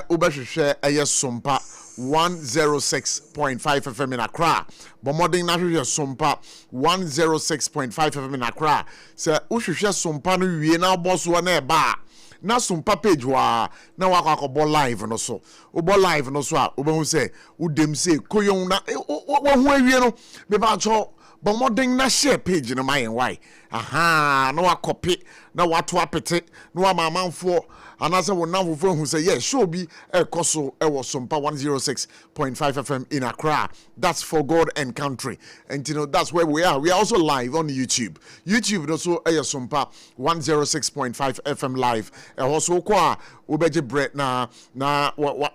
Ubehwehwe SOMPA 106.5 FM in Accra. Bomoding na hwehwe SOMPA 106.5 FM in Accra. Se uhwehwe SOMPA no wie na boso na eba. Na SOMPA page wa na wakakọbọ live no so. Ubo live no so a ubehu se udem se koyon na wo hu awie no me ba cho bomoding na share page no my why. Aha, no wakopi na watu apete no amamanfo anase wo namfo hu say yes show bi ekoso ewo SOMPA 106.5 FM in Accra. That's for God and country. And you know that's where we are. We are also live on YouTube. YouTube also SOMPA 106.5 FM live. Also kwa obeje bread na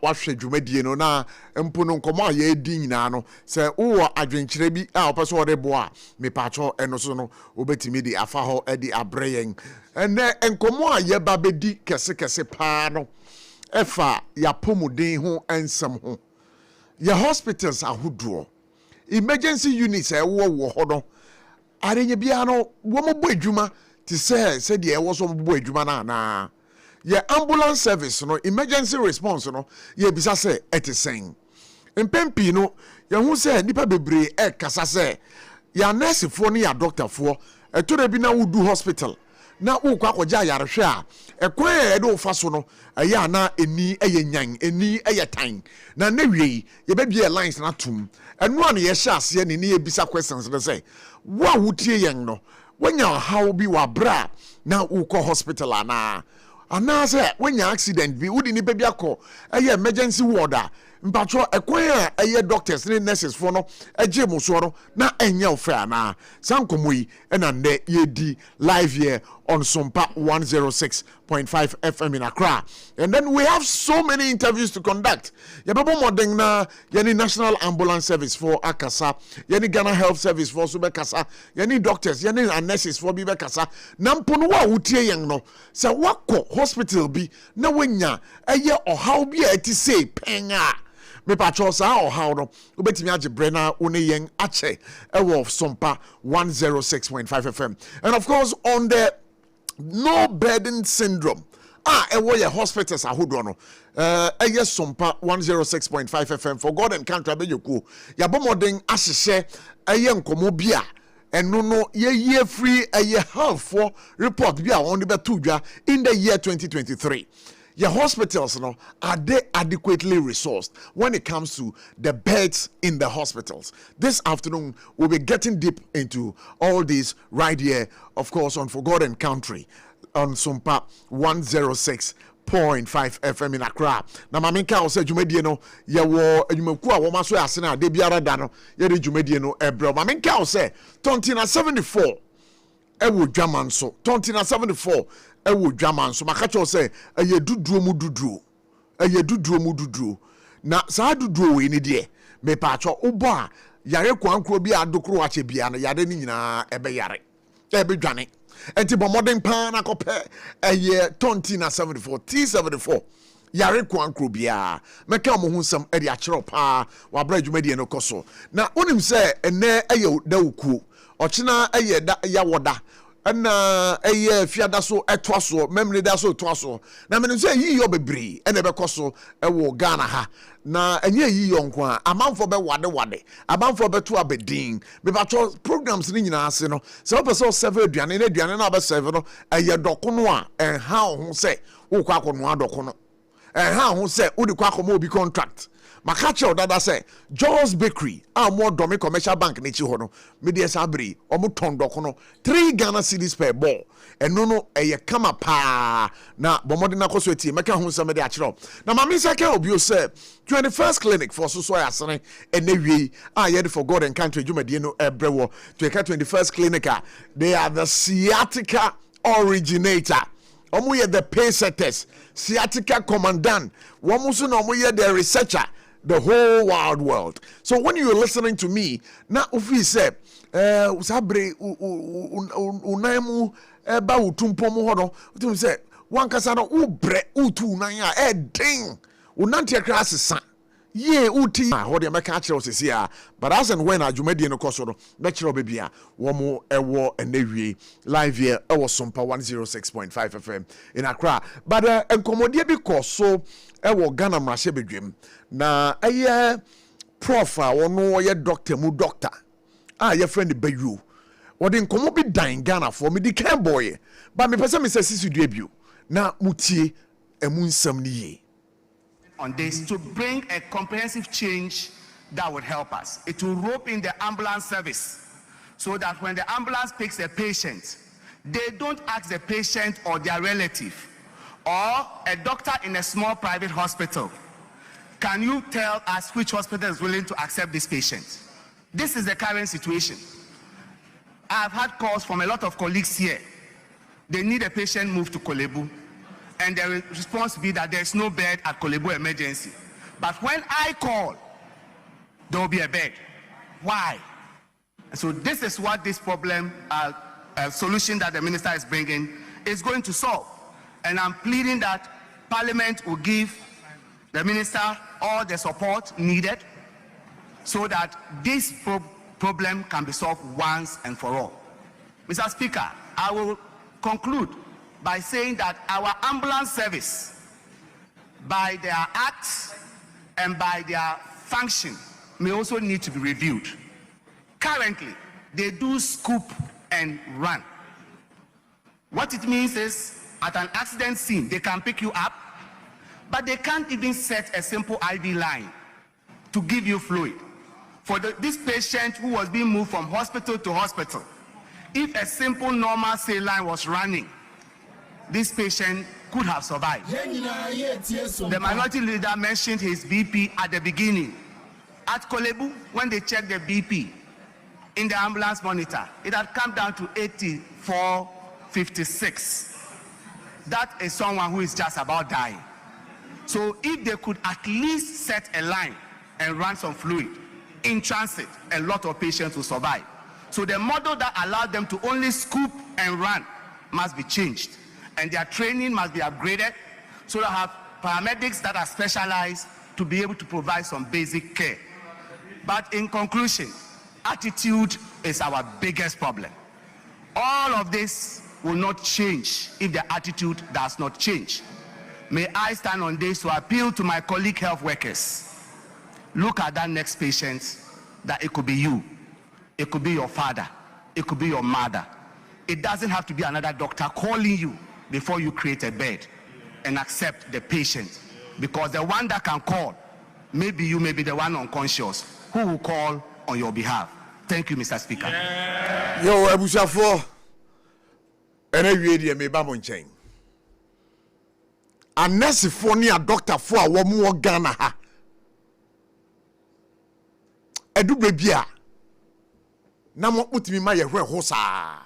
wahwe dwumadie no na mpo no nkomo aye di nyina no say wo adwenkyere bi a opeso ode boa me pacho eno so no obetimi di afa ho edi abreyen ene nkomo aye ba bedi kese pa no efa ya pomuden ho ensem ho ya hospitals ahodo emergency units wo ho no arenye bia no wo mobo adwuma ti se de e wo so mobo adwuma na ye ambulance service no emergency response no ye bisa se etisen empempi no ye hu se nipa bebre kasa se ya nurse fo no ya doctor fo etore bi na wudu hospital na ukwa kwaja yarehwe a ekwan e do fa so no aya na eni eyenyan eni eyetan na nawie ye bebie lines na tum eno an ye hye ase ne ne ebisa questions no say wo wutie yen no wanya how bi wa bra na ukọ hospital ana say wanya accident bi wudi ni bebi akọ eye emergency ward a mpacho ekwan a eye doctors ne nurses for no eje mo so no na enye ofe ana sankomo yi na nde ye di live here on SOMPA 106.5 FM in Accra. And then we have so many interviews to conduct. Yababo modeng na yani National Ambulance Service for Akasa, yani Ghana Health Service for Subekasa, yani doctors, yani nurses for Bibekasa. Nampono wa utie yang no. Sa wako hospital bi na wenya eye or how bi eti say penga. Me patrol sa or how no ubetimi age brena one yen ache ewo SOMPA 106.5 FM. And of course on the no burden syndrome ewo ye hospitals ahodo no SOMPA 106.5 FM for God and country abeyoku ya bomoding ahihye eye nkomo bia eno no ye free health for report bia won de beto dwa in the year 2023. Your hospitals no, are they adequately resourced when it comes to the beds in the hospitals? This afternoon, we'll be getting deep into all these right here, of course, on For God and Country, on SOMPA 106.5 FM in Accra. Na maminka o se dwumadie no ye wo adwumaku a wo maso ase na de biara da no ye de dwumadie no ebre. Maminka o se tontina 74 ewo dwaman so tontina 74 ewo dwaman so makacho se eye duduo mu duduo na saa duduo we ni de me pacho obo a yare kwankro bi adokro ache bia no yare ni nyina ebe yare ebe dwane enti bomodern pan akope eye tontina 74 T74 yare kwankro bia meka mo hu nsam ede akere pa wa bra dwumadie no koso na onim se ene eye dawukuo ochina eye da ya woda na eye fiada so etoaso memne da so etoaso na menim say yi yo bebre ene be koso ewo Ghana ha na enye yi yo nko a amanfo be wade amanfo be to abedin me ba programs ni nyina ase no se opeso serve aduane na aduane na be serve no eye dokono a enha ho se wo kwa akono adokono enha ho se wo de kwa akomo obi contract makache odada say Joe's Bakery more domi commercial bank nechi ho no media sabri omo ton dokono 3 Ghana cedis per ball eno eye kama pa na bomode na koso eti meka hu nsem de akere na mama say ka obi o say 21st clinic for so yasene enewie ye For God and Country dwumadie no ebrewo to 21st clinic they are the sciatica originator. Omo ye the pace setters, sciatica commandant. Womo so no omo ye the researcher, the whole wide world. So when you're listening to me, na ofi say usabre unaimu ba utumpo mo hono, utum say wan kasa no ubre utu nan ya ding. Unantia class sa. ye uti ho de meka kire osisi a but as and when adwumadi no koso no be kire obebia wo mo ewo enawie live here ewo SOMPA 106.5 FM in Accra but enkomodie bi koso ewo Ghana mrahye bedwem na eye prof a wono ye doctor mu doctor ye friend bayu wo de nkomo bi dan Ghana for me di kan boy but me pese me sisi dua bio na mutie emu nsam ni ye on this to bring a comprehensive change that would help us. It will rope in the ambulance service so that when the ambulance picks a patient, they don't ask the patient or their relative or a doctor in a small private hospital, can you tell us which hospital is willing to accept this patient? This is the current situation. I've had calls from a lot of colleagues here. They need a patient moved to Kolebu. And the response will be that there's no bed at Kolebu emergency. But when I call, there will be a bed. Why? And so this is what this problem, solution that the minister is bringing is going to solve. And I'm pleading that Parliament will give the minister all the support needed so that this problem can be solved once and for all. Mr. Speaker, I will conclude by saying that our ambulance service, by their acts and by their function, may also need to be reviewed. Currently, they do scoop and run. What it means is, at an accident scene, they can pick you up, but they can't even set a simple IV line to give you fluid. For this patient who was being moved from hospital to hospital, if a simple normal saline was running, this patient could have survived. The minority leader mentioned his BP at the beginning. At Kolebu, when they checked the BP in the ambulance monitor, it had come down to 84/56. That is someone who is just about dying. So if they could at least set a line and run some fluid in transit, a lot of patients will survive. So the model that allowed them to only scoop and run must be changed. And their training must be upgraded so that have paramedics that are specialized to be able to provide some basic care. But in conclusion, attitude is our biggest problem. All of this will not change if the attitude does not change. May I stand on this to appeal to my colleague health workers. Look at that next patient, that it could be you, it could be your father, it could be your mother. It doesn't have to be another doctor calling you before you create a bed and accept the patient, because the one that can call, maybe you may be the one unconscious who will call on your behalf. Thank you, Mr. Speaker. Yo, Abushafo, and every day me bamo nchen. A nurse for ni a doctor for a woman Ghana ha. Edu bebia. Na mo mutimi ma ye hwe hosa.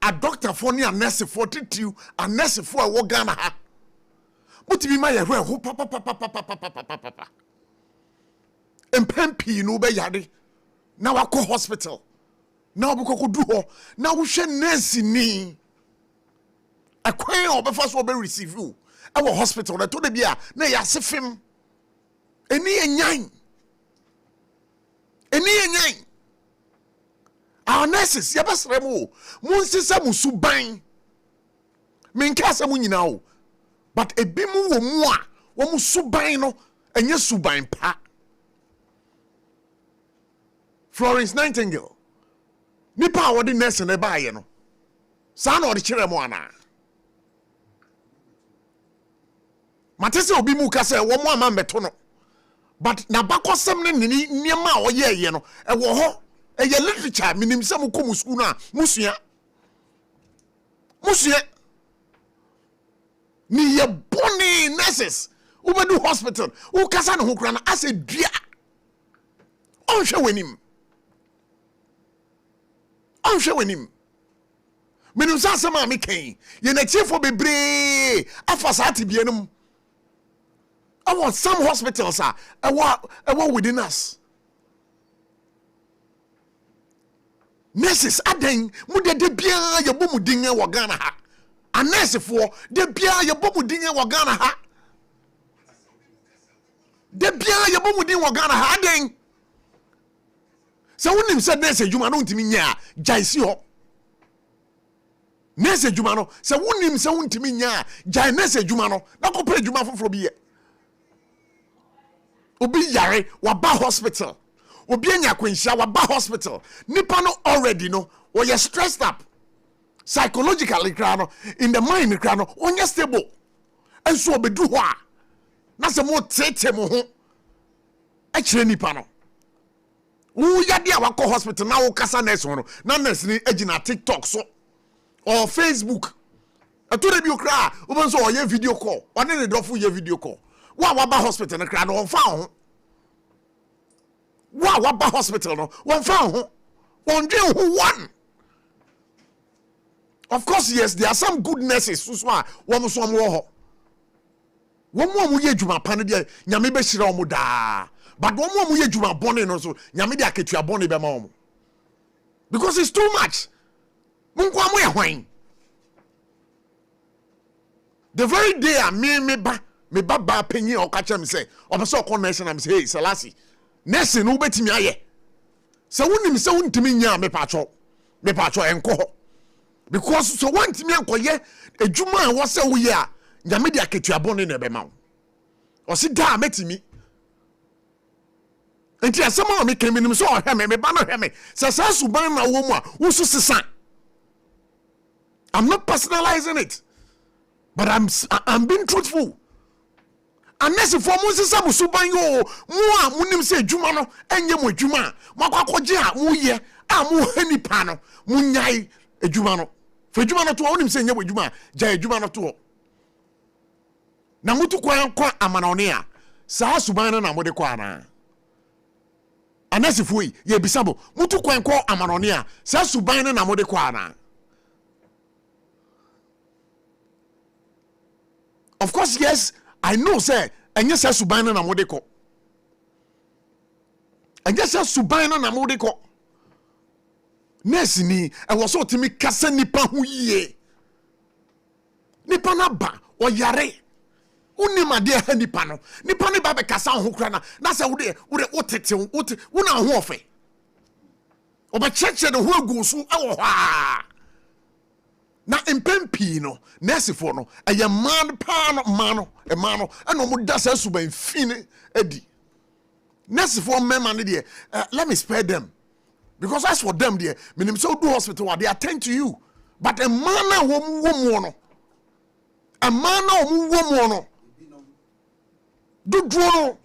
A doctor for ni a nurse for titiu, a nurse for a wo Ghana ha. Mutimi ma ye hwe ho papa. Empempi no be yade. Na wako hospital. Na obukoko du ho. Na wo hwe nurse ni. Akwan obefa so be receive you. E wo hospital na to de bia na ya sefem. Eni enyan. Our nurses, yabasremo, munsisa musuban. Minkasa munyina o. But ebimu wo mu a, wo musuban no, enye suban pa. Florence Nightingale. Nipa wo de nurse na ba ye no. Sa na o de kire mo ana. Matese obi mu ka se wo mu ama mbeto no. But na bakosem ne niema a oyeye no e wo ho e ye literature minim se mu kom school na musua ni ye boni nurses u be do hospital u kasa ne ho kra na ase dua onhwe wanim minim sa sama me kan ye na chiefo bebre afa sa atibienum. I want some hospitals I want within us. Nurses aden mu de bia ye bomu dinge wo Ghana ha. A nurse for de bia ye bomu dinge wo Ghana ha. de bia ye bo mudin wo Ghana ha den se wonim se nurse adwuma no ntimi nya jaisi ho nurse adwuma no se wonim se wontimi nya jai nurse adwuma no na ko pe adwuma foforo bi ye obi yare waba hospital obi anya kwenhia waba hospital nipa no already no or you stressed up psychologically in the mind onye stable and so obedu ho a na se mo tete mo ho a kire nipa no wo yade a wako hospital na wo kasa nurse ho no na nurse ni agina TikTok so or Facebook atore bi okra wo so oye video call one ne dofo ye video call wa waba hospital na kra no won fa ho wa waba hospital no won fa ho won dwen ho one. Of course, yes, there are some good nurses who are one so more. One more ye juma pandia, Yamibe Shiramuda. But one more ye juma bonnet also, Yamida Ketua Bonnie Bamom. Because it's too much. Munkwame. The very day I me baba penny or catch him say, or so called nation, I'm say, Salasi. Nessin, who bet me aye. So wouldn't him so to me, me patcho and co. Because so one to me ankoye ejuma wo se wo ye a nyame dia ketua bone na be ma o si da metimi enti asema o me keminim so o heme me ba no heme se sa suban na wo mu a wo so sesa. I'm not personalizing it, but I'm being truthful. Unless for mo sesa mo suban yo mo a munim se ejuma no enye mo ejuma makwakoje a mo ye a mo hani pa no mo nyai ejuma no fejuma no to wonim se nya ejuma ja ejuma no to na mutu kwan kwa amanone a saa suban na mo de kwa na anasifu ye bisabo mutu kwan kwa amanone a saa suban na mo de kwa na. Of course, yes, I know say enye saa suban na mo de ko enye saa suban na mo de ko nurse ni e wo so timi kasa nipa hu yie nipa na ba o yare unima de ha nipa no nipa ne ba be kasa ho kra na se wo otete wo na ho ofe o ba cheche de ho agu so e wo ha na empempi no nurse for no e ye man pa no e no mo da sa suban fini edi nurse for mema ne de let me spare them. Because as for them there, meaning so do hospital, they attend to you. But a man woman, a man woman, do drone.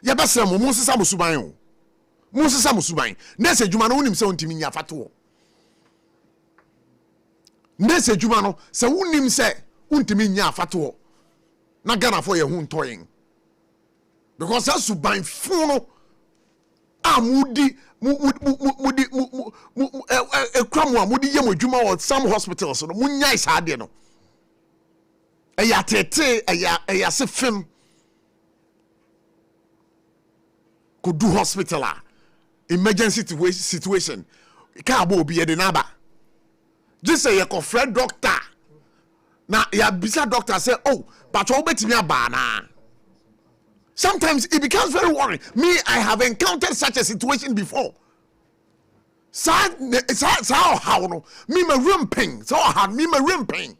Yabasam, Moses Amusubayo. Moses Amusubain. Nessa Jumano him so to me fatu. Nessa Jumano, so unim say, Untiminia fatu. Nagana for your hun toying. Because that's to buy funo. Mudi ekramwa mudi yemo djuma or some hospitals no munya is hade no eya tete eya se fem ko do hospital emergency situation ka bo obi e de naba just say you friend doctor na ya bisa doctor say oh but wo betimi aba na. Sometimes it becomes very worrying. Me, I have encountered such a situation before. It's how no. Me my room pain. So hard. Me my room pain.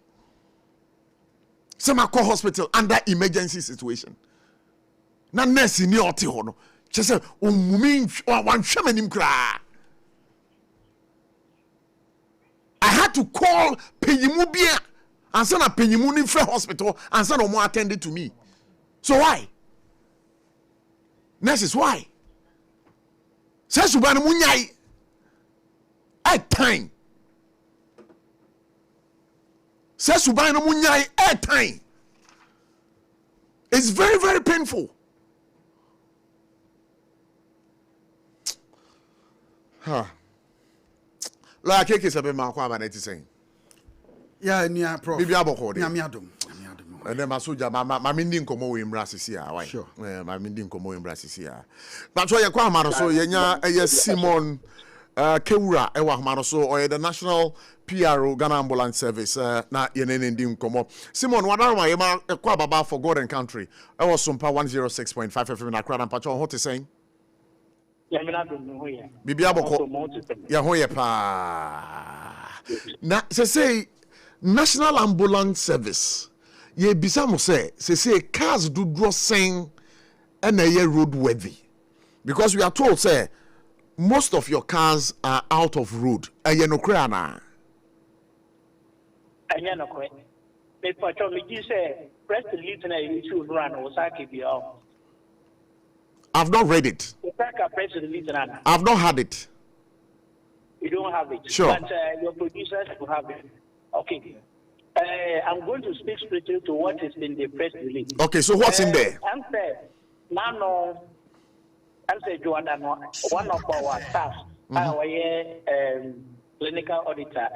Some call hospital under emergency situation. Na nurse ni oti ho no. Just say umumi wan hwemanim kra. I had to call penyimu bia ansa na penyimu ni free hospital ansa no mo attended to me. So why? Nurses, why? Says Subana Munyai at time. Says Subana Munyai at time. It's very, very painful. Like a case of a man, saying. Yeah, near PROF. Maybe Aboko. Yamiadum. And then Masuja, my minding como in Brasisia. Sure. My minding como in Brasisia. But so you come, so Yenya, Simon, Kewura ewa hamano so or the National PRO Ghana Ambulance Service na yenene ndi nkomo. Simon wadaroma yema kwa baba for God and country. Ewa SOMPA 106.5 FM na Accra na Pacho what is saying? Bibi aboko ya hoye pa. Na say National Ambulance Service ye bisa mo say cars do draw saying and a roadworthy. Because we are told say most of your cars are out of road. Ayenokrana. Ayenokwe. Me pacho me say press the release na you run Osaka be out. I've not read it. Osaka press the release na. I've not had it. You don't have it. Sure. But your producers will have it. Okay. I'm going to speak straight to what is in the press release. Okay, so what's in there? I'm saying Joanna, one of our staff, our clinical auditor,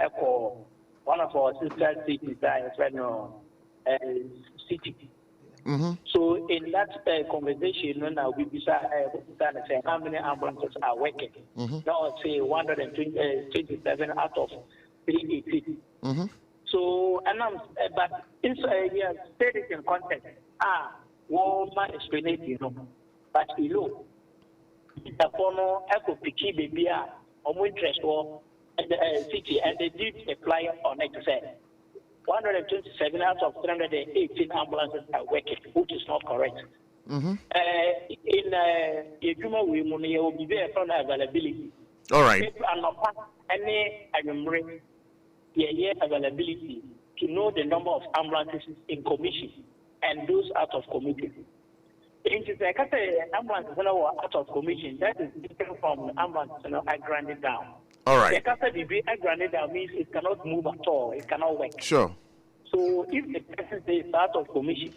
one of our sister cities, city. So in that conversation, now we decide how many ambulances are working. Now say 127 out of 380. So and but inside here, state it in context. Woman explain it, but the former echo picky baby or interest or city, and they did apply on it. Say 127 out of 318 ambulances are working, which is not correct. In Yuma, we will be there from availability. All right. If any availability to know the number of ambulances in commission and those out of commission. In the ambulances out of commission, that is different from ambulances are granted down. All right. The granted down means it cannot move at all, it cannot work. Sure. So if the person says out of commission,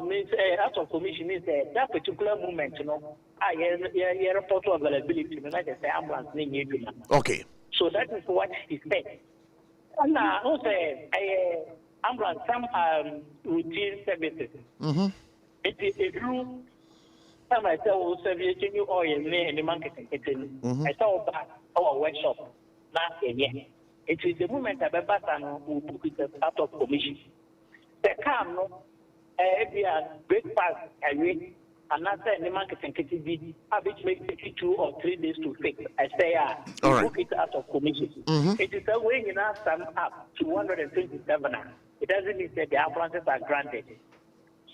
means out of commission means that particular moment, you report to availability, like I say, ambulance need. Okay. So that is what he said. And also, ambulance, some routine services. It's true. Some I tell service you oil in the marketing. I saw our workshop last year. It is the moment that the will book it out of commission. The car, every break pass away, and not say the marketing KTB, I which make 2 or 3 days to fix. I say, book it out of commission. It is a way you sum up to 127. It doesn't mean that the ambulances are granted.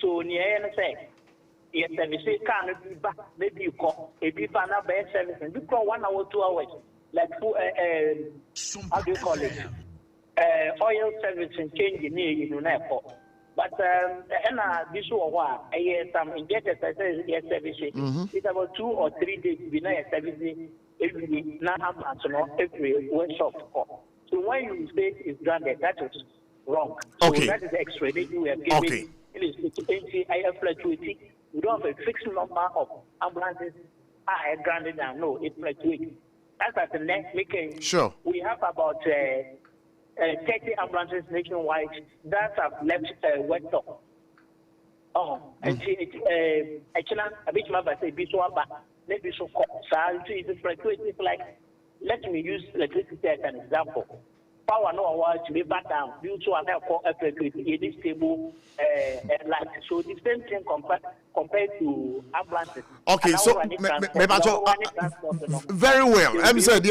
So, near say, yes, service can't be back, maybe you call a people not bad service, and you call 1 hour, 2 hours, like how do you call it? Oil service and change in the airport. But this was some injected service. It's about 2 or 3 days behind service every week. Now every workshop. So when you say it's granted, that is wrong. So that is the explanation we are giving. Okay. It is fluctuating. We don't have a fixed number of ambulances are granted now. No, it fluctuates. That's at the next making. Sure. We have about 30 ambulances nationwide that have left workshop. And actually, a bit more by say, maybe so it's like, let me use electricity as an example. Power no hour to be back down due to an stable light. So the same thing compared to ambulances. Okay, so very well. I'm saying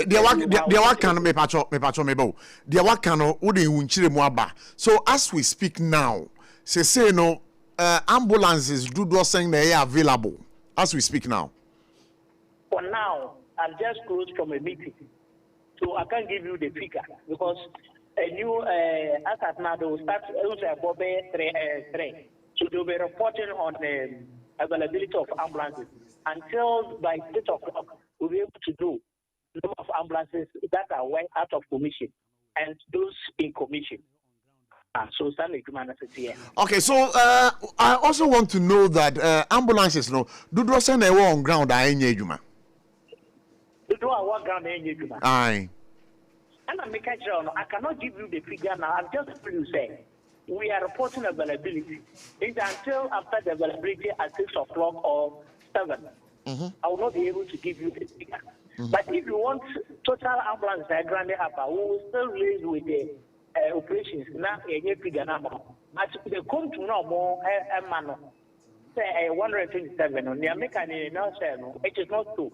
so as we speak now, say no ambulances do those saying they are available as we speak now. For now, I'm just closed from a meeting. So I can't give you the figure because a new as at now they will start about 3. So they'll be reporting on the availability of ambulances until by 8 o'clock we'll be able to do the number of ambulances that are out of commission and those in commission. So okay, so I also want to know that ambulances do those send on ground I Juma. Aye. And I make sure I cannot give you the figure now. I'm just saying we are reporting availability. It's until after the availability at 6 o'clock or 7. I will not be able to give you the figure. But if you want total ambulance granted up, we will still raise with the operations. Now, a figure number. But they come to know more a man. Say 127 on the American it is not true.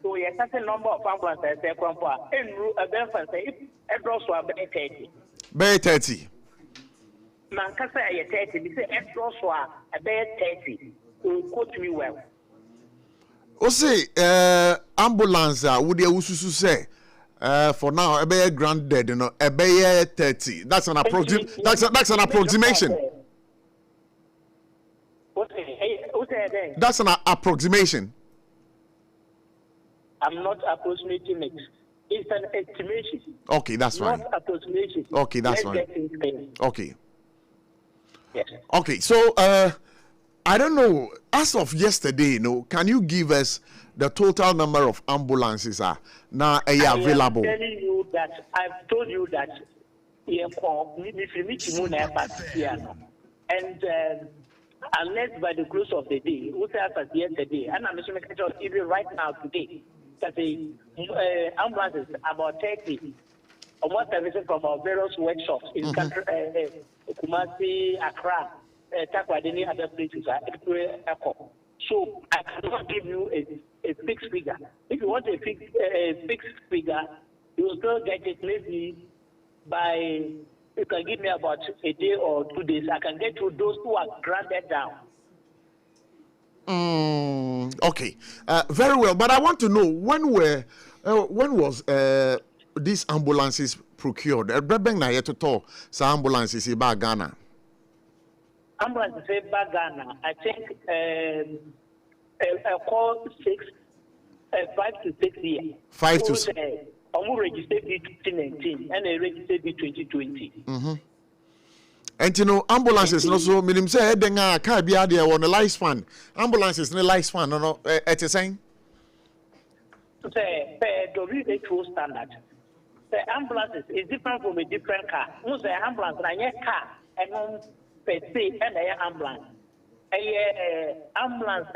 So a certain number of ambulances they come for and a benefit if a draws were 30. Bay 30. Mancasa 30, they say a draws were a bear 30. Will quote me well. O say ambulance would you say for now a bear granted, you know, a bear 30. That's an that's an approximation. That's an approximation. I'm not approximating it. It's an estimation. Okay, that's fine. Not approximation. Okay, that's Let's fine. Okay. Yes. Okay, so I don't know. As of yesterday, can you give us the total number of ambulances now available? I'm telling you that I've told you that and unless by the close of the day, we say as yesterday, and I'm sure even right now today, that the ambulances about 30 or more services from our various workshops in country, Kumasi, Accra, Takwadi, other places So I cannot give you a fixed figure. If you want a fixed figure, you will still get it maybe by. You can give me about a day or 2 days. I can get you those who are granted down. Okay, very well. But I want to know when was these ambulances procured? Some ambulances in Ghana. Ambulances in Ghana. I think a call 5 to 6 years. 5 to 6. Registered in 2019 and they registered in 2020. And you know, ambulances also meaning say car be there on the lifespan. Ambulances no lifespan no at the same. Say WHO standard. The ambulances is different from a different car. No say ambulance na car and per se and ambulance. Ambulance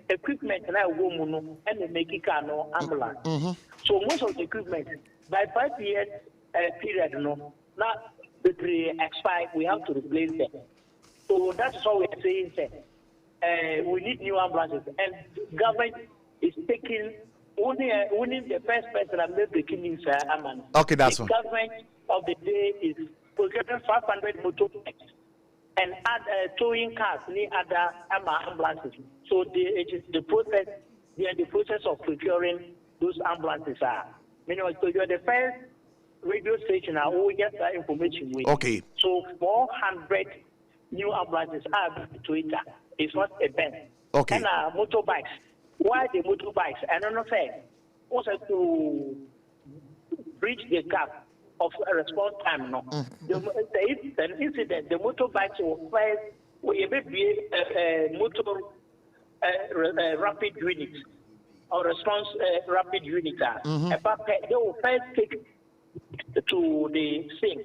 equipment na woman and they make it car no ambulance. So most of the equipment by 5 years period now battery expire, we have to replace them. So that's all we're saying. We need new ambulances, and government is taking only the first person that made the beginning. Okay, that's the one. Government of the day is procuring 500 motorbikes and add towing cars near other ambulances. So it is the process. They are the process of procuring those ambulances. So you're the first radio station who get that information with. Okay. So 400 new ambulances are to it. It's not a ban. Okay. And motorbikes. Why the motorbikes? I don't know. Also to bridge the gap of response time. No. If an incident, the motorbikes will first motor rapid unit or response rapid unit. They will first take to the scene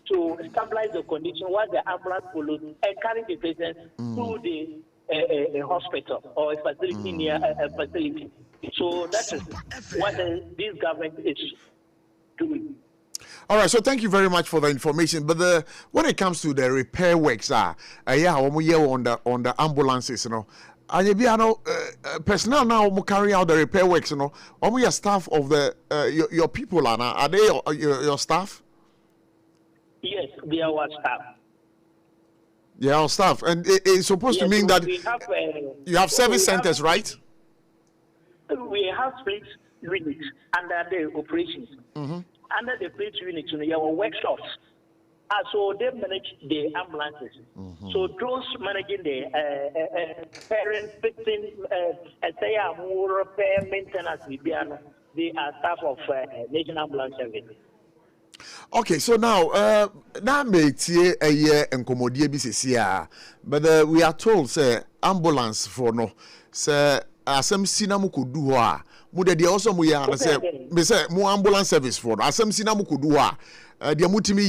to stabilize the condition while the ambulance follows and carry the patient to the hospital or a facility near a facility. So that is what this government is doing. All right, so thank you very much for the information. But when it comes to the repair works, on the ambulances, and personnel now carry out the repair works, your staff of the your people are they your staff? Yes, they are our staff. Yeah, our staff, and it's supposed to mean that you have service centers, right? We have fleet units under the operations. Under the fleet units, we have workshops. So they manage the ambulances. So those managing the parents, fixing, repair, maintenance, they are staff of National Ambulance Service. Okay, so now that makes a year and commodity BCCR, but we are told say ambulance for no say asem sinamu could do mude de also we are say more ambulance service for asem sinamu could do the mutimi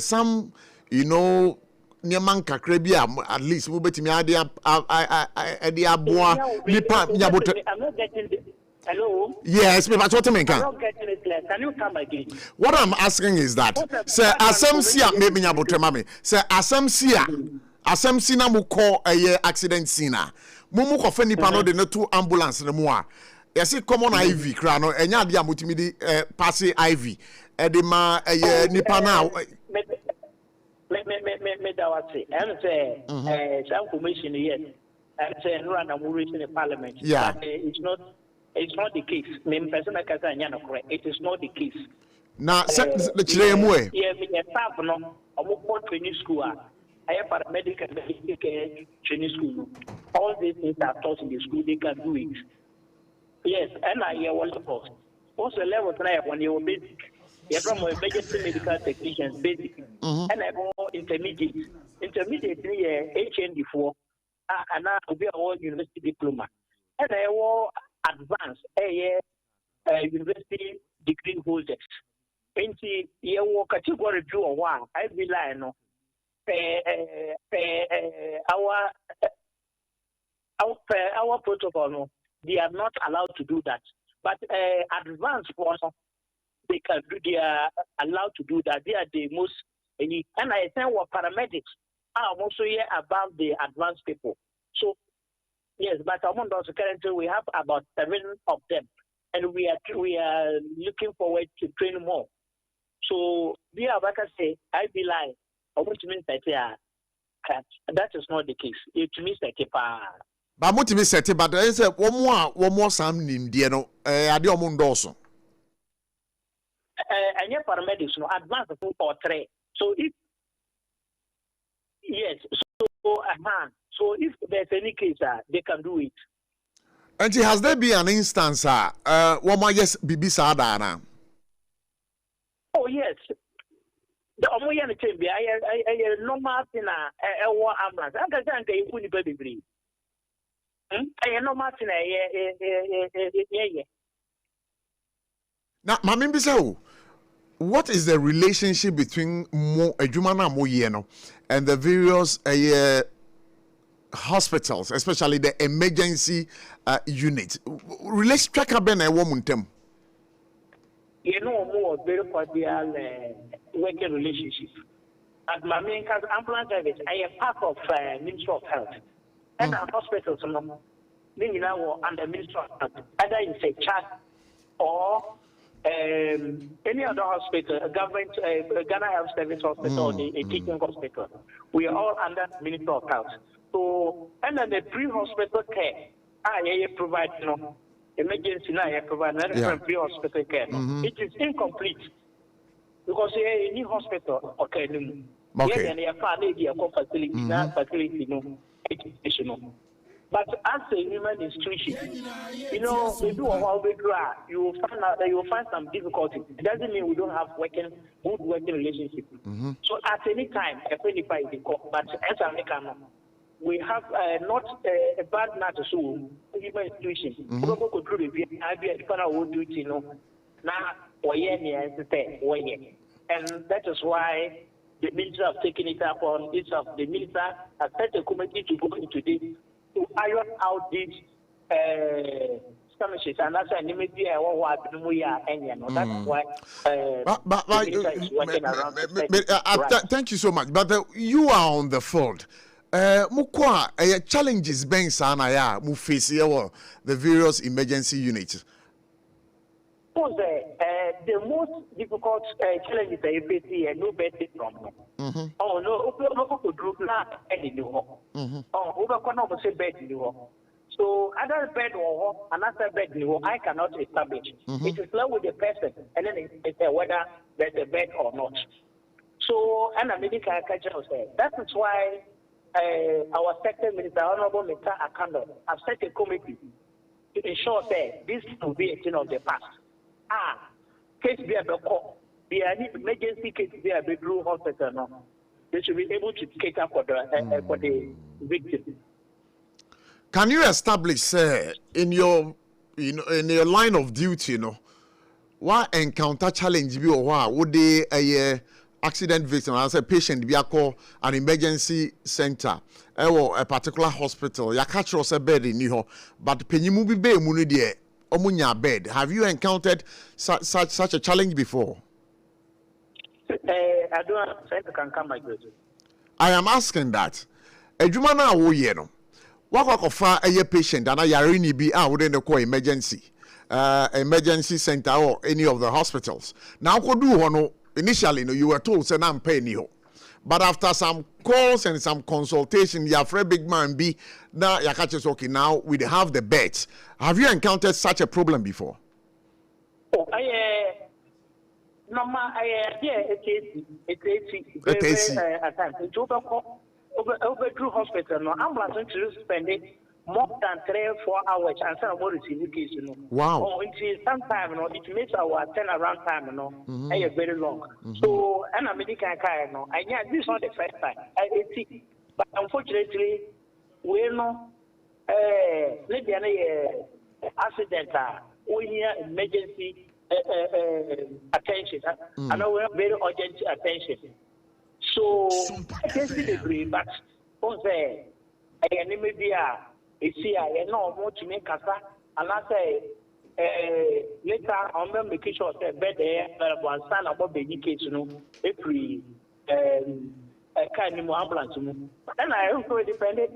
some nyaman kakra bi at least we betimi ade aboa nipa nyabote. Hello? Yes, me, but what I mean, I'm not getting it clear. Can you come again? what I'm asking is that, sir, Asamsia, maybe you about mami, sir, Asamsia na muko a accident scene. Mumu ko feni pano de no two ambulance ne mo a. Yesi common IV kra no enya dia mutimidi passe IV. E de ma nipa na me that was it. And say some commission yes. And say no and I'm reaching the parliament. Yeah. But it's not the case. Me person can say correct. It is not the case. na the chire mu e. Yeah, me staff no. Omo for training school. I have paramedical training school. All these things are taught in the school. They can do it. Yes, and I hear one of us. Also, level 3 when you basic. You have more emergency medical technicians, basic. And I go intermediate. Intermediate, HND4. And now we are all university diploma. And I go advanced, university degree holders. And see, you category 2 or 1. I rely on our protocol. No, they are not allowed to do that. But advanced ones, they can do. They are allowed to do that. They are the most. And I think what paramedics are also here above the advanced people. So yes, but among those currently we have about 7 of them, and we are looking forward to train more. So we are, like I say, I be like, which means that that is not the case. It means that Ba mo timi sete but I say one more sam nim die no ade omo ndoso. And your paramedics no advanced 2 or 3. So if yes, so if there's any case they can do it. And has there been an instance one more yes bibi sa da na? Oh yes. The omoya na chembi I normal thing ambulance. I can say you kuni baby. I normal thing yeah. Now mama bi say what is the relationship between mo adwuma na mo ye no and the various hospitals, especially the emergency unit? Relation track ben e wo muntem. You know, more very cordial working relationship. At my main cause ambulance service, I am part of Ministry of Health. And our hospitals, you know, under Ministry of Health, either in say chat or any other hospital, a government, Ghana Health Service Hospital, or a teaching hospital. We are all under Ministry of Health. So, and then the pre-hospital care, I provide, emergency now I provide pre-hospital care. It is incomplete because any hospital okay. Then you find a facility, educational. But as a human institution, we do a while we try. You will find some difficulties. It doesn't mean we don't have good working relationship. So at any time, but as American, we have not a bad matter. So human institution, and that is why the minister have taken it up on this of the minister has set a committee to go into this to iron out these skirmishes, and that's an immediate that's why the minister is working around. Thank you so much. But you are on the field. Mukwa challenges being sana ya mu face the various emergency units. The most difficult challenge is the face no bed from. Oh no, group not any new. Oh, say bed new. So other bed or another bed new, I cannot establish. It is left with the person, and then it's whether there's a bed or not. So and a medical culture say that is why our sector minister, Honorable Mr. Akando, have set a committee to ensure that this will be a thing of the past. Case be a call, be an emergency case be a bedroom hospital now. They should be able to cater for the victim. Can you establish, in your line of duty, what encounter challenge be or what would they accident victim as a patient be call an emergency center or a particular hospital? Ya catch us a bed in you, but penny be muni there. omunya bed. Have you encountered such a challenge before? I don't think I can come my good. I am asking that. Ejuma na wo ye no. Wakwakofa a patient and yare ni bi within the call emergency center or any of the hospitals. Now could do one initially you were told say I'm paying you. But after some calls and some consultation, you afraid big man be now you catch us okay now we have the beds. Have you encountered such a problem before? Oh, it's at times. It's over through hospital. No, ambulance to spend more than 3-4 hours and some more receiving case. Wow. Oh, sometimes it makes our turnaround time. Very long. So, and I'm medical care. This is not the first time. But unfortunately, we know. Maybe an accident. We hear emergency. Attention. I know we have very urgent attention. So I can see the degree, but on the enemy be a see I know want to make us and I say later I'm making sure that bed there one son about the case every kind of ambulance. And I also dependent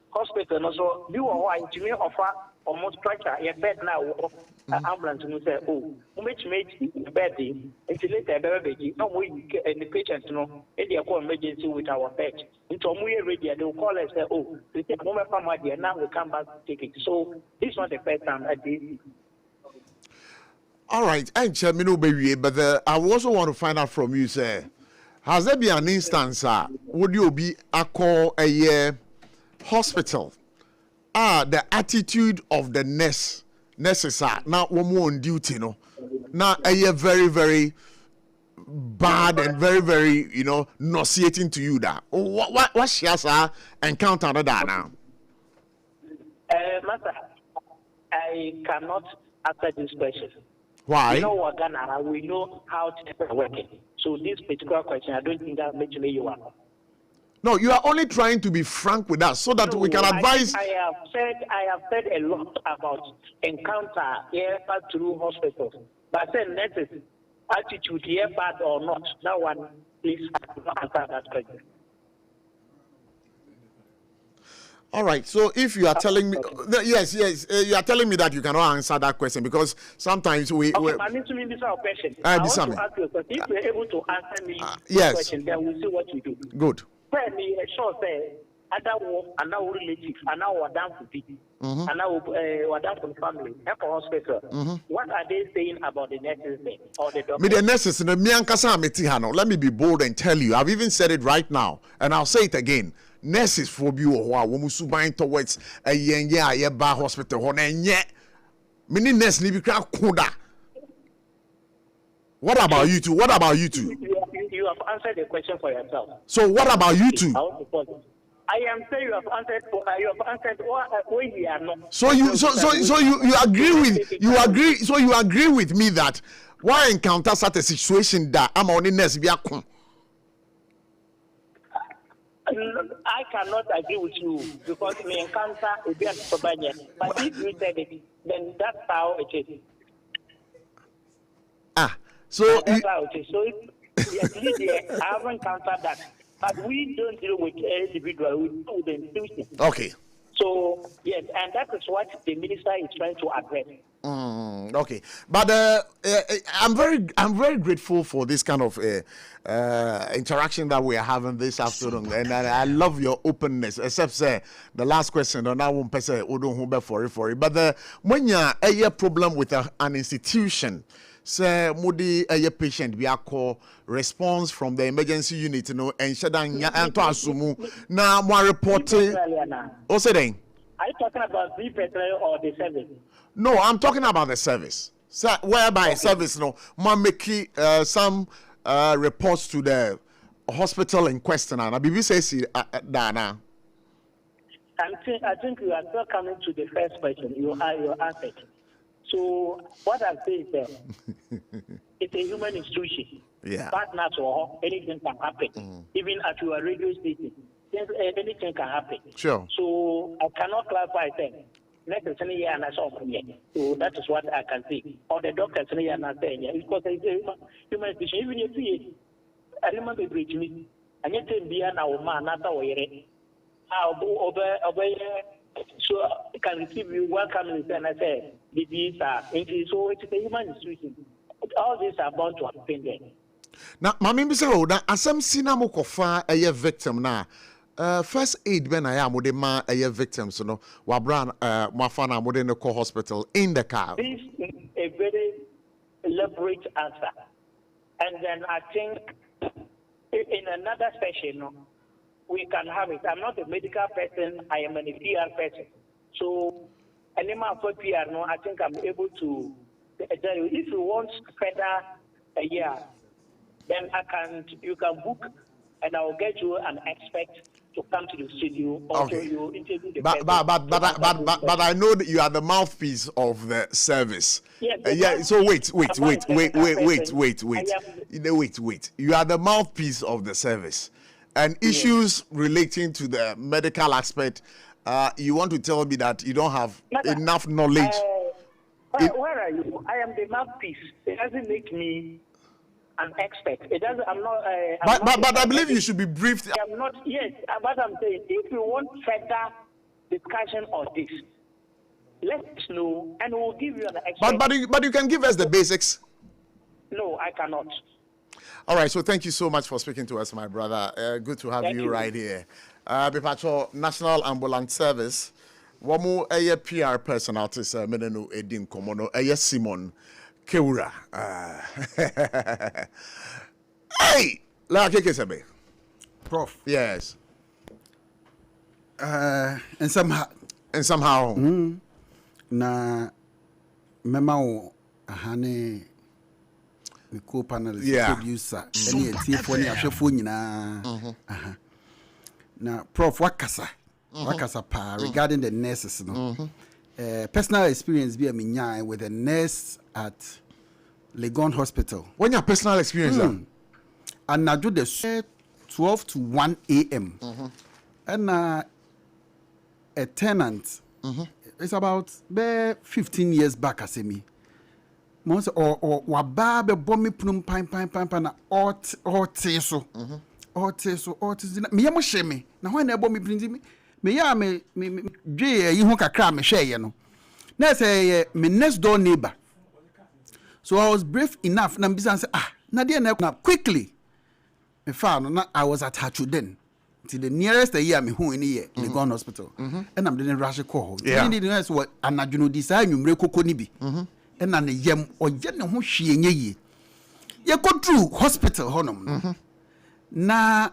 hospital also you are why to me offer almost structure a bed now ambulance say oh which made bed until later baby no we and the patient in their call emergency with our bed until we are ready they will call and say oh we take moment from my dear now we come back to take it. So this is not the first time I did. All right, and Chamino baby, but I also want to find out from you, sir. Has there been an instance would you be a call a year hospital? The attitude of the nurses are now one more on duty, now a year very, very bad and very, very, nauseating to you that. What she has encountered that now? Master, I cannot answer this question. Why? You know what, Ghana, we know how things are working. So this particular question, I don't think that makes me you are. No, you are only trying to be frank with us so that we can advise. I have said a lot about encounter here through hospitals. But then nurses attitude here bad or not. That one, please answer that question. All right. So if you are telling me, yes, you are telling me that you cannot answer that question because sometimes we. Okay, I need to mean this our question. I want to ask you a question. If you are able to answer me this question, then we'll see what you do. Good. Tell me, sure, say, and now relative, and now we're down to be, and now we're down to the family, and for hospital. What are they saying about the nurses or the doctors? Me the nurses, let me be bold and tell you. I've even said it right now, and I'll say it again. Nurses for you who are women towards a year bar hospital, and yet, many nurses live kuda. What about you two? What about you two? You have answered the question for yourself. So what about you two? I am saying you have answered. You have answered. Where we are not. So you agree with So you agree with me that why encounter such a situation that I'm on the next be a I cannot agree with you because we encounter a bit of problem. But if you said it, then that's how it is. So that's how it is. So yes, I haven't encountered that. But we don't deal with individual, we deal with the institution. Okay. So yes, and that is what the minister is trying to address. Okay, but I'm very grateful for this kind of interaction that we are having this afternoon, and I love your openness. Except say the last question, and I won't say for it. But when you have a problem with an institution, say Moody a patient we are call response from the emergency unit, and shadanya and to assume now more reporting. What's it then? Are you talking about the personnel or the service? No, I'm talking about the service. So, whereby service, man make some reports to the hospital in question. And BBC Dana. I think you are still coming to the first question. You answered. So what I'm saying is that it's a human institution. Yeah. Partners or anything can happen. Even at your radio station, anything can happen. Sure. So I cannot clarify things. nurses in here and I saw from here. So that is what I can say. Or the doctors in here and I say, because I say human tissue, even if you I remember bridge me. And yet, be an hour man, not away. I'll go over so I can receive you welcome and I say, these are so it's a human institution. All these are bound to happen there. Now, Mammy Mr. Now, as some cinema kofa a victim now. First aid when I am with the man a victim, so no, Wabran, Mafana, within the core hospital in the car. This is a very elaborate answer. And then I think in another session, we can have it. I'm not a medical person, I am a PR person. So, any man for PR, no, I think I'm able to tell you. If you want further a year, then you can book and I will get you an expert to come to the studio or to you interview the person. But I know that you are the mouthpiece of the service. Yes, so wait. You are the mouthpiece of the service. And issues relating to the medical aspect, you want to tell me that you don't have enough knowledge. Where are you? I am the mouthpiece. It doesn't make me an expert. It doesn't. I'm not. But I believe you should be briefed. I'm not. Yes, but I'm saying if you want further discussion on this, let us know, and we'll give you an expert. But you can give us the basics. No, I cannot. All right. So thank you so much for speaking to us, my brother. Good to have you right here. Bipacho National Ambulance Service. Wamu eye PR personalities menenu edin komono eye Simon Keura. Hey, la keke sebe. Prof. Yes. And somehow. Na mema ahane the co-panelist producer any TF1 ni ahwefo nyina. Na Prof wakasa pa regarding the nurses no. Personal experience be a minya with a nurse at Legon Hospital. When your personal experience and I do the 12 to 1 a.m. And a tenant it's about 15 years back as me. Most or waba be bomb me punum pine na or teso. Me yamo sheme. Na when na bomb me prinzi me ya me dwe yi ho kakra me hwe no. Na say me next door neighbor. So I was brave enough na mbisa say na dey na quickly. Me found na I was at Hachu then. Till the nearest year me hu any year in the Gon Hospital. And I'm doing rush call. Yeah. The nurse what anajuno decide nwumre kokko ni bi. And na yem oye ne ho hwe enye yi. Ye go through hospital honom. Na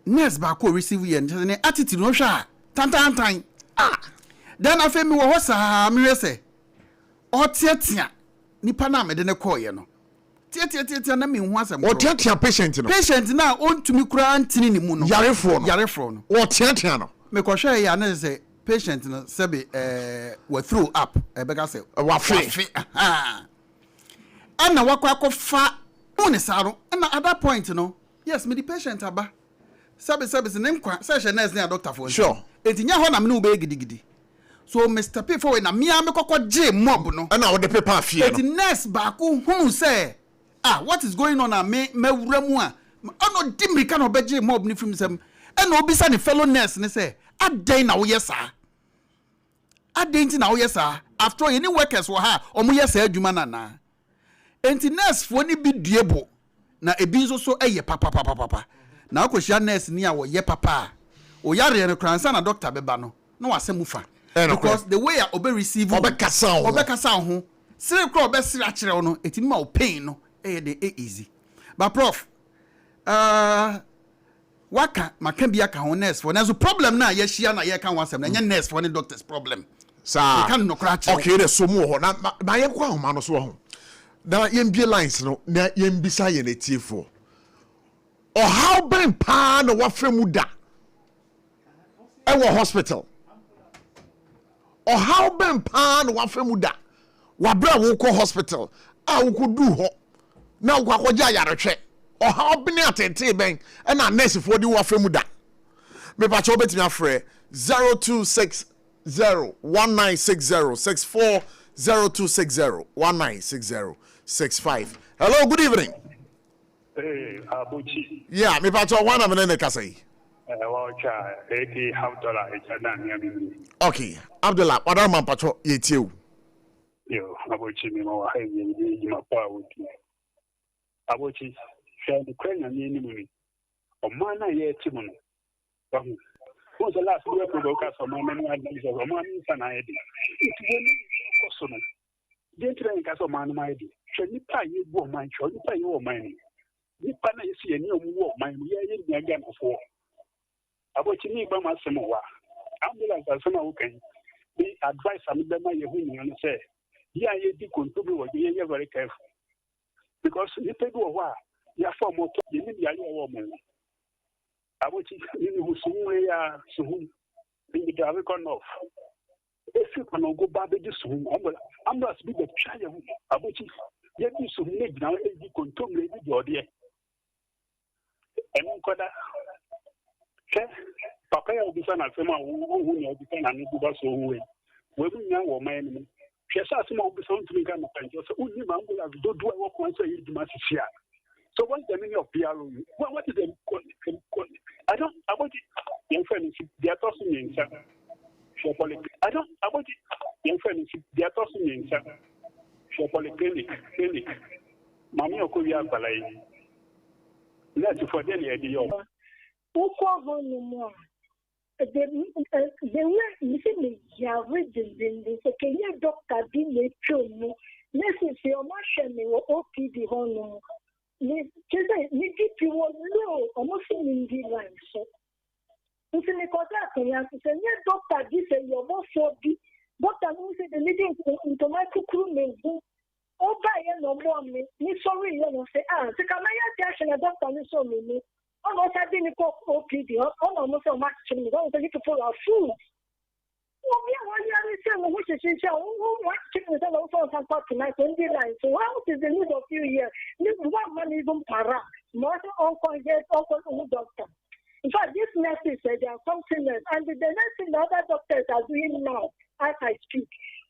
nurse ba ko receive ye ne attitude no hwa tan. Then afa mi wo ho sa me say o tietia nipa na me de ne call ye no. Tia na me hu asem. O tia patient no. Patient na on to me kura antini ni mu no. Yarefo no. O tia no. Me ko hwe ya na say patient no sebe we throw up e bega say wa fe. Ana wakwa fa one saro na at that point no. Yes, me the patient aba. Sebe se nkwa se nurse na doctor for. Sure. Etinya ho na me no be gidigidi. So Mr. P for na me am kokko je mob no. Na wo de paper afie no. Eti nurse ba ko hu say what is going on me wuramu a ono dimrika no beje mob ni film sem and obisa the fellow nurse ne say adan na wo yesa adan ti na wo yesa after all any workers wo ha omo yesa adwuma na enti nurse fo ni bi duebo na ebi nso so eye papa na akohia nurse ni a wo ye papa o yare ne kransa na doctor beba no na wasem fa because the way I obe receive obekasa ho sire kro obe sire akire no etimi ma o pain no easy. But Prof, waka makambia ka nurse for na so problem na ye hia na ye kan wasem na nya nurse for the doctor's problem. Sa kan no kra che. Okay, the so mo ho na ma ye kwa ho ma no so ho. Na ye mbie lines no na ye mbisa ye na tiefo. O how ben pa na wa fremu da. E wo hospital. O how ben pa na wa fremu da. Wa bra wo ko hospital. Wo ko du ho. Na wo akwaja yarehwe o ha obini atete ben na nurse for di wo afemu da me pa cho betimi afre 026 1960 Hello, good evening. Hey, ABOTCHIE. Yeah, me pacho one am na kasai. Okay, Abdullah, what am pacho yetiu? Yo, ABOTCHIE me mo ha yi ma pa wuti. ABOTCHIE, share the Ukraine ni ni muni. O man na ye ti muni. Who's the last year provoke us for man and these of a man in an idea? It will be possible. Didn't think as a man my idea. Shall you pay you go mine? Shall you pay your money? You pan I see a new war, my year again of war. ABOTCHIE by my Samoa. Ambulance as some who can be advice and the money who you say. Yeah, you did contribute, you're very careful. Because you take a while, you're far more you need the woman. ABOTCHIE who somewhere soon in the Dragon off. If you can go back to soon, I'm not be the child. ABOTCHIE, yet you should make now a control maybe your dear. And Papa will be son of someone who will be and do us away. When we know what my enemy. She has some of the sound to me, and just only man will have to do what once a year to Massicia. So what's the meaning of PRO? What is the I don't about it. Young friends, they are tossing in some. I don't about it. Young friends, they are tossing in some. Clinic. Mammy or Korea Balay. That's for the idea. The way you see me, are reading this. Okay, your doctor didn't show me. Let's see your machine or OPD home. You was low, almost in the line. So, if you make a doctor, this is your most for the doctor who said the leading into my crewmen. Oh, by no more me. Sorry, you know, say, the Kamaya Dash and a doctor so many. Almost I didn't call OPD, almost so much to me. Don't need to pull our food. Oh, yeah, which is what chicken is also some part tonight on the line. So, how is the news of you here? This one man even para. More uncle get also doctor. In fact, this nurse said there are something else, and the next thing the other doctors are doing now as I speak.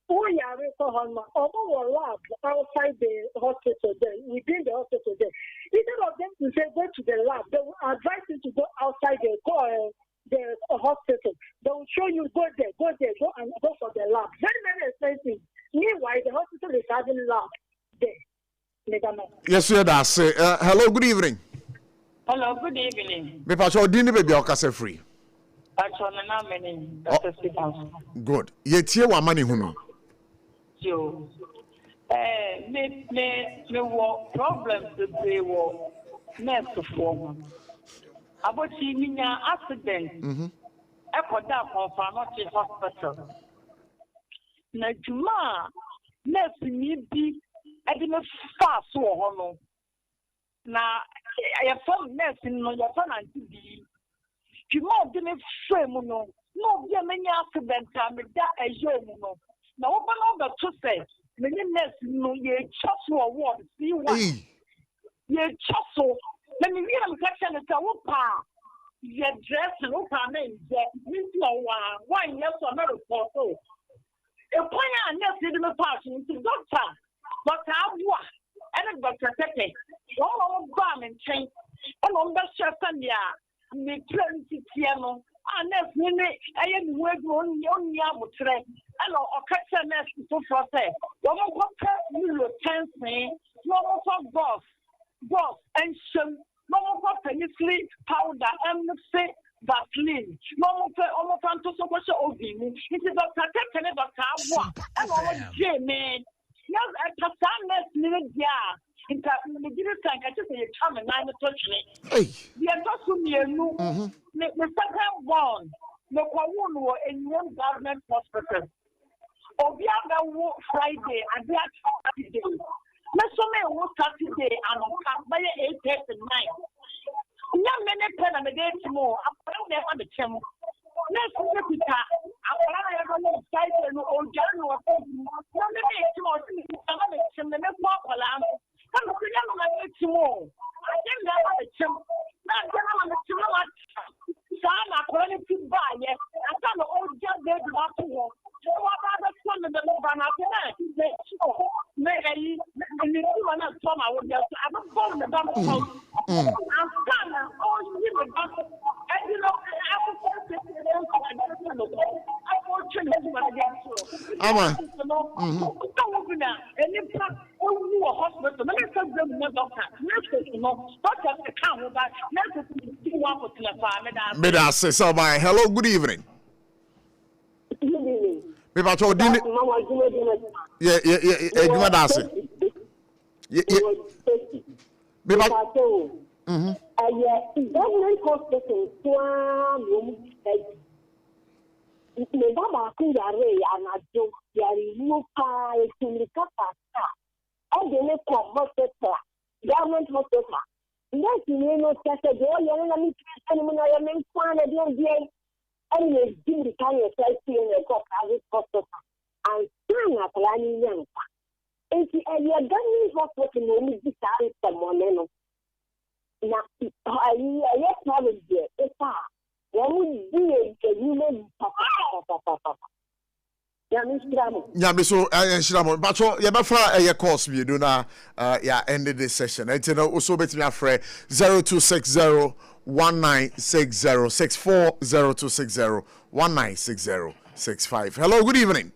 Oh, yeah, or lab outside the hospital there, within the hospital there. Instead of them to say go to the lab, they will advise you to go outside the hospital. They will show you go there, go and go for the lab. Very, very expensive. Meanwhile, the hospital is having lab there. Yes, sir, that's hello, good evening. Hello, good evening. Me pacho dini baby okase free. Pacho na many. Good. Yetie wa mani hunu. Yo. Me wo problems be wo nurse form. ABOTCHIE minya accident. Ekoda Confirmatory Hospital. Na juma nurse ni bi edi me fa so ho no. Na ya form nurse no ya fa na bi. Juma de me frame no. No bi menya accident am da eyo mu no. Na wo ba no to say many nurse no ye chaso award see one. Ye chaso let me hear am catch na ta wo pa. Ye dress no pa na nje ni no one year so na report so. E kwanya nurse de me pass into doctor. But abua and doctor tete. Wo ba me nchen. E no mba shasa dia me plenty piano. Nurse ni aye ni we go oni abutre. Hello, okay, nurse to say. One more you tense, no more boss, and some, no more penicillin powder, and say Vaseline. No more almost to so much of him. It is Dr. Tekene, Dr. and all Jimmy. Yes, at the nurse minute, yeah. In fact, the given time, I just say you come and I'm touching it. We are not so near you. The second one, the Kawun in one government hospital. Obiaga wo Friday and that Saturday. Mesome wo Saturday and on by 8:39. Nya mene pen na dey timo, apara na e be chem. Na se pita, apara na e go site no oja no ko. Na me dey timo, na me chem na me ko apala. Na me nya no na timo. Ajem na be chem. Na na me chem na sa na ko ni ti ba ye. Asa no oja dey do ato. Hello, good evening. Yeah. Government hospital, government hospital. Yes, you know, Saturday, you're and you do the kind of private hospital and turn up running young. And you're government hospital only decided someone. Now, I yes, not a dear. It's far. What would be a human papa? Yeah, so Shiramo, but you have a course we do now. Yeah, ended this session. And you know, also bet me a friend 0260 196064 0260 196065. Hello, good evening.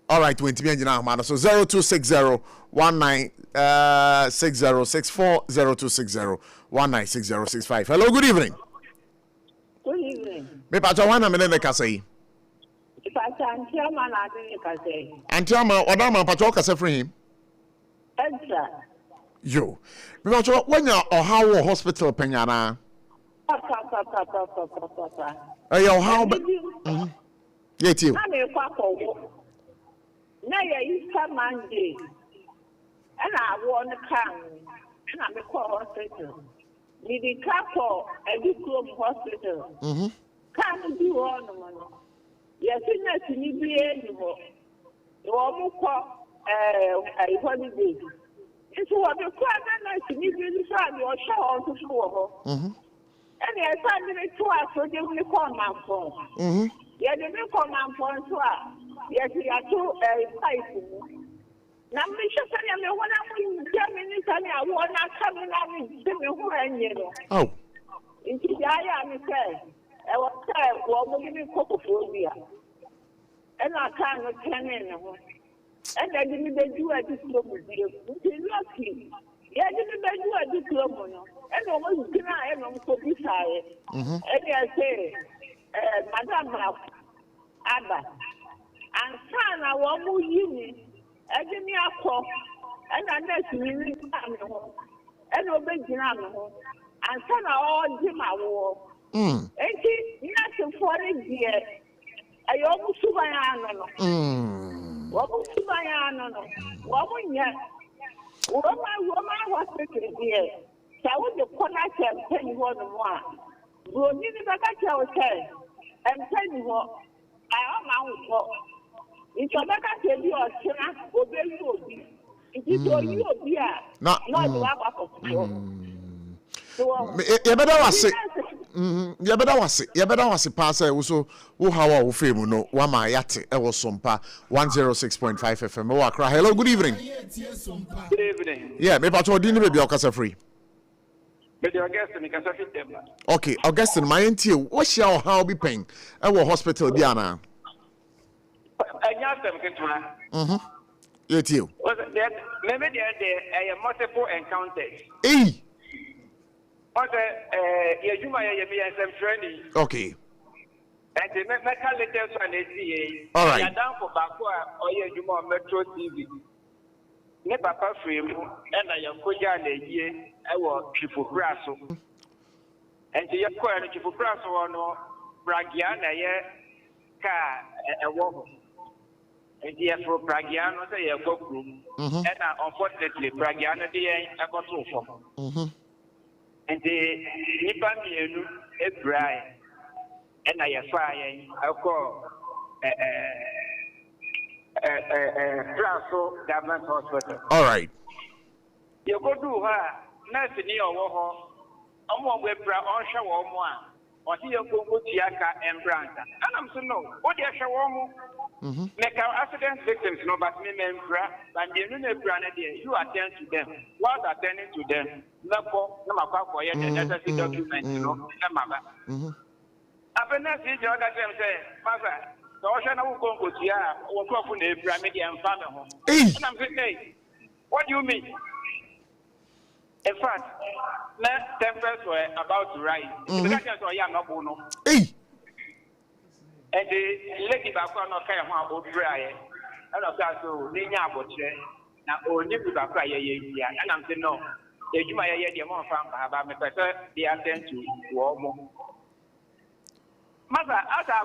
All right, 20 minutes. So 0260 196064 0260 196065. Hello, good evening. Good evening. Me pa cho wana mene ka say. Antiama na adini ka say. Antiama odama pa cho ka say free him. Extra. Yo. Me pa cho when you or how hospital penyana. Papa. Yo how Yet you. Na me kwa ko. Na ya Easter Monday. And I won the car. And I me kwa hospital. Ni di kapo ebi club hospital. Kan di one man. Yes, ni bi eni ho. Wo mu ko holiday. Nso wo be kwa na ni bi ni fa ni o sha o so wo ho. And yes, I did to us so they will call my phone. Yeah, they will call my phone to us. Yes, we are too fighting. Now, Mr. Tanya, when I'm Germany, I want to come in and give me who I know. Oh, into the I am say, I was tired, well, we're going to cook for you. And I can't turn in. And I didn't do at this club with you. Lucky. Yeah, I didn't do at this club. And I was going to so beside. And I say, Madame Abba, and son, I want more union. I didn't call, and I let me and obey Jinamo, and son, I all do my war. And he not for it yet. I almost to my honor. What was to my honor? What when yet? Woman was taken here. So I would the corner tell you what the one. Go near the back of and tell you what I am out. It's a back of your china, obey you. It is all you be not you better was a passer also who how fame no wama yate e was SOMPA 106.5 FM. Hello, good evening. Good evening. Yeah, me patrol didn't be okasa free. But your guest in Casa fit them. Okay, Augustine, my auntie, what's your how be paying? Our hospital Diana. I asked them, Yet you. Maybe there are multiple encounters. Hey. You might be some training. Okay. And the medical letters on the all right. Down for Bakwa or you more Metro TV. Ne papa frame and I am going to year. I was Chifu Brasso. And to your quarter, Chifu Brasso or no Bragiana, car a woman. And the Afro Bragiano say a book room. And unfortunately, Bragiana, they ain't a bottle for. And the Nipamianu, a dry, and I am flying. I'll call Brasso Government Hospital. All right. You go to her, nothing near Warhol. I'm one with Brown on show or one. or see your go tiaka and branda. And I'm so no, what they show make our accident victims no but me membra, and the new brand you attend to them. While attending to them, no matter the necessary documents, you know, after next year, I got them say, Mother, the ocean will go to ya or go for the pyramid and family. And I'm saying, hey, what do you mean? In fact, tempers were about to rise. The guys are young, no bono. And the lady back on the fair one will try. And of course, so they are what now only to back and I'm saying, no, you might hear the amount of about me, but they attend to war more. Mother, as I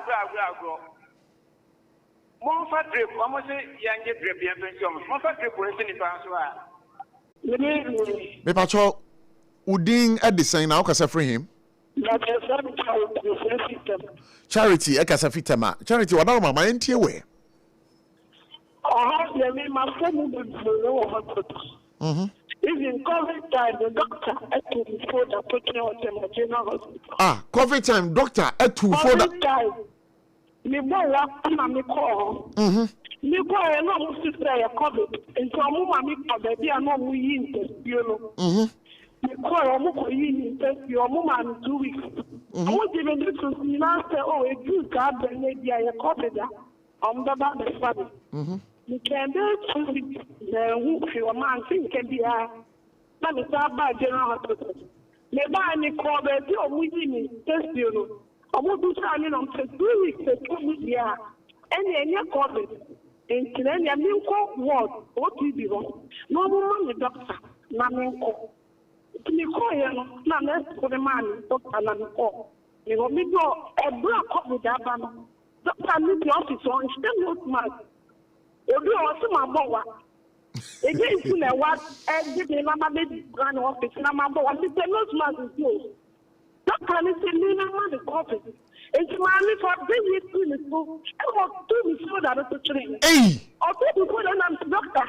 grow, more fat drip, almost a young drip, more fat drip, in Me pacho udin edison na okasa free him. Charity ekasa fitema. Charity wadaro mama entie we. Even COVID time, the doctor had to before the Putney General Hospital. COVID time, doctor had to before the time. Me boy, me call. Me boy, I know sister COVID. And so me call baby, I know we interest you. Me call me interest you. Mama 2 weeks. I want even this to see now say, oh, a good God, maybe I COVID. The family. You can do 2 weeks. Who your man think can be a let me start by General Hospital. Me buy me call baby, or we need test you. I want to try you for 2 weeks, 2 weeks, yeah. And then you COVID. And then you call ward, what you do? No more doctor, nothing call. Me call you, not less for the man, doctor, and call. You know, me go a black COVID that banner. Doctor, need the office on, still not mad. You do also my boy. Again, you know what? And give me my baby grand office, and my boy. I said, no, smart is you. Doctor, I said, no, I'm the office. It's my for bringing it to the school. I was 2 weeks before that was a train. Or 2 before that, I'm doctor.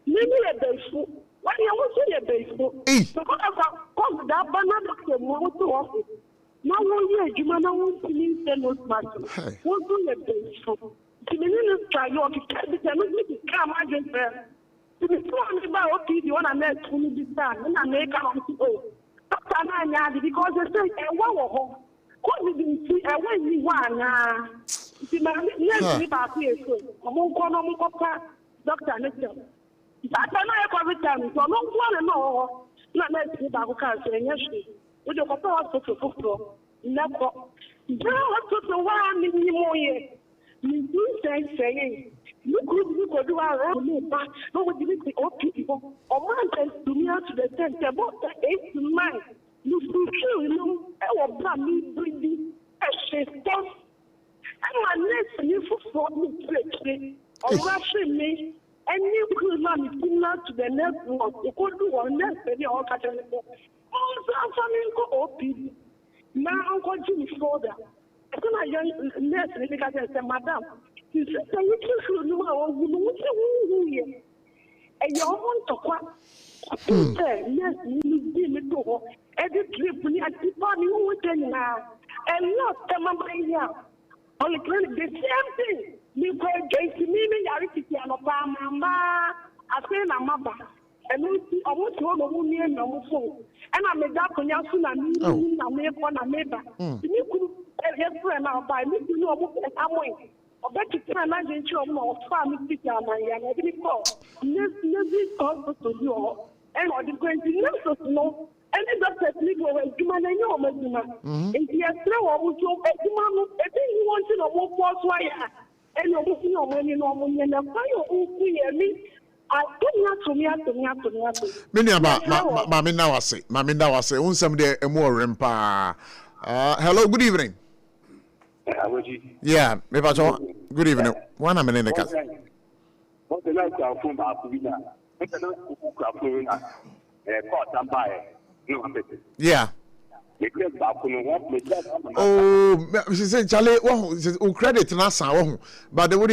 Maybe a day school. What do you want to say a day school? So, what about come that banner doctor, more to office? Now, 1 year, you might not want to mean no smart. Won't do a day school. To the try you to come against them. To be told about okay, you want to let me be done, and I make out to Doctor Nanya, because they say, and what could we see a way we want? Yes, about here, among Kono, Doctor Nixon. That's not every time, so no one and all. Not let's see about cancer, yes, with your proposal to football. Never. You have to one more. You do saying, you could do our own, but no one did the old people. Or one to me out to the tent about the 8 to 9. You feel, you know, I will plan me breathing as she does. And my next you for me to or rushing me, and you could not be similar to the next one. You could do one next, and you're all catching it. Also, I'm coming to old people. Now I'm going to further. I young nurse, because I said, Madam, you said, you should know who and you want to quit. Yes, you did me to every trip when you had to party with them now. And not the mamma here. Only the same thing. You go against me, I I say, Mama. And I want to know who near no phone. And I made up on your son and I made one a neighbor. You could yes, now by me to know what I'm going. Or better to imagine your family picture and I didn't call. Never called to you. And what is going to know. And it doesn't leave away. You man, I know, Madina. If you are through, would you want to know what was why? And you're looking on when you know when you're fire me. I don't have to. Many about Mammy now I say, some day a more rempa. Hello, good evening. Yeah, maybe good evening. One minute in the cat. What the lights are from Abuna? Yeah. Oh, she said, Charlie, well, credit na san but the way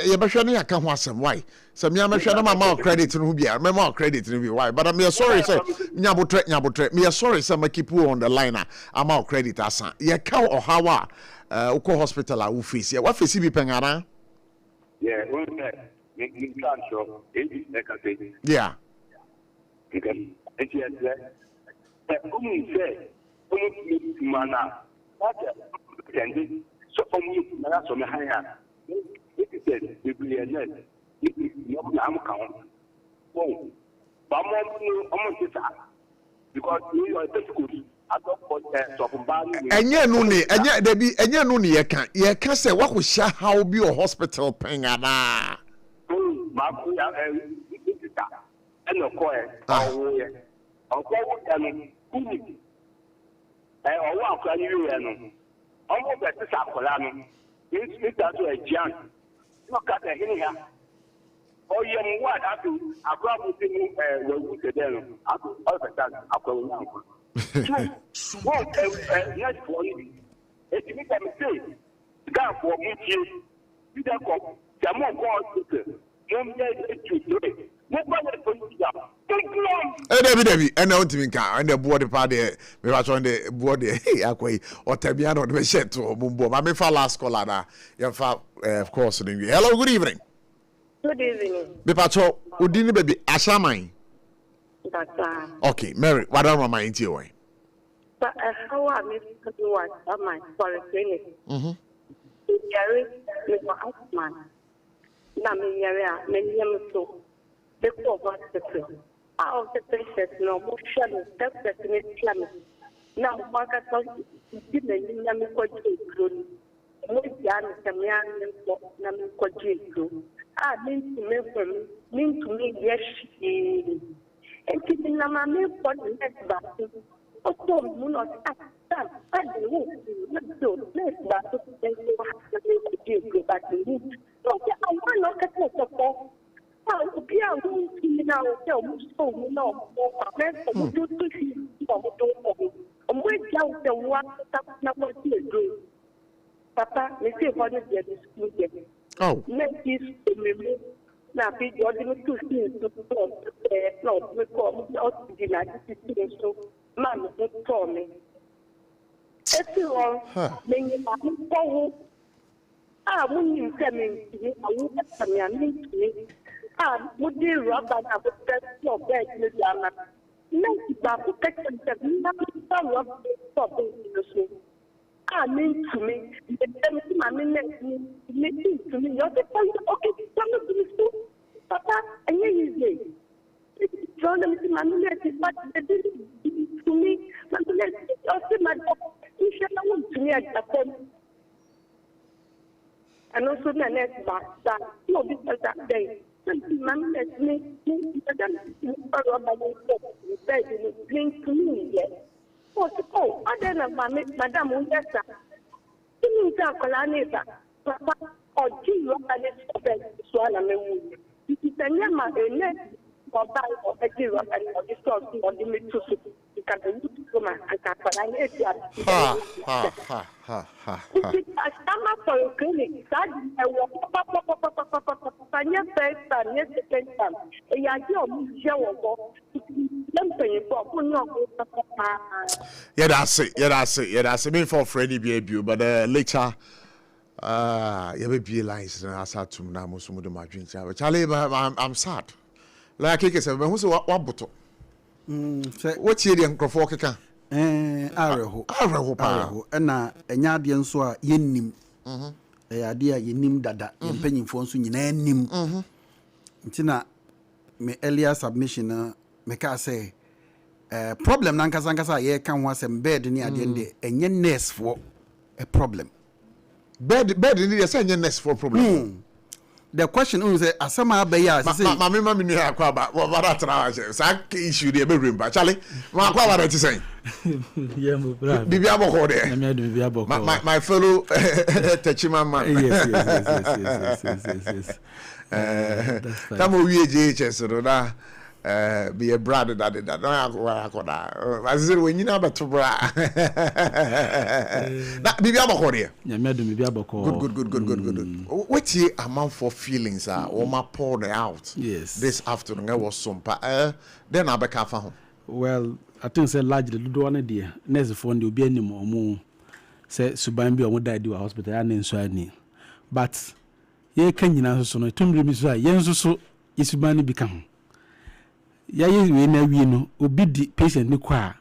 you better na can ho asem why? So me am sure na ma credit no bia, me ma credit no bi why? But I'm sorry sir, nyabotre. Me sorry sir, me keep you on the line am credit asan. Ye ka o hawa uko hospital a wo face. What face bi pengara? Yeah, me can't show. Yeah. Okay. It's mana so mana so me hanya it is the billionaire you am count oh but because you are difficult enye no ne ye ka say wa ko sha how bi o hospital pengana ma ku ya eno ko kumi ọwọ́ àkùrá ní ìwé ẹnu ọmọ bẹ̀rẹ̀ sísè àkùrá nu níta tó ẹ̀jíàn náà kàtà ẹ̀hìn ya ọyẹ mu wá àdàtò àkùrá mu sí ní wẹ̀wù tẹ̀dẹ̀ nu ọ̀fẹ̀tà àkùrá wọn náà kù. wọ́n nẹ́ẹ̀sì fọ́ níbi ètí níta mi sè gáàfọ̀ mú tiẹ̀ dídá kọ̀ jàmọ́ kọ́ ọ̀tẹ̀ wọ́n yẹ ètò ìdókè. David, and now to and the board party, we were on the board, Aquay, or Tabiano, the shed to Mumbo. I mean, for last caller, of course. Hello, good evening. Good evening. Bipacho, Udini baby, Ashamai. Okay, Mary, what are my mind to you? But how are you doing? My for clinic. Gary, Mr. Asman. Namiria, many so. The cover the out of the patients, no motion, that's the plan. Now, market didn't include mean to me, yes, and keeping the money for the next battle. Also, not ask I don't know. Papa, me say what is the school here? Oh. Let this now be the ordinary two things to plot, we call out the United so man don't call me. It's wrong, many people. When you come in, I will come in to me. Would you rub and have a best your bed, Miss Anna? No, Babu, protection, nothing for the mean to me, I mean, to me, you're the point. Okay, come to the school, Papa, and you John, my minute, but they didn't to me, my dog, you should know to me at the point. And also, my next back, that no, because that day. Madam, let me bring to me yet. Oh, I don't know, Madam Undessa. You need to call Anita, Papa, or G. Rocket, Swallow me. It is a name of a net or buy or a G. Rocket or the store or the middle. You can do to my ha. I stand up for a clinic. I walk yeah, that's it. Me for Freddie baby, but later, you be lines and I start to now most of my drinks. Charlie, I'm sad. Like I said, who's what bottle? What's your young Crofoka? Araho na enya ade nso a yennim ade a yennim dada yempanyimfo nso nyina nim ntina me earlier submission na me ka say problem na nkasa ye kan ho asem bed ni ade nde enye nurse for a problem bed ni say enye nurse for problem the question is asama abeya say mama ni akwa ba that travel say issue dey be remember Charlie ma akwa ba that say yeah mo bra bibia boko there my fellow techima man yes tamo wie JHS ro na be a brother that no I say when you know about to bra that bibi abako there ya medu bibi abako good what ye amount for feelings are or ma poured out this afternoon I was SOMPA then abeka fa ho well I think say largely do one there next for the obi anim omo say suban bi omo die hospital ya nso ani but ye kan nyina so no tumre mi so ye nso so isubani bi kan ya ye we na wi no obi di patient ni kwa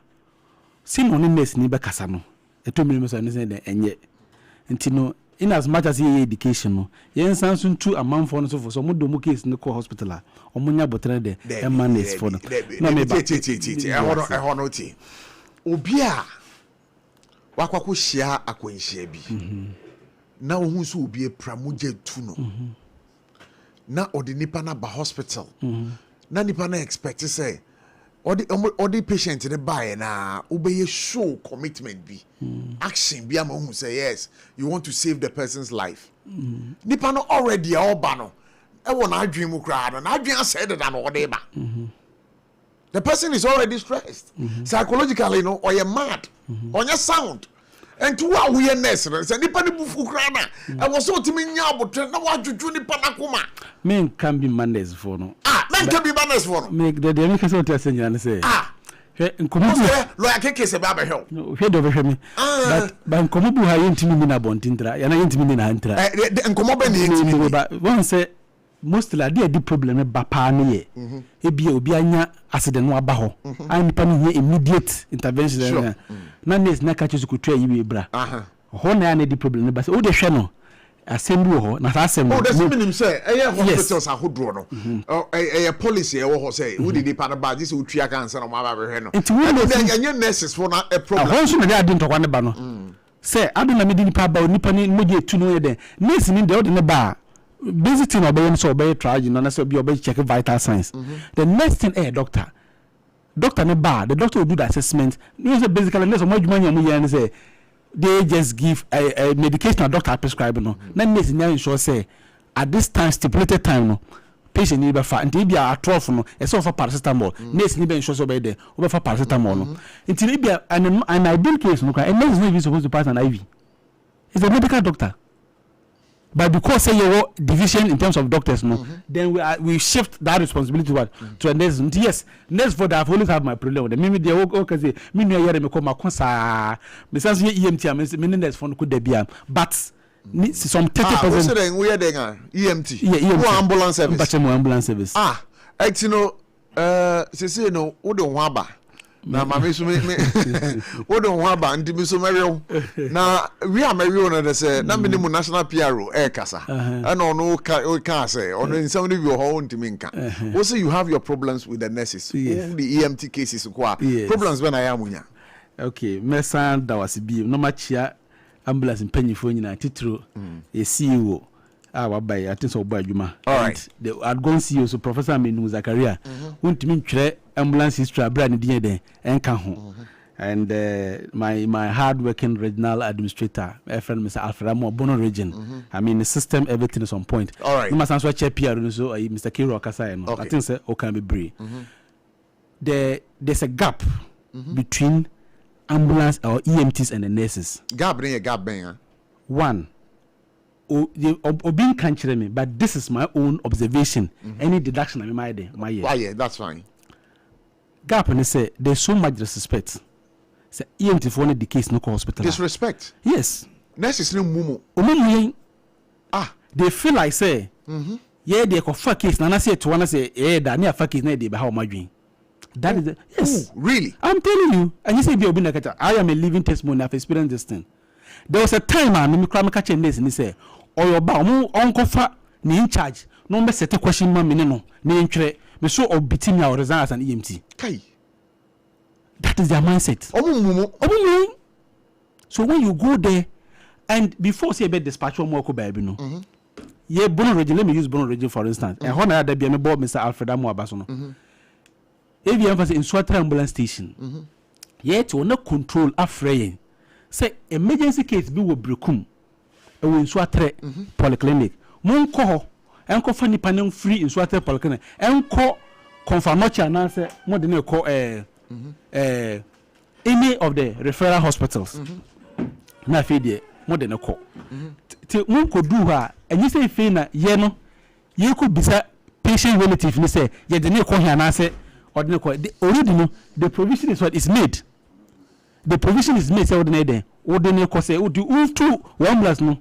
sin on nurse ni be kasa no etumre mi so ne say de enye ntino in as much as ye education no ye nsan so ntu amanfo no so for so mo do mo case no ko hospital a omunya botre de emanes for no no me ba hono ti obi a wakwako hia akwanhia bi na ohun so obi e pramoje tu no na odi nipa na ba hospital na nipa na expect say odi patient ne buy na obeye show commitment bi action bi am who say yes you want to save the person's life nipa no already oba no e won adwen mu kra no na adwen said that no odi ba the person is already stressed psychologically no or you mad or you sound and to what we are necessary say nipa ni bufu kra na e wo so timi nya abotre na wadwudwu nipa na koma men can be manners for no men can be manners for no make the make so to say nyane say nkomo lawyer keke se ba help hwe do be me but nkomo bu ha yentimi mi na bontintra ya na yentimi mi na antra nkomo be na yentimi ba won say mostly the problem ba pa na ye ebi obi anya accident no aba ho an pa no immediate intervention na nurse na ka chesu kutu ayi we bra ho na the problem ba say o de hwe no assembly ho na asem the minimum say hospitals ahodro no policy wo ho say we dey pa na ba this utua cancer no ma ba hwe no anya nurses for na a problem ho so na dey adin to kwa ne ba no say aduna me di nipa ba nipa ni moje tu no ye den nurse ni de o de ne ba visiting obey so obey triage no na say obey check vital signs the next thing doctor ne ba the doctor will do the assessment you say basically nurse mo adwuma nya mu ye say they just give a medication a doctor prescribe no na nurse nya ensure say at this time stipulated time no patient need be fa until be a 12 no e so for paracetamol nurse need be ensure so be there we for paracetamol no until be an ideal case no and nurse no be supposed to pass an IV it's a medical doctor but because say your division in terms of doctors no then we shift that responsibility to a nurse. Yes, nurse for that I've always have my problem with them. Maybe they okay say me no hear me come akonsa me say EMT me nurse for could be but some 30% so then we are there EMT ambulance service ambulance service you know say no wo don waba na mama so me wo don waba ndi me so merew na we are merew no say na me mu national PRO kasa and no ka say on insam ni bi ho ntimi nka wo say you have your problems with the nurses the EMT cases kwa problems when I am unya okay mesan da wasibi no machia ambulance mpanyifo nyina titro e CEO wabai I think so boy adwuma right the outgoing CEO so Professor Aminu Zakaria untimi ntwere ambulance history abra ne din den enka ho and my hard working regional administrator friend Mr. Alfred Mo Bono region I mean the system everything is on point all right no matter so chair PR no so Mr. Kiro Kasai no I think say o can be brave there's a gap between ambulance or EMTs and the nurses gap ben one obin can chire me but this is my own observation any deduction I my yeah that's fine gap and say there's so much disrespect say EMT for the case no hospital disrespect yes nurses no mumu they feel like say yeah they go for case na say to one say that near for case na dey be how madwin that is yes really I'm telling you and you say be obi na kata I am a living testimony of experience this thing there was a time me cram catch nurse ni say oyo ba omo onkofa ni in charge no be set question ma me no ni ntwere me so obiti me resign as an EMT kai that is their mindset omumu so when you go there and before say be dispatch one more ko ba bi no ye Bono region let me use Bono region for instance and hona da bia me board Mr. Alfred Amu abaso no if you emphasize in Swatra ambulance station ye to no control afrayin say emergency case bi wo brekum e wo Swatra polyclinic mon ko ho enko fa nipa nem free in Swatra polyclinic enko confirm not and answer more than call any of the referral hospitals. Na feed more than a call. One could do her, and you say, Fina, no, you could be patient relative, you say, yet the new call here and answer, or the original, the provision is what is made. The provision is made, so ordinary cause, say, would you two ambulance no?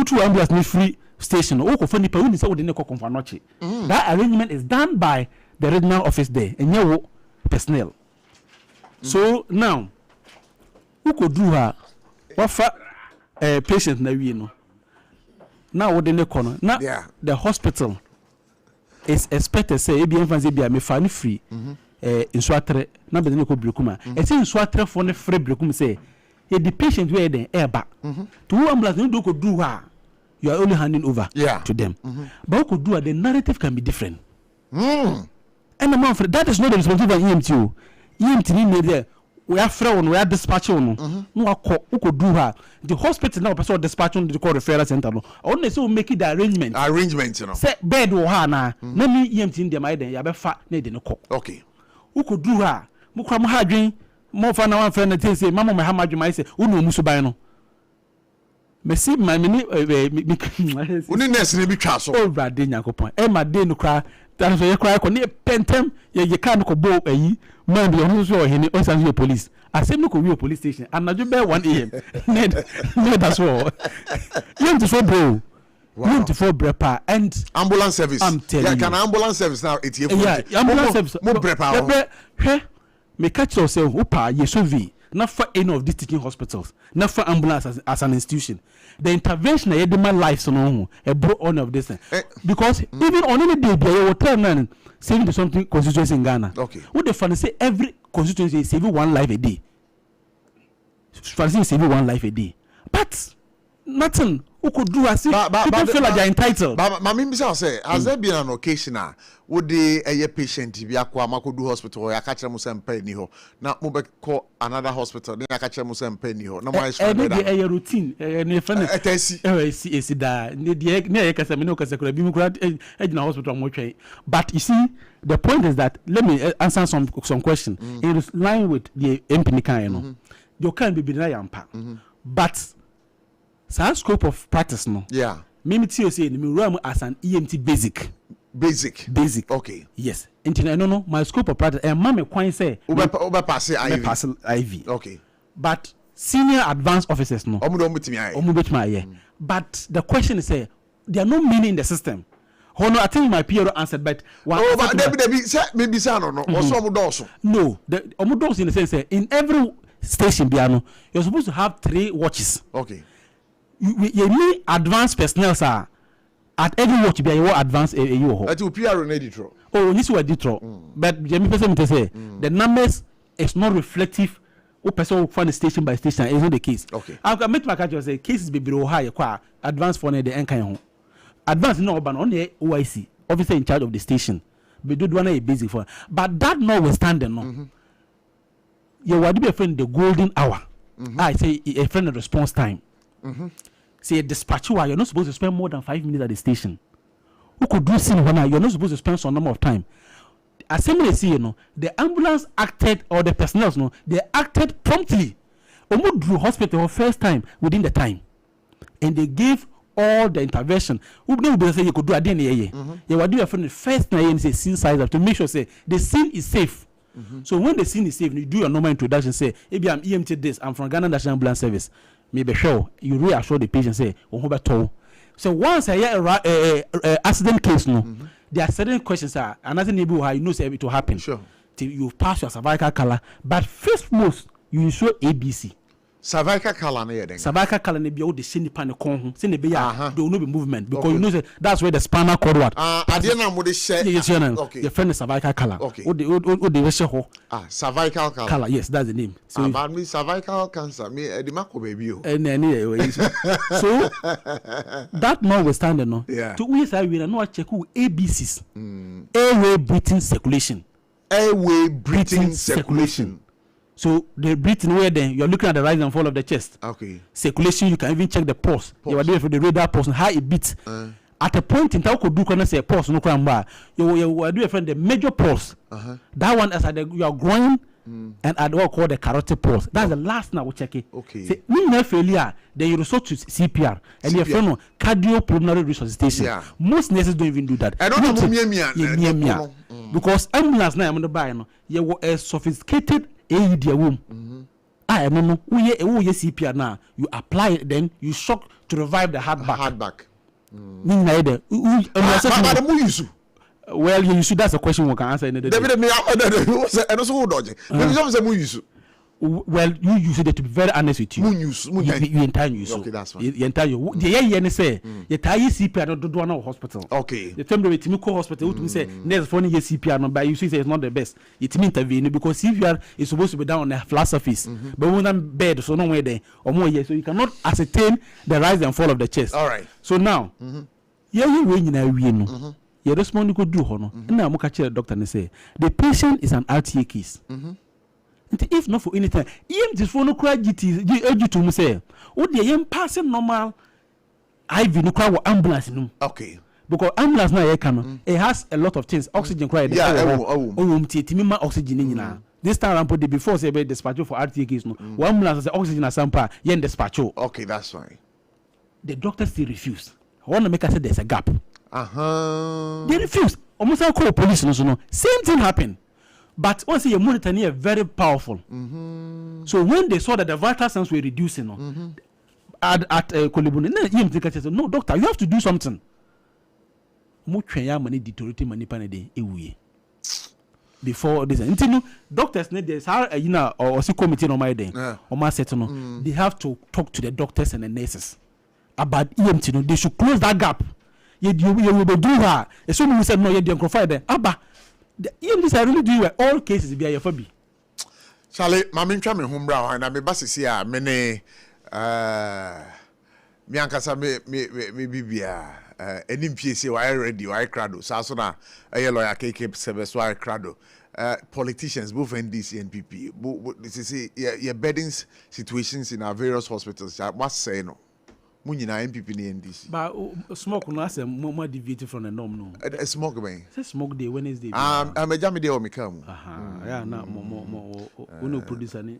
Two ambulance no free station, or for the police, or the new confirm not. That arrangement is done by the regional office there, and your personnel. So now, who could do her? What for patient na we no? Now what the corner? Now the hospital is expected say ebi enfanse bia me fa no free in swatre na be no ko brekuma e say in swatre for no free brekum say the patient where then eba to who ambulance no do ko do ha you are only handing over to them but who could do the narrative can be different and that is not the responsibility of EMT EMT need there we are friend we are dispatching no who could do her the hospital now person dispatching the call referral center no only so make it the arrangement you know say bed wo ha na na me EMT in dem aiden ya be fa na de no call okay who could do her mo kra mo ha dwen mo fa na one friend na say mama me ha madwuma I say unu mu so ban no me see my mini uni nurse ne bi twa so o brade nyakopon e ma de no kra that is ye kra ko ne pentem ye kan ko bo ayi man be on so hini o san police asem no ko wi police station anaju be 1 am need that's all you to for bro you to for brepa and ambulance service I'm telling you can ambulance service now it here ambulance service mo brepa he me catch yourself opa ye so vi not for any of these teaching hospitals not for ambulance as an institution the intervention I my life so no a bro on of this because even on any day they will turn and saving to something constituency in Ghana okay what the fun say every constituency is saving one life a day saving one life a day but nothing who could do as if people feel like they're entitled but me say has there been an occasion would the patient be akwa makodu hospital ya catch them some penny ho na mo be call another hospital then catch them some penny ho na my strong that a routine ne friend esi da ne ye kasa me no kasa kura bi mu kura ejina hospital mo twen but you see the point is that let me answer some question in line with the MP kan no you can be na yampa but some scope of practice no me tell say me run as an EMT basic okay yes until no my scope of practice and mama kwan say over pass IV okay but senior advanced officers no omo betimi but the question is say there are no meaning in the system I think my PRO answered but but maybe say no also omo doso no the omo doso in the sense say in every station biano you're supposed to have 3 watches okay you need advanced personnel sir at every watch be you advance you ho at PRO na ditro this was ditro but me person me say the numbers is not reflective o person for the station by station is not the case okay I met my catch say cases be below high kwa advance for the enkan ho advance no oban on the OIC officer in charge of the station be do one a basic for but that notwithstanding no you would be friend the golden hour I say a friend of response time say a dispatch you're not supposed to spend more than 5 minutes at the station. Who could do scene when you're not supposed to spend some number of time. Assembly see the ambulance acted or the personnel no they acted promptly. Almost drew hospital first time within the time, and they gave all the intervention. Who don't say you could do a day you were doing the first night and say scene size to make sure say the scene is safe. So when the scene is safe, you do your normal introduction. Say, maybe I'm EMT this. I'm from Ghana National Ambulance Service. Maybe sure you reassure the patient. Say, so once I hear a accident case, there are certain questions. Another neighbor how you know say it will happen. Sure. Till you pass your cervical color, but first most you show ABC. Cervical color na yeden. Cervical color na be all the same pan kon. Say na be ya there will no be movement because you know say that's where the spinal cord what. Ade na mo de share. Okay. Your friend is cervical color. Okay. O de share ho. Cervical color. Color, yes, that's the name. So about me cervical cancer me e di mako baby o. So that notwithstanding no. Yeah. To we say we no check who ABCs. Airway breathing circulation. Airway breathing circulation. So the breathing where then you're looking at the rise and fall of the chest. Okay. Circulation, you can even check the pulse. You are there for the radar pulse and how it beats. at a point in time could do can say pause no cramba. You do a friend the major pause. That one as you are growing. And at what called the carotid pulse. That's the last now we check it. Okay. Say, failure, then you resort to CPR and you have cardiopulmonary resuscitation. Yeah. Most nurses don't even do that. I don't know because ambulance now I'm on the buy no. You were a sophisticated AED womb. I know we CPR now. You apply it, then you shock to revive the heartback. Well, you should. That's a question we can answer in the day. Well, you use it to be very honest with you. You entire use. Okay, that's fine. You entire you. The say you tie CPR not do one hospital. Okay. The time we go hospital, we say next phone CPR number. You see, it's not the best. It means intervene because CPR is supposed to be down on the flat surface, but when I'm bed, so no way there or more years, so you cannot ascertain the rise and fall of the chest. All right. So now, you win in you respond to do hono. Now, I'm the doctor and say the patient is an RTA case. If not for anything, this phone cry GT to me say, what the young passing normal IV no cry ambulance no. Okay. Because ambulance now it has a lot of things. Oxygen cry. Oxygen in this time around put the before say dispatch for RTA case no. One ambulance say oxygen at SAMPA yen dispatch. Okay, that's fine. The doctor still refuse. I want to make us say there's a gap. They refuse. Almost all call police no. Same thing happened. But once you monitor near very powerful. So when they saw that the vital signs were reducing, at Kolibuni, no doctor, you have to do something. Before this, doctors need this. Or see committee on my day, or my set they have to talk to the doctors and the nurses about EMT. They should close that gap. You will do her. As soon as we said no, you don't confide them. Abba. This I really do all cases be a phobia. Charlie, my main me home brow and I be basis here. Many Miankasa me bibia NMPC why radio I crado Sasona a lawyer KK service why crado politicians both NDC and PP. This is your bedding situations in our various hospitals. I must say no. Munina MPP ni NDC. But smoke no as more deviated from the norm no. Smoke me. Say smoke day Wednesday. I'm a jammy day o me come. Yeah, na more no producer ni.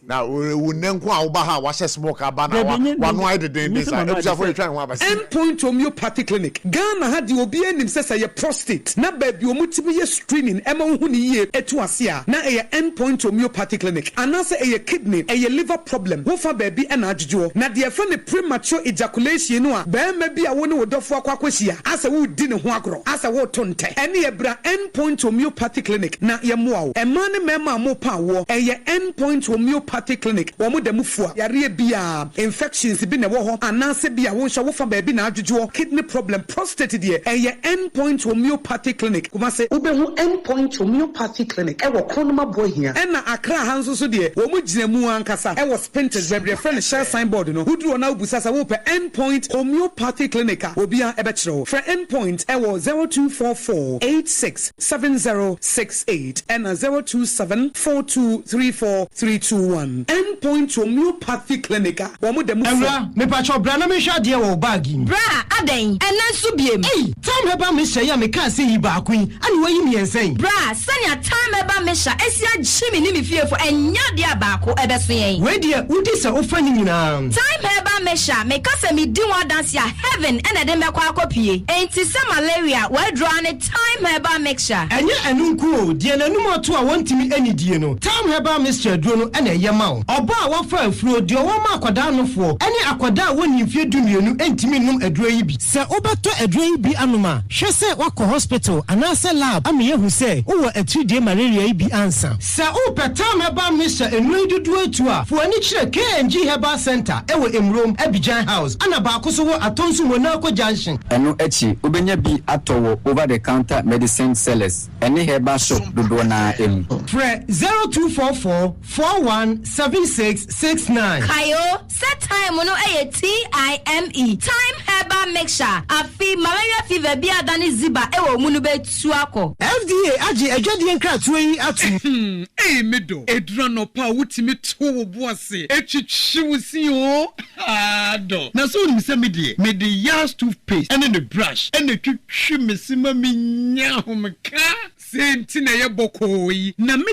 Now we nenko a oba ha wa smoke aba na wa no ide den this. Ebusha for you try one Endpoint homeopathy clinic. Ghana had the obi anim say your prostate. Na baby omutimi ye screening ema hu ni ye etu ase a. Na e endpoint homeopathy clinic. Anase e kidney, e liver problem. Wo fa baby e na adjujo. Na de premature ejaculation no a be ma bi a wo ne wodofo akwakwahia asa wo di ne ho agro asa wo tonte ene ebra endpoint homeopathy clinic na ye moa wo e ma ne mema mo pa wo e ye endpoint homeopathy clinic wo mo da mufua yare bia infections bi ne wo ho anase bia wo hwa wo fa ba bi na adwodwo kidney problem prostate de e ye endpoint homeopathy clinic kuma se wo be hu endpoint homeopathy clinic e wo konoma boy hia e na akra hanso so de wo mo gina mu ankasa e wo spintex bebre friend share signboard no hudro na busasa wo pe endpoint homeopathy clinic obia ebechro for endpoint e wo 0244867068 and 0274234321 endpoint homeopathy clinic wo mo dem Ewra me pa cho bra na me hwa de wo bag yi bra aden ena so biem time heba me hye ya me ka se yi ba kwin ani wayi me ensen bra sanya time heba me hya esia gyimi ni me fiefo enya de abako ebeso yen we de udi se ofani nyina time heba me hya me ka se me di one dance ya heaven ena de me kwa akopie enti se malaria we draw ne time heba mixture enye enunku o de nanum ato a wontimi anidie no time heba mixture duro no ena ye ma oba a wafa afuro de wo ma akoda nofo ene akoda woni mfie dumienu entimi num aduro yi bi se obeto aduro yi bi anoma hwe se wakọ hospital anase lab ame yehu se wo atridie malaria yi bi ansa se o time heba mixture enu dudu atu a fo ani kire KNG Herbal Center ewo Emrom Abidjan House ana ba akoso wo atonso Monaco Junction eno echi obenya bi atowo over the counter medicine sellers ene herbal shop dodo na em Fre 0244417669 Kayo set time no time herbal mixture afi malaria fever bi adani ziba ewo mu no betu akọ FDA agi adwade nkratwe yi atu medo edura no pa wutimi to wo boase etwitwi wusi o ado na so ni se me de Yas toothpaste and the brush and the twitwi mesima minya homka senti na ye bokoi na me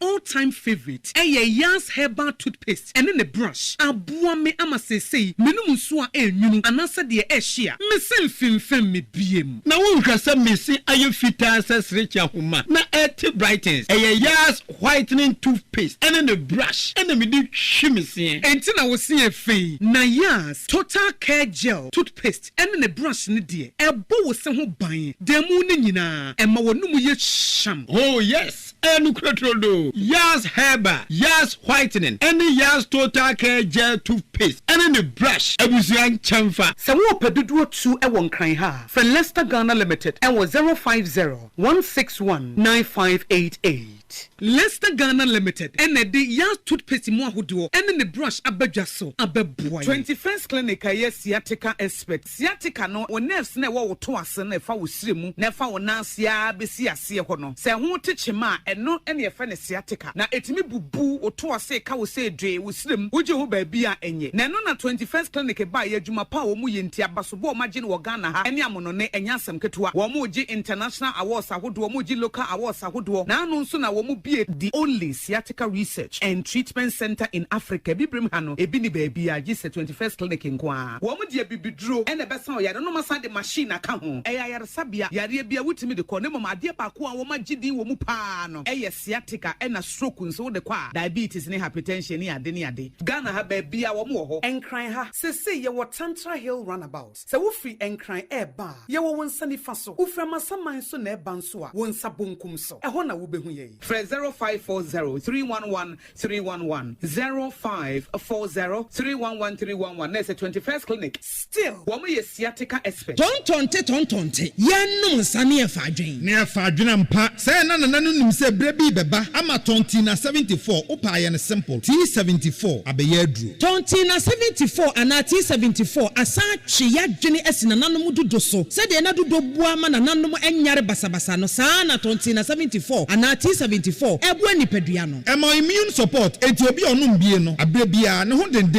all time favorite Yas herbal toothpaste and the brush aboa me amasese menum so a enwunu anasa de ehia me selfimfem me biem na wo hwasa mesi ayefita asesrecha homa na et brightens Yas whitening toothpaste and the brush and the me de hwimese enti na wo se afei na Yas total care gel toothpaste and the brush ni de ebo wo se ho ban demu ni nyina ema wonum ye sham oh yes enu krotrodo Yas herbal Yas whitening and Yas total care gel toothpaste and the brush abusian chamfa se wo pedudu tu e won kran ha for Leicester Ghana Limited and was 050-161-9588 Leicester Ghana Limited and the Yas toothpaste mo ahodo and the brush abadwa so abeboy 21st clinic aye sciatica expert sciatica no wo nerves na wo to ase na fa wo siremu na fa wo nansia besi ase ho no se ho techema eno ene fa ne sciatica na etimi bubu wo to ase ka wo se dwe wo sirem wo je ho ba bia enye na no na 21st clinic ba ye adwuma pa wo mu ye ntia baso bo ma je no Ghana ha ene amono ne enya asem ketua wo mu je international awards ahodo wo mu je local awards ahodo na anu nso na wo mu bie the only sciatica research and treatment center in Africa bibrim hano ebi ni baby a je 21st clinic nkwa wo mu de bibiduro ene besa o yare no masa de machine aka ho yare sabia yare bia wutimi de ko ne mama ade ba ko a wo ma gidi wo mu pa no sciatica ena stroke nso de kwa diabetes ne hypertension ne ade Ghana ha baby a wo mu ho enkran ha sese ye wo Tantra Hill runabout se wo free enkran eba ye wo wonsa nifa so wo fra masaman so na eba nso a wonsa bonkum so ho na wo behu ye 0540-311-311 0540-311-311 na se 21st clinic still wo mo ye sciatica expert tontonte yanum nsane e fadwen ne e fadwen mpa se na nim se brebi beba ama tonti na 74 opa ye ne simple T74 abeye aduru tonti na 74 ana T74 asa twe yadwene esina nanom dodo so se de na dodo bua ma nanom enyare basabasa no saa na tonti na 74 ana T74 ebu anipadua no ema immune support enti obi onum bie no abrebia ne ho den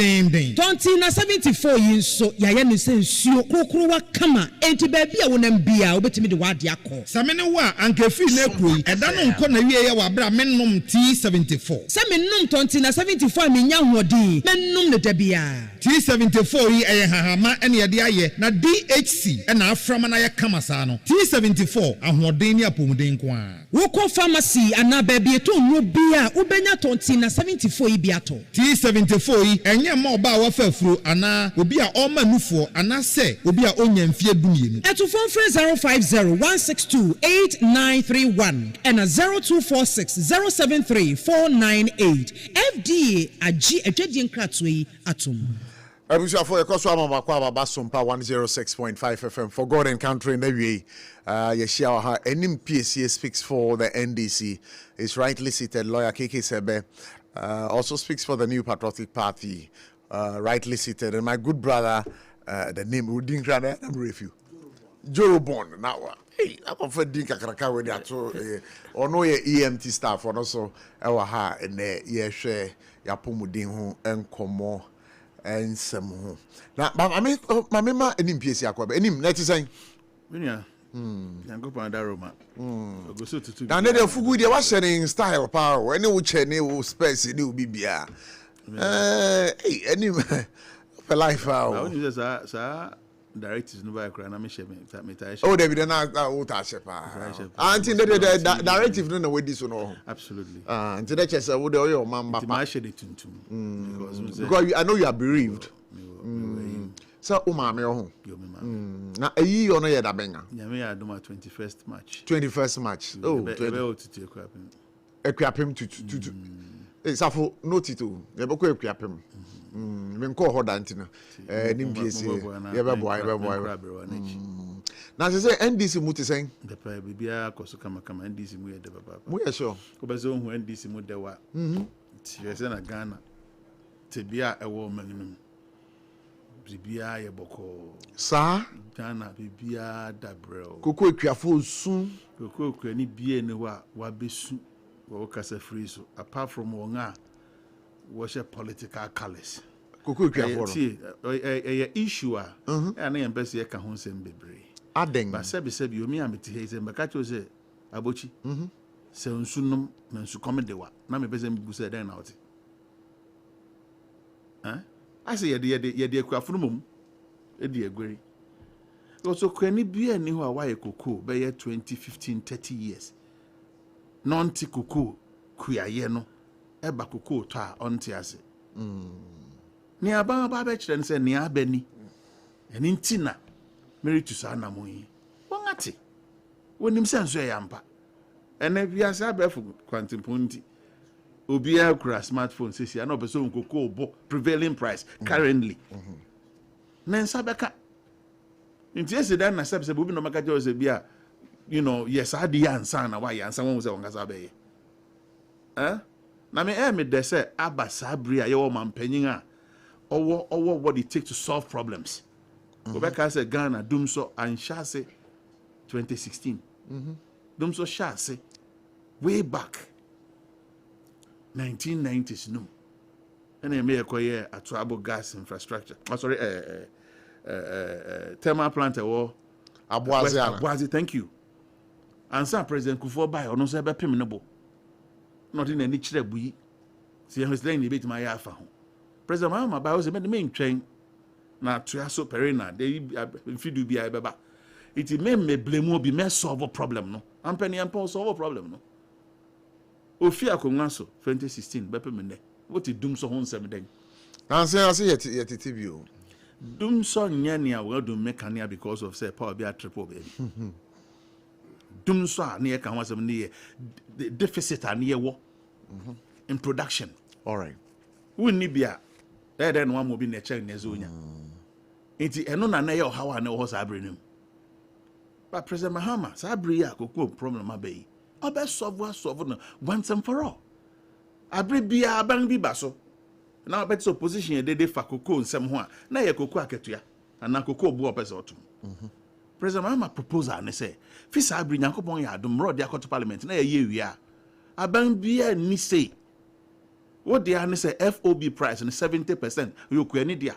tonti na 74 yinso yaye ne se nsuo krokrowa kama enti ba bia wonam bia obetimi de wade akọ samene wa ankafi na ekoi eda no nko na wie ye wa bra mennom T74 se mennom tonti na 74 menya hodin mennom ne dabia T74 yi eye hahama ene ye de aye na DHC ena aframa na ye kama saa no T74 ahoden ni apomuden kwa woko pharmacy ana baby to no bia ubenya tonti na 74 yi biato T74 yi enye ma oba wa fafuro ana obi a oma nufo ana se obi a onya mfie dumienu eto phone 050-162-8931 and 0246-073-498 FDA agi adwadi nkratwe yi atom Abusia for ekoso amama kwa baba SOMPA 106.5 FM for God and country na wie ye share ha enim PSC speaks for the NDC is rightly seated lawyer KK Sebe also speaks for the New Patriotic Party rightly seated and my good brother the name Udin Grana I'm review Jorobon now hey I prefer din kakraka we dey to ono ye EMT staff for also ewa ha ene ye hwe ya pomudin ho enkomo ensem ho na ma enim piesi akwa enim na tisan menia yango panda roma go so tutu na dey fugu dey wa sharing style power any wo chene wo space ni obi bia enim for life how you say sa directives no buy cry na me share me tie oh dey be na wo ta shepa until the directive no na we this no absolutely until the chese wo dey your man papa ma share the tuntum because I know you are bereaved so o ma me ho na eyi ono ye da benga nyame ya do my 21st match oh ekwapem tutu safo no tito ye beko ekwapem me nko ho dantina nim piesi ye beboy na say NDC mu tisen the pray bibia koso kama NDC mu ye de baba mu ye sure ko bezo hu NDC mu de wa ti ye se na Ghana te bia ewo magnum bibia ye boko sa Ghana bibia dabrel koko ekwiafo sun koko kwani bie ne wa besu wo kasa free so apart from wonga wo she political colors koko ekwiafo a issue a na yem bese ye ka ho nsem bebre aden ba sebi omi amete he se mbaka cho se abochi se nsunum na nsu komedewa na me bese mbu se den na oti I say ye kwafo no mum e di agweri also kwani bia ni ho a wa ye koko be ye 20-15 30 years non-ti koko kuaye no e ba koko to a onti ase ni aba be kire nse ni abani eni ntina meritus anamu yi wongate wonim senso e yampa ene bia sa abefu kwantimpunti obi akura smartphone sisi ana obeso nkoko obo prevailing price currently na nsa beka nti ese dan na sabse obi no maka je bia you know yes adi ansa na wa yansa won se wongasa be na me de se abasabri a ye wo mampanyin a owo what it takes to solve problems obeka se Ghana dumso anshase 2016 dumso shase way back 1990s no and me akoye atuabo gas infrastructure thermal plant wo Aboazi thank you and sir President Kufuor buy ono se be pem ne bo not in any chire buyi see his line ni bit my afa ho President Mahama buy was me main train na tuaso perina they fidu bia beba it me blame obi me solve problem no ampani ampo solve problem no ofi akonwa so 2016 bepe mene what dum so ho nsem den anse yetiti bio dum so nyania we do mechania because of say power be a triple baby dum so na ye kan wasem ne deficit an ye wo in production all right wonni bia then one mo bi na check na zonya enti eno na ye ohawa na ho sabre nim but President Mahama sabre ya kokko problem abai obe solve no once and for all abre bia ban bi baso na obet opposition dey fa kokko nsem ho a na ye kokko aketua ana kokko obu opese otum President Mahama proposal ne say fi sabre nyankopon ya adom road akoto parliament na ye wi a aban bia ni say what they are say FOB price and 70% you ku ani dia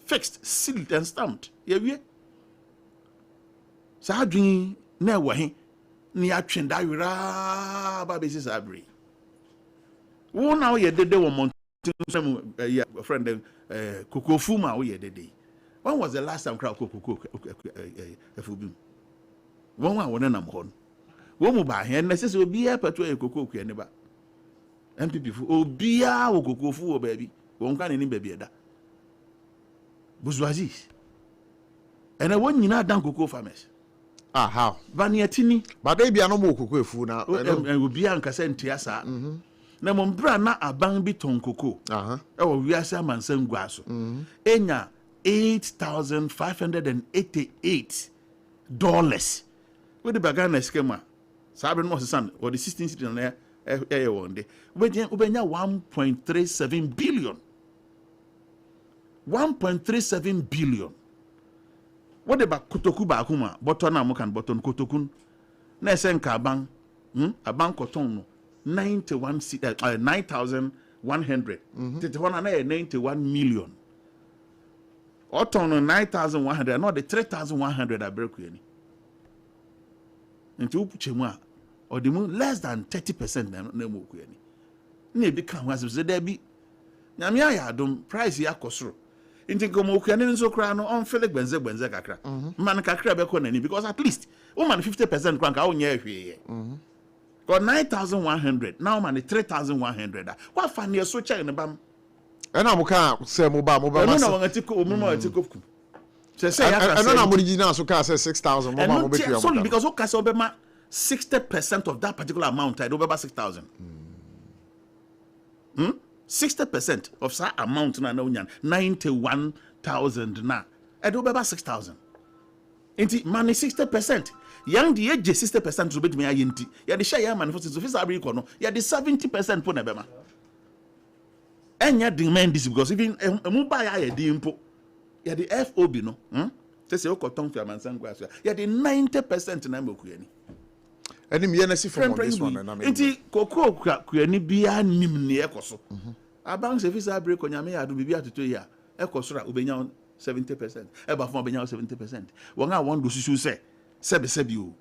fixed sealed and stamped ye wi sa adwin na wo he ni atwenda wira ba be sabre wo na wo ye dede wo mountain friend kokofu ma wo ye dede when was the last time crowd kokoko FOB won wa wona nam ho wo mu ba he na sese obi e peto e kokoku ene ba MPP fu obi a wo kokofu wo ba bi won kan ni ba bi eda bourgeoisie ene won nyina dan kokoko farmers how baniatini bada bia no mo kokoko efu na obi an kasa ntia sa na mo mbra na aban bi ton koko e wo wiase amansan gua so enya $8,588 with the bagana schema sabre no sesan or the 16 city na e one day ubenya 1.37 billion 1.37 billion. What about kotoku ba kuma botton na mo kan botton kotokun na esenka aban aban koton no 9,100 tete hona na 91 million oton no 9,100 no the 3,100 abreku yani nti upuchemu a odimu less than 30% na mo ku yani na ebi kan wa se da bi nyame ya adom price ya kosoro nti komo ku yani nso kra no on fele gbenze kakra man kakra be ko nani because at least woman 50% krank a wonya ehwe got 9,100 now man 3,100 what fan ye so check ne bam ena mo ka se mo ba no na wangati ko mo ma ti ko say ya ka na mo original so ka say 6,000 mo be so because o ka say obema 60% of that particular amount I do over 6,000 60% of that amount na 91,000 na I do over 6,000 enti man 60% yang the age 60% to bet me ayenti ya the share man for so fi sabri ko no ya the 70% po na bema enya demand this because even mu buy ya di impo Yeah, the FOB no. Say you got tongue to Amansan grass. Yeah, the 90% na mo kuyani. Any me from this one and I mean. Inti cocoa kuyani biya nim ne ekoso. Abank service break onyame ya do bibia to ya. Ekoso ra obenya 70%. Eba fun obenya 70%. Won a won do susu say sebi o.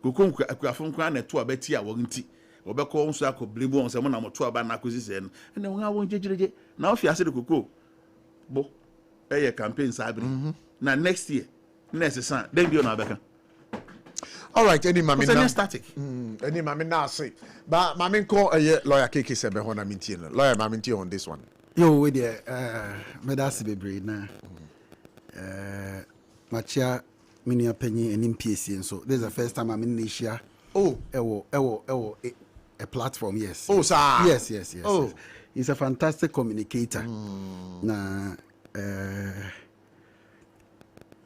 Cocoa akuafon kwa na to abeti a won ti. Obekọ nso akọblebo on se mo na mo to aba na akosi se no. Ene won a won jejereje. Na ofi ase de cocoa. Bo a campaign sabi na next year next san then be on abeka. All right, any mami now static any mami now say but mami call a lawyer keke sebe ho na mintie no lawyer mami mintie on this one yo we there medasi bebre na machia minia penyi enim PSC so this is the first time I'm in Asia. Ewo a platform, yes. Oh sir. Yes. Yes. He's a fantastic communicator. Na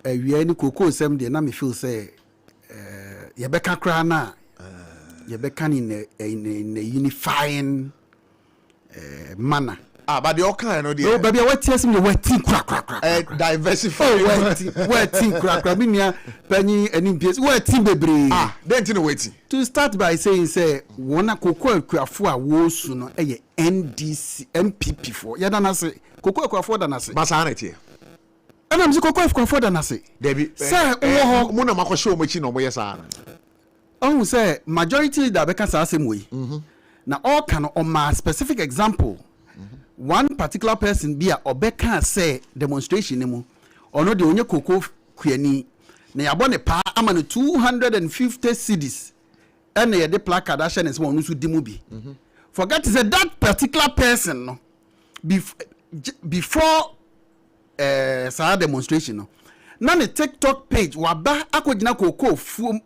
we any cocoa sem de na me feel say ye beka kra na ye beka in a unifying manner. But the all kind of the oh baby what tears me wetting crack diversify wetting crack minia penny and PS wetting bebre then tin waiting to start by saying say wona cocoa akuafo a wo su no NDC MPP for ya dana say cocoa akuafo dana say basanity and I'm cocoa akuafo dana say debi say wo mo na makosho mo chi no mo yesa oh say majority da beka sa asem we na all can on my specific example. One particular person be a obeka say demonstration nemu ono de onye koko kuani na yabone pa ama no 250 cedis and ye de placard ashe ne so onu so dimu bi forget that that particular person no before sa demonstration no na ne TikTok page waba akogina koko fuom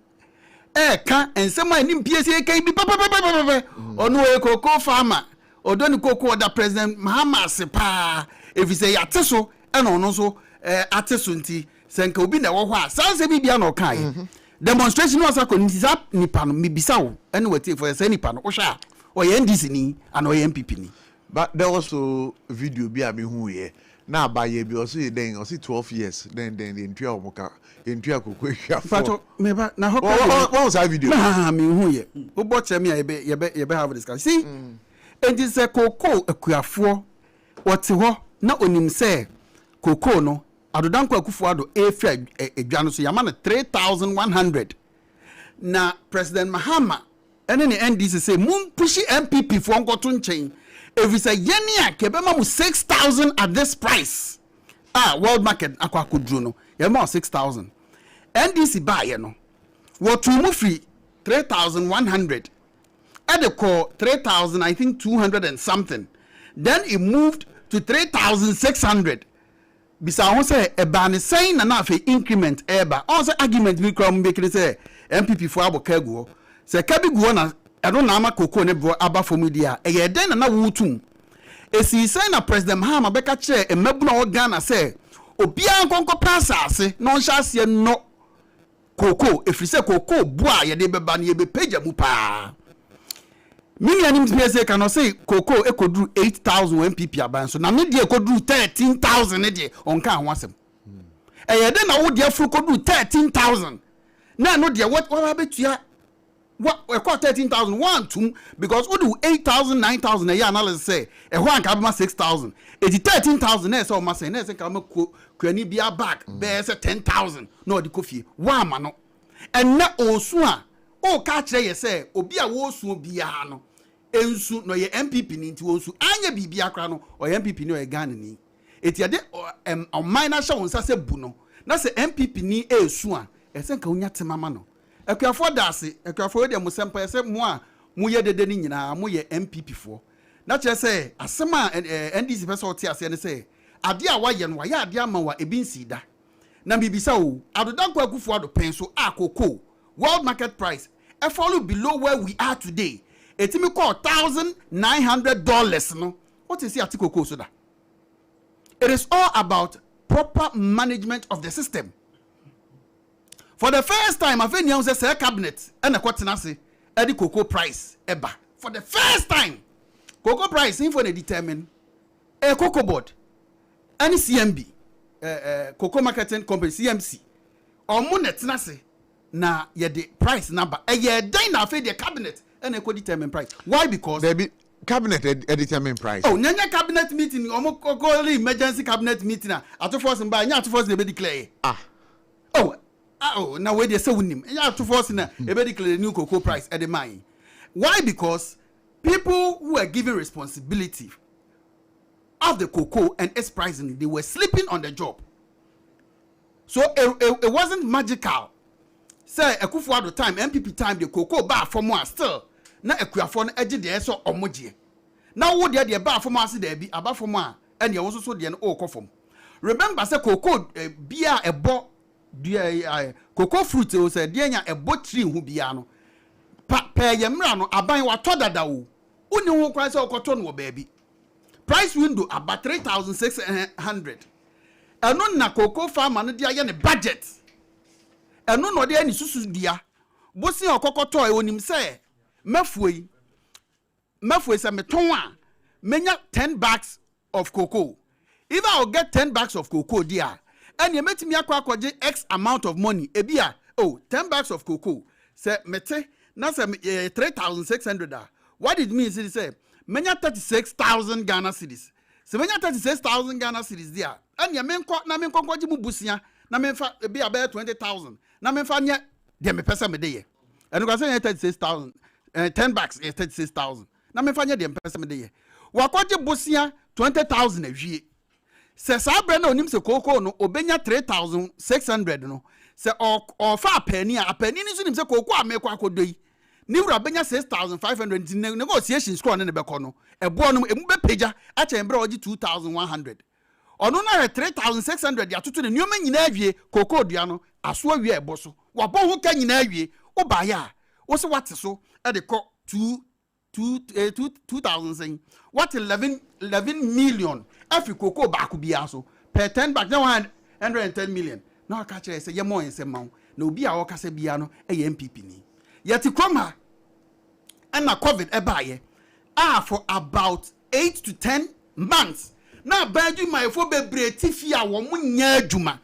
ka ensema ni PSC kan bi papa ono e koko farmer odoni koko oda president Mahama sepa if you say yateso and ono so ateso nti senka obi na wo ho a sanse bibia na okai demonstration was akonisa nipa no mibisa wo ene wati for say nipa no wo sha o ye NDC ni and o ye MPP ni but there was a video bi abi hu ye na abaye bi o say then o say 12 years then the ntua omoka ntua kokwe hwa fato me ba na ho what was that video na me hu ye wo bo che me ye be have discussion see and this cocoa akuafo wote ho na onim se cocoa no adodanko akufo ado efra edwa so yama na 3100 na president Mahama ene ne NDC say mun pushi MPP fo nkoto nchen if say yeni a kebema mu 6000 at this price world market akwakodru no yama 6000 NDC buy no what mu free 3100 at the core 3,000, I think 200 and something. Then it moved to 3,600. Bisa say a ban is saying na fe increment eba. Also argument we come make say MPP for abokego. Say kabi go na I don't know cocoa ne bro aba for media. E ye den na wutum. E si say na president Mahama beka che e mebuna o Ghana say obia nkonko pasase no nhyase no cocoa if you say cocoa boa ye de beba na ye be page mu pa. Many animals PSA cannot say cocoa ekodru 8,000 MPP aban so na me de ekodru 13,000 de on kan wasem e de na wo de afro kodru 13,000 na no de what betua what e call 13,000 one tum because we do 8,000 9,000 a year analysis say e ho anka be 6,000 e di 13,000 na say o ma say na say ka ma kwani bia back be say 10,000 no de kofie wa ma no and na osu a o ka kire ye say obi a wo su bia no ensu no ye MPP ni nti wo su anya bibia kra no o ye MPP ni o ye Ghana ni etiade o minor sha won sa se bu no na se MPP ni esu a ese nka onya temama no akuafo dase akuafo de mo sempa ese mo a mo ye dede ni nyina mo ye MPP fo na kire se asema NDC pese o ti ase ne se ade a wa ye no wa ye ade ama wa ebi nsi da na bibisa o adodanko akufo ado pen so akoko world market price e follow below where we are today. Etimi call $1,900 no. What is here cocoa soda? It is all about proper management of the system. For the first time, I've been using a cabinet and a quatinasi at the cocoa price eba. For the first time, cocoa price info determine a cocoa board, any CMB, cocoa marketing company CMC omo netina se na ye the price number ye den na fe the cabinet and e determine price. Why? Because there be cabinet determine price. Oh, nyanya cabinet meeting omo call emergency cabinet meeting ato force mba nya ato force dey be declare. Oh, now where they say winim. Yeah, to force na e be declare new cocoa price at the mine. Why? Because people who are given responsibility of the cocoa and its pricing, they were sleeping on the job. So it wasn't magical. Say a kufu time, MPP time, the cocoa bar for more still. Na ekuafo na eje de so omoje. Now wo de bar for more there be aba for more and you also so de no okofom. Remember say cocoa bia ebo cocoa fruit o say de nya ebo tree hu bia no. Pa yemra no aban wa todada wo. Uni ho kwan say okoto no baabi. Price window about 3,600. Eno na cocoa farmer no dia ye ne budget. Eno no de ani susu dia. Bosi okokoto e onim say mefue say meton a menya 10 bags of cocoa. If I'll get 10 bags of cocoa there, and you met me akwaje X amount of money, ebia 10 bags of cocoa. Say mete na say 3,600. What it means is say menya 36,000 Ghana cedis. So menya 36,000 Ghana cedis there. And ya menko na menko kwaji mu busia na menfa ebia be 20,000. Na menfa nya de me pesa me dey. And you can say 36,000. 10 bags is 36,000. Na me fanya dem pesa me dey. Wakwaje bosia 20,000 awie. Se sa bre na onim se cocoa no obenya 3,600 no. Se o fa apani ni so nim se cocoa amekwa akodoi. Ni wura benya 6,500 negotiation score ne be ko no. Ebo no emu be pagya a chembre oji 2,100. Ono na 3,600 ya tutu ne nyoma nyina awie cocoa dua no aso awie ebo so. Wabo ho ka nyina awie oba ya. Wo se what so e de ko 2,000 saying what 11 million if you cocoa back bia so per 10 back 110 million. Now ka kire say ye mo yen say mawo na obi a wo ka say bia no e MPP ni yeti kroma and na covid e ba ye for about 8 to 10 months na baju my fo bebre tifia wo munya adwuma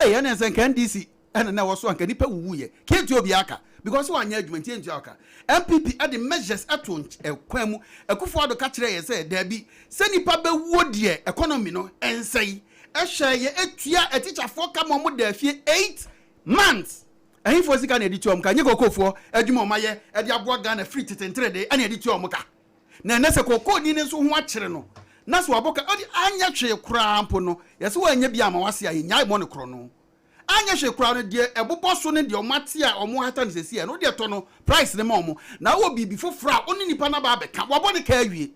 e na say kan DC and na wo so anka nipa wuwu ye ketu obi aka because one year adwuma nti aka MPP at the measures aton ekwamu ekufo ado ka kire ye say there be se nipa be wo de economy no ensei ehye ye etua teacher for ka mo da fie 8 months ehin fo sika na edituom ka nye kokofo adwuma maye e de aboa Ghana free tetentre de ana edituom ka na nese kokko ni ne so ho akire no na so aboka odi anya twe kura mpo no yese wa anya bia ma wase a nya mo ne kro no anya hwe kura no de ebobo so ne de omate a omo hata ne sesi e no de to no price ne ma omo na wo bibi fofora oni nipa na ba beka wabo ne ka awie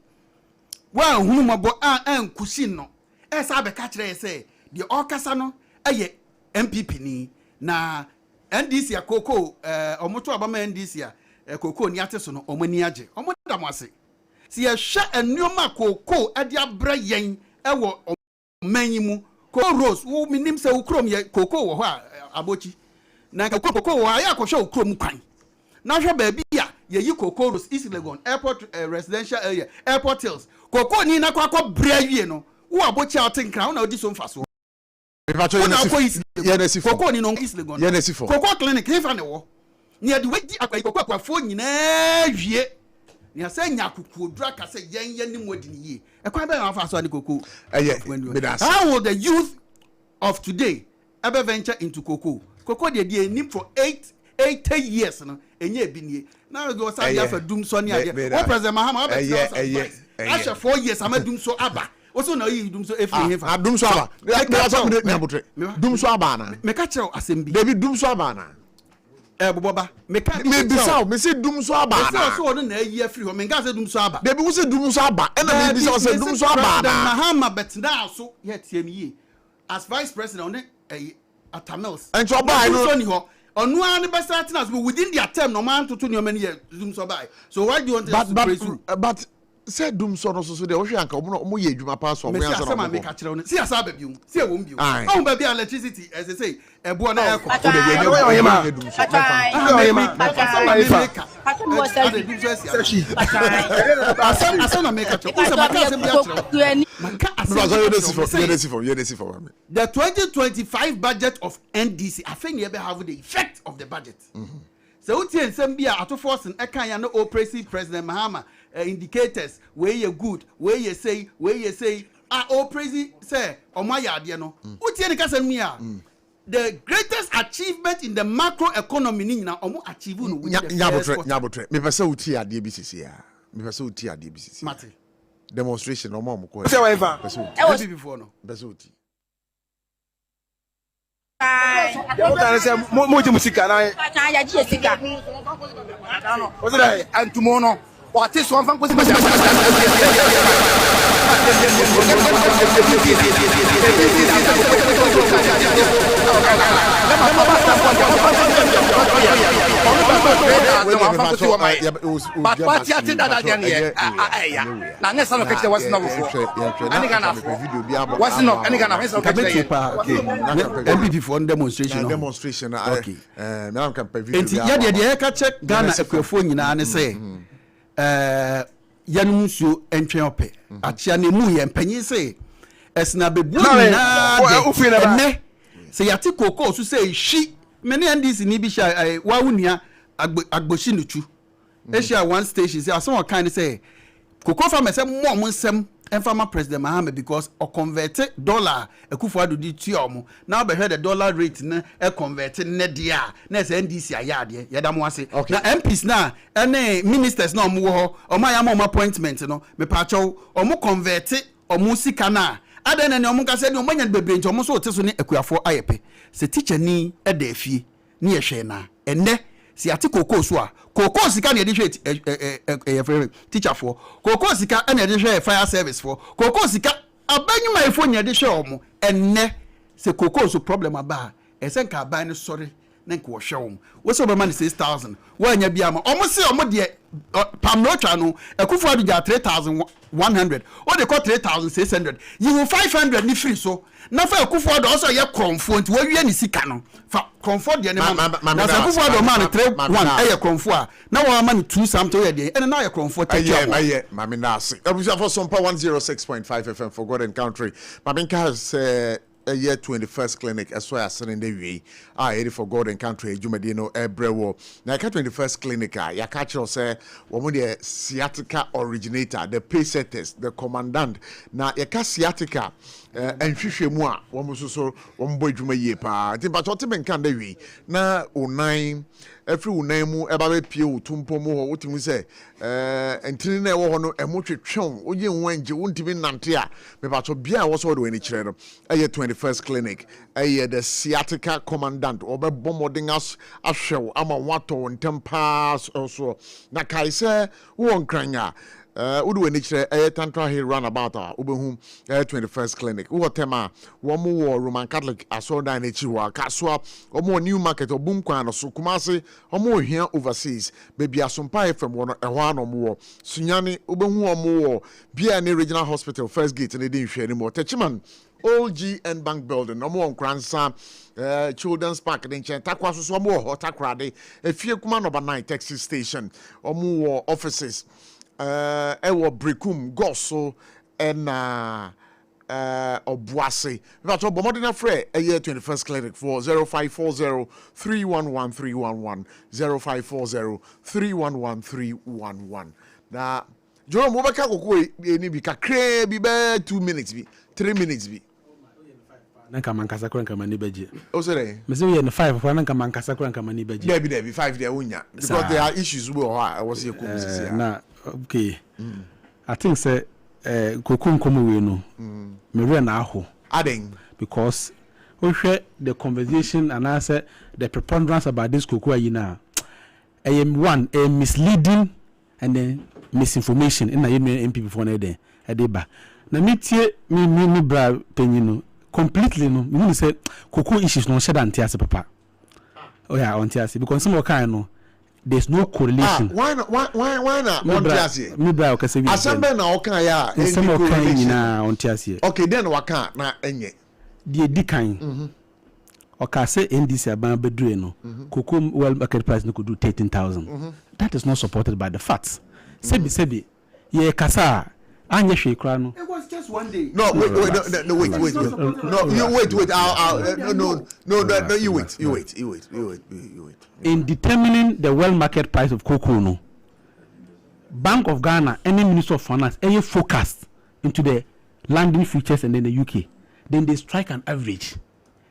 wa hunu mabo ankusi no esa be ka kire yese de okasa no eye MPP ni na NDC akoko omoto abama NDC akoko ni ate so no omani age omoda mo ase si ye hwe anuoma akoko ade abra yen ewo omanyimu ko rose wo minim se ukrom ye koko wo ha abochi na koko wo aya ko hwe ukrom kwan na hwe ba bia ye yi koko rose East Legon airport residential area airport hills koko ni na kwa bra wie no wo abochi atenkra wo na odi so mfaso koko ni no East Legon koko clinic ifa ne wo ni ade wadi akwa fo nyina wie ni asa nya kukuodura ka se yen ni modi ni ye ekwan be na fa so ani koko how will the youth of today ever venture into cocoa dey need for 80 years no enye ebinie now go say ya fa dum so ni ade o president Mahama after 4 years am dum so aba also na yi dum so efi hefa dum so aba dum so aba na me ka kire asembi David dum so aba na boboba me bisa me say dum so aba na so no na yi afiri ho me ka say dum so aba David we say dum so aba e na me bisa say dum so aba na Mahama bet now so yet tie me yi as vice president on Atamils and so buy no onu an be starting as within their term no man to new many years dum so buy so why do you want to praise you but say dum so no so dey wo hwe anka omo ye adwuma pa so omo ya so no me ka kire no see asa ba bium see e wo mbium oh ba bia electricity as they say ebo na e ko The 2025 budget of NDC, I think you ever have the effect of the budget. So uti and Sambia at force and Ekanya no oppressive President Mahama indicators where you good, where you say, oppressive say Omaya Diano. Uti and Casamia. The greatest achievement in the macro economy now omo achieve no nyabotre me pese uti a DBCC ya me pese uti a DBCC mate demonstration omo ko say whatever maybe before no pese uti ya mutane say moji musika na ya ji sika o say antumo no what is one fan ko say but what you think that here na next time catch what's not before any kind of what's not any kind of MPP for demonstration okay now can pe video ya de ka check Ghana ekwefo nyina ne say yanum nsuo entwen ope achia na mu ye mpanyin say esna bebu na de say yati koko so say hwi many NDC ni bi sha wa wunia agboshi nuchu Asia one station say some kind say koko farmer say mo nsem enfama President Mahama because o convert dollar Akufo-Addo di tuomo now be heard the dollar rate na e convert ne dia na say NDC ayade yeda mo ase na MPs na ene ministers na omo ho omo ya mo appointment no me pa chow omo convert omo sika na adan na omo ka say ni omo nya bebre nti omo so oteso ne Akuafo ayepe se teacher ni e da afie ni ye hwe na enne si ati koko so a koko sika na edihwe teacher for koko sika na edihwe fire service for koko sika abanyuma efo nya edihwe omo enne se koko so problem aba esenka aban ne sorry na nka wo hwe omo wo so be man 6000 wo anya bia ma omo se omo de pamrotwa no Akufo-Addo ja 3100 o de ko 3600 you 500 ni free so na fa Akufo-Addo also ye kromfo nti wo wie ni sika no fa kromfo de ne ma na Akufo-Addo man 31 ye kromfo a na wo man 2 something ye de ene na ye kromfo take yeah mami na ase abuja for SOMPA 106.5 FM for God and Country mami has a year 21st clinic as well as in the way ready for God and Country Jumadino Ebrewo na 21st clinic ya catch us say woman the sciatica originator the pacesetters the commandant na ya ka sciatica enhwehwe mu a wo so wo mbo adwuma yie pa nti ba chote menkan da wi na onan every unan mu eba be pie otumpo mu ho wotimi se entini na ewo ho no emotwetwon oye nwange wontimi nante a me ba cho bia wo so do ani kire no eye 21st clinic eye the sciatica commandant obebo modern ahwew ama wato ntempa so na kai se wo nkranya udu eni kire Tantra Hill roundabout obehu 21st clinic wo tema wo mo wo Roman Catholic asoda na echi wa kaswa wo new market obum kwan no so Kumasi wo hia overseas baby Asompa FM wo no ehwa no mo sunyane obehu wo wo bia ne regional hospital first gate ne dey hwe ni mo Techiman Old GN Bank building no mo nkransa children's park den chen takwa so mo ho takrade efie kuma no 9 taxi station wo offices ewo Brekum Goso na Obuase but bomodina free a year 21st clinic for 0540 311311 0540 311311 na Jerome Mobaka kokwe eni bi kakre bi be 2 minutes bi 3 minutes bi nanka mankasa kwa nka mani beje o sere me say we na 5 kwa nanka mankasa kwa nka mani beje there be 5 there unya because there are issues we I was here na okay I think say kokun komo we no me re na aho adding because we share the conversation and answer the preponderance about this koku ayi na one a misleading and then misinformation in na MP before na dey ba na metie me bra penyino completely no me say koku issues no sheda antiase papa oh yeah antiase because some kind no there's no correlation why not antiase me bra okase bi asembe na okan ya some kind na antiase okay then waka na enye die dikan okase NDC aban bedure no koku well market price no could do 13,000 that is not supported by the facts. Sebi, ye kasa, anye shekra. It was just one day. No, wait. No, you wait. You wait. In determining the world market price of cocoa, no, Bank of Ghana, any Minister of Finance, any forecast into the London futures and then the UK, then they strike an average.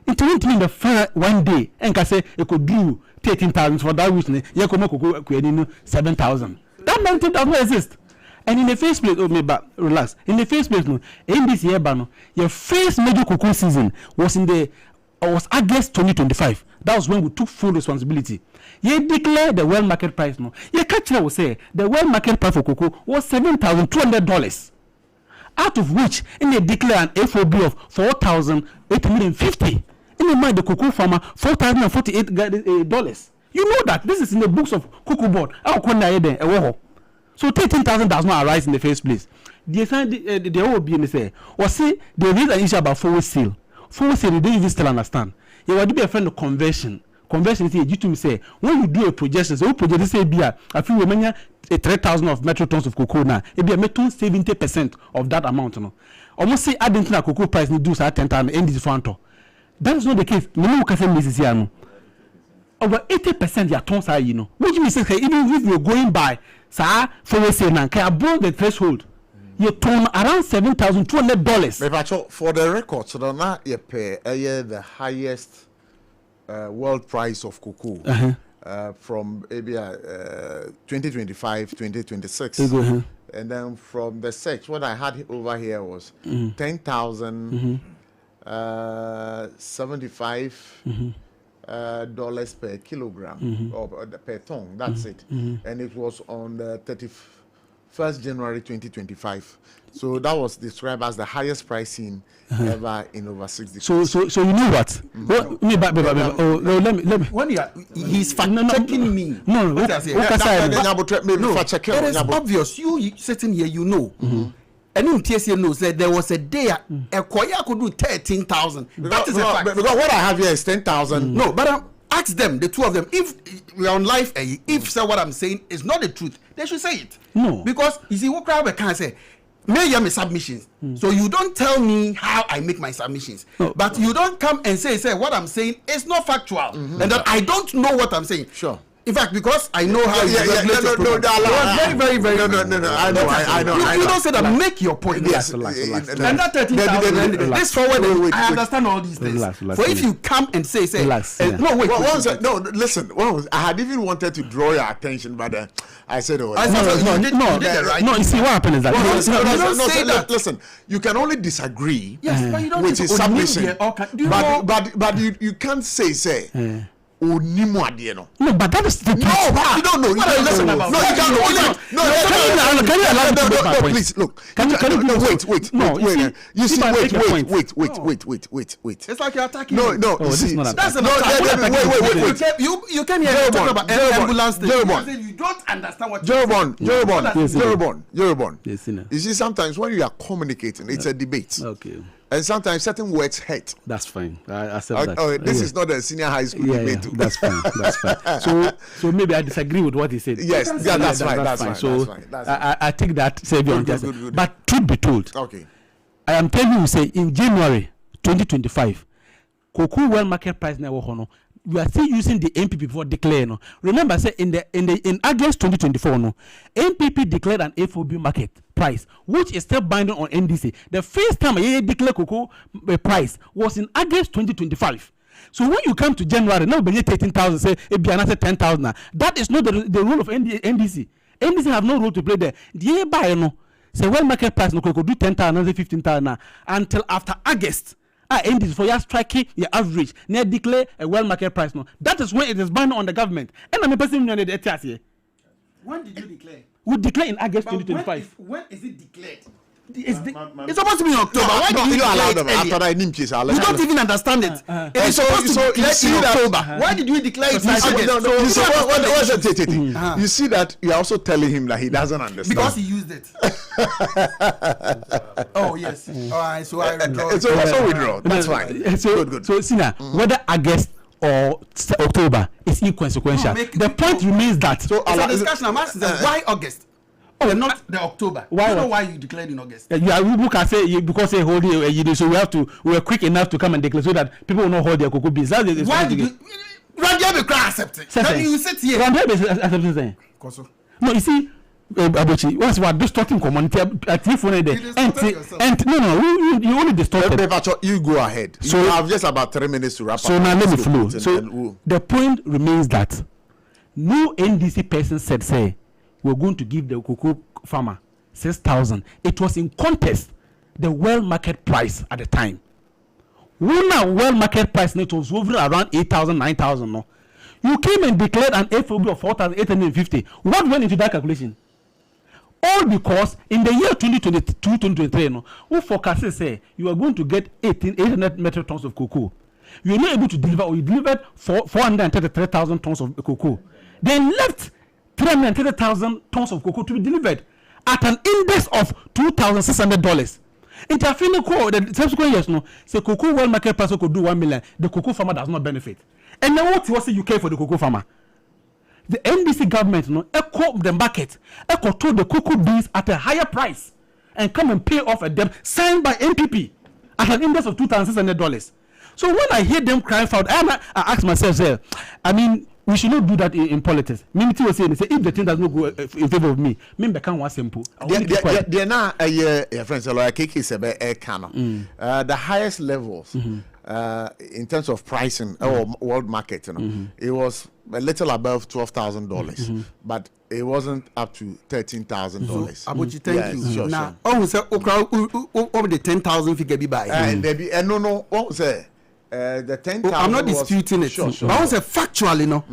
It won't mean the first one day, and can say it could do 13,000 for that reason. You could make 7,000. That meant it does not exist. And in the first place, relax. In the first place, no, in this year, your first major cocoa season was August 2025. That was when we took full responsibility. You declare the world market price. No, your catcher will say the world market price for cocoa was $7,200. Out of which, in they declare an FOB of $4,850. In the mind, the cocoa farmer $4,048. You know that this is in the books of Cocoa Board. So 13,000 does not arise in the first place. The whole being say, or say there is an issue about forward sale. Forward sale, they don't even still understand. You want to be a friend of conversion. Conversion is you to me say when you do a projection, so project say be a few women 3,000 of metric tons of cocoa now. It be a metal 70% of that amount. No, almost say adding to the cocoa price need do 10,000 end this front. That is not the case. No can say Mrs. Yano. Over 80% your tons are which means even if you're going by forward sale now, can above the threshold. You turn around $7,200. For the record, so now you pay the highest world price of cocoa from maybe 2025, 2026. And then from the search, what I had over here was 10,075 dollars per kilogram or per ton. That's it. And it was on the 31st January 2025. So that was described as the highest pricing ever in over 60. So you know what? Let me. When he's fact-checking me. No. It is obvious. You sitting here, you know. And in TSA knows that there was a day a Koya could do 13,000. That is a fact. Because what I have here is 10,000. No, but ask them, the two of them, if we are on live, if say what I'm saying is not the truth, they should say it. No. Because you see, what crowd can say, may you make submissions. So you don't tell me how I make my submissions. No. But you don't come and say what I'm saying is not factual. And that I don't know what I'm saying. Sure. In fact, because I know how you regulate your program. Very. No. I know. You don't say that. Make your point. Yes. And that 13,000. This forward. I understand all these things. For if you come and say, no, wait. No, listen. I had even wanted to draw your attention, but I said, no. You see what happened is that. Listen, you can only disagree. Yes, but you don't with his submission. But you can't say. No, but that is the no, you don't know. Listen, no, you can't can you allow me to make my point? Please, look. Wait. You see, wait. It's like you're attacking. No. That's an attack. Wait. You came here talking about ambulance. You don't understand what Jeroboam. You see, sometimes when you are communicating, it's a debate. Okay. And sometimes certain words hurt. That's fine. I accept that. Oh, this is not a senior high school debate. That's fine. So maybe I disagree with what he said. Yes, that's fine. So I take that. Good. But truth be told, okay, I am telling you, say in January 2025, cocoa world market price now we are still using the MPP for declare. No, remember, say in August 2024, no, MPP declared an FOB market price, which is still binding on NDC. The first time I declare cocoa price was in August 2025. So when you come to January, now be 13,000, say it be another 10,000. That is not the rule of NDC. NDC have no role to play there. The buy no, say well market price no could do 10,000, another 15,000 until after August. NDC for your striking your average, near declare a well market price. No, that is when it is binding on the government. And I'm a person when did you declare? We declare in August 2025. When is it declared? It's supposed to be in October. Why did you allow them after I you don't even understand it. It's supposed to be in October. Why did you declare it? You see that you're also telling him that he doesn't understand. Because he used it. Oh, yes. All right, so I withdraw. So withdraw. That's fine. Good. So, Sina, whether August or October is inconsequential. The point remains that. So it's a discussion. I'm asking why August? Oh, not the October. I don't know why you declared in August. Yeah, we can say because they hold it, so we were quick enough to come and declare so that people will not hold their cocoa beans. Why did you? Randy be accepted. Then you sit here. Randy be accepted. No, you see, ABOTCHIE, what's what distorting community at phone there? And no, you only distorted. You go ahead. So you have just about 3 minutes to wrap up. So now let me flow. So the point remains that no NDC person said, say, we're going to give the cocoa farmer 6,000. It was in contest the world market price at the time. When a world market price net was over around 8,000, 9,000. No, you came and declared an FOB of 4,850. What went into that calculation? All because in the year 2022, 2023, no, who forecasted say you are going to get 800 metric tons of cocoa. You are not able to deliver, or you delivered 433,000 tons of cocoa. Then left 330,000 tons of cocoa to be delivered at an index of $2,600. In the subsequent years, no, say cocoa world market price could do 1 million. The cocoa farmer does not benefit. And then what was it you care for the cocoa farmer? The NDC government, no, echo the market, echo told the cocoa beans at a higher price and come and pay off a debt signed by NPP at an index of $2,600. So when I hear them crying for, I ask myself, I mean, we should not do that in politics. Mimiti was saying, if the thing does not go in favor of me become one simple. They're not a friend, like the highest levels in terms of pricing or world market, you know, it was a little above $12,000, but it wasn't up to $13,000. ABOTCHIE, thank you. Sure, now, oh, sir, over the 10,000 figure be by. And no, what was it? The 10,000. I'm not disputing it. Sure. But I was factually no.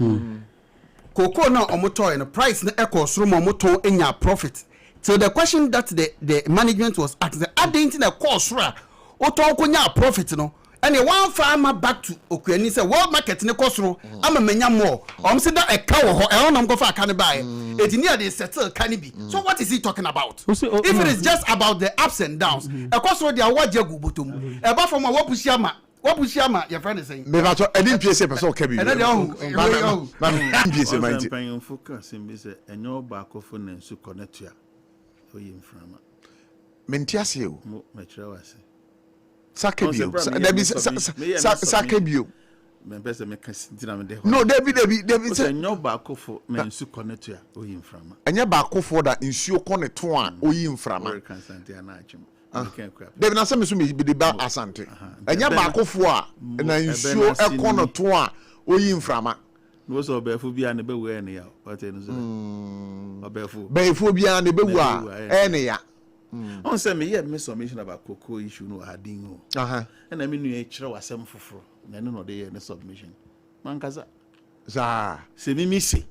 Cocoa now omoto and the price na equals room omoto in your profit. So the question that the management was asking, I didn't in a course ra oto konya profit no. And the one farmer back to Okuani say world market ne cost ro am menya more. Say that a cow ho e on go for can buy. It near the settle can be. So what is he talking about? If it is just about the ups and downs, a cost ro dia wajagu butum. E ba from what pushama. What was your friend is saying? I didn't PSA person can be. And focus in this and your back of and so connect you. For you from Mentiasio. Metrawasi. Sakebio. Sakebio. No, David said no back of men so connect you. Oh, in from. And your back of for that in so connect one. Oh, in from. David na some be the ba asante enya ba kofo a na nsuo ekono to a oyi mframa no so be fu bia ne be we ne ya what enu so be fu bia ne be wu a ene ya on say me hear me submission about cocoa issue no hadin o na me nu e kire wasem foforo na no de ne submission man kaza za se mi se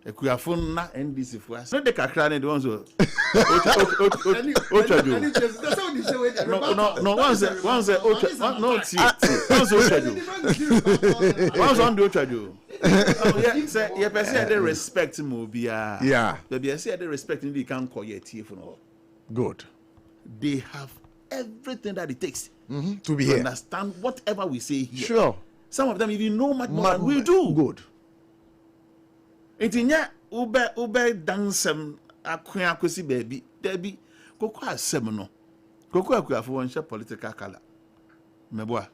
ekuafo na NDC fo as no de kakra ne de won so ochajo no once on the ochajo say you person dey respect mo bia be say dey respect me can call your TF no good they have everything that it takes to be here understand whatever we say here sure some of them even know much more than we do good. Entinya ube dansem akwan akosi baby debi koko asem no koko akuafo won hye political color meboa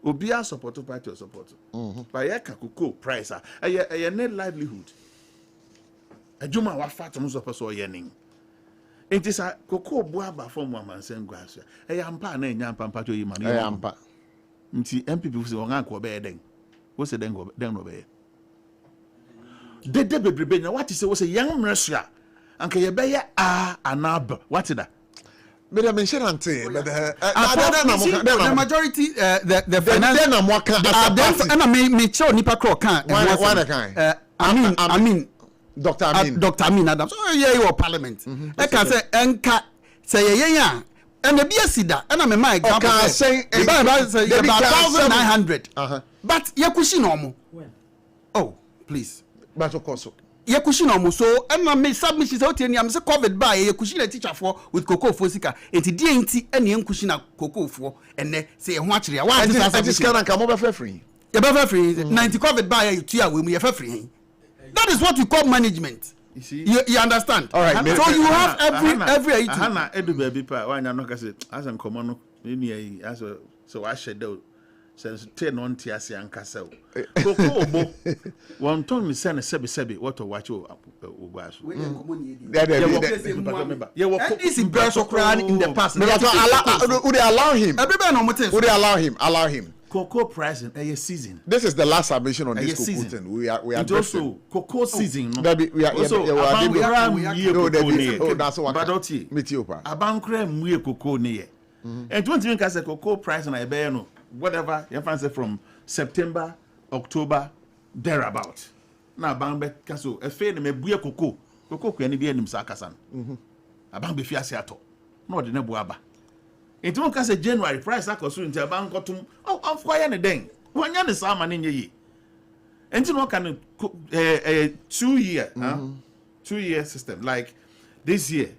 obi a support party or support but ye ka koko price a net livelihood adwuma wa fat mo so person ye nin enti sa koko boa ba from amansen gwaso ampa na enya ampa to yi ma no ampa nti MPP se won anko be den wo se den no be Dede bebrebe na what is say young mresua anka ye be ya anab what is that me dey mention ante but the majority the finance na mo kan and me show nipa cro kan I mean Dr. Amin Adams so you parliament e can say enka say ye ya and the biasida and me my example say about 1,900 but ye kushi no mo oh please but of course ye kushi no mo so and me submission say oteni am say covid by ye kushi na teacher for with cocoa for sika enti die enti ene kushi na cocoa for ene say ho akire wa this can come over free You better free 90 COVID buy you 2 we you free. That is what you call management. You see, you understand? All right. So you have every Hana edu baby pa why no ka say as an common no ni as so I shadow since 10 on tiase ankasa o. Koko obo won ton me send sebi what to watch o ogwaso. This is person crying in the past. Would they allow him? Would they allow him? Cocoa pricing a season. This is the last submission on this cocoa thing. We are also cocoa season. We are also that's what Badoti Metiopa. Abankre muye cocoa near. And 20 minutes as a cocoa price and I bear no whatever you fancy from September, October, thereabout. Now Bangbe Caso, a fair me buye cocoa can be in Sakasan. Abang be fiasiato. No, the Nebuaba. It won't cast a January price that goes into a bank or to I'm quiet a dang. One yan is salmon in ye. And you know, can a 2 year, 2 year system like this year,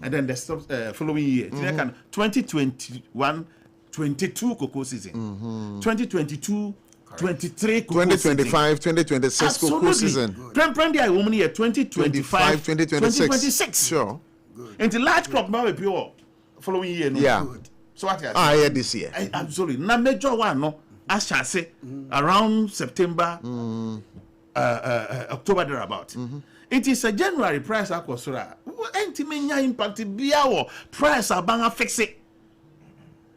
and then the following year. Can 2021, 22 cocoa season, 2022, 23 cocoa 2025, 2026 cocoa season. Prem I woman year 2025, 2026. Sure. And the large crop now pure following year. No? Yeah. So what? Yeah, this year. Absolutely. Now major one no. I shall say around September, October thereabout. It is a January price akosura. Enti impact biawo price abanga fix it.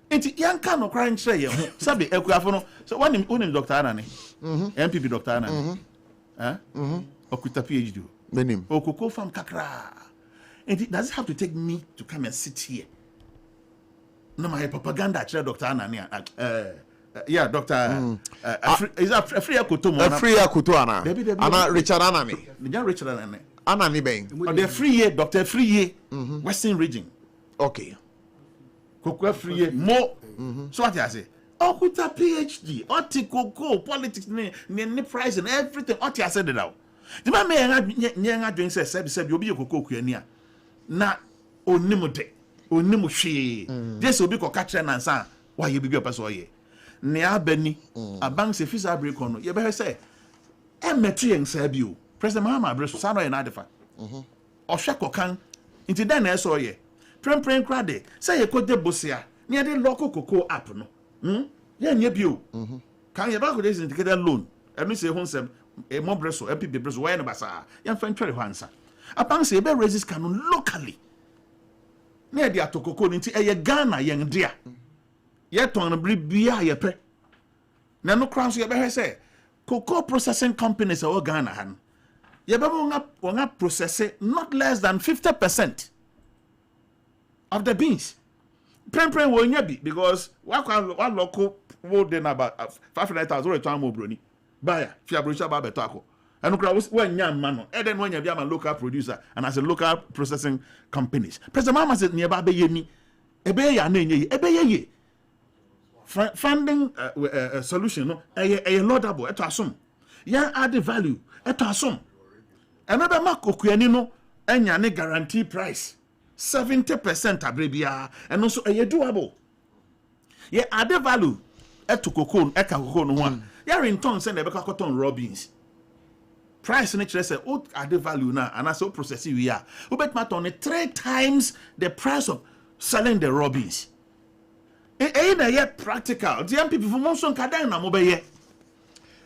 Enti yanka no cry nche ye. Sabi ekuafo no. So when him Dr. Anani. MPP Dr. Anani. Okuta PhD. Benim. Okoko from kakra. And does it have to take me to come and sit here? No, my propaganda actually Dr. Anani. Yeah, Doctor. Is that a free Akuto? A free Akuto Anna. Anna Richard Anani. The Richard Anani. Anani Bang. Or the free year, Doctor Free Year, Western Region. Okay. Cocoa free year, more. So what I say? Oh, with a PhD, Cocoa, politics, ne price and everything. What I said it out. The man may have doing said, you'll be a cocoa queer. Na onimu she. This will be catcher and answer. Why you be a person? Nea Benny, a bank se fisa break on. You better say, Metri and Sabu, President Mahama, Bressano and Adifa. Or Shako Kang, into then I saw ye. Prem crade, say a cote de Bossia, near the local cocoa app. No, yeah, near you. Can you back with this indicated loan? I miss a home, a mob bresso, a people bresso, where basa, young friend Cherry Hansa. A bank say, bear raises canon locally. Near the Atoko into a Ghana, young dear. Yet on a beer ye pe. No crowns ye better say. Cocoa processing companies are Ghana han. Ye better process not less than 50% of the beans. Prem will be because one local would then about 500,000 or a time of brony. Buyer, Fiabrucha Babetako. And look at when young man, and then when you be a local producer and as a local processing companies. President Mama said nearby Bayeni, Ebeya Nene, Ebeye. Funding solution no a laudable to assume ya add value to assume another mark okuani no enya ne guarantee price 70% abrebia and also a doable ya add value to cocoa cocoa no one ya in turn send e cotton robins price na say what add value na and also process we are we bet matter on 3 times the price of selling the robins. Na yet practical. The young people from Monson Kadan na mobile.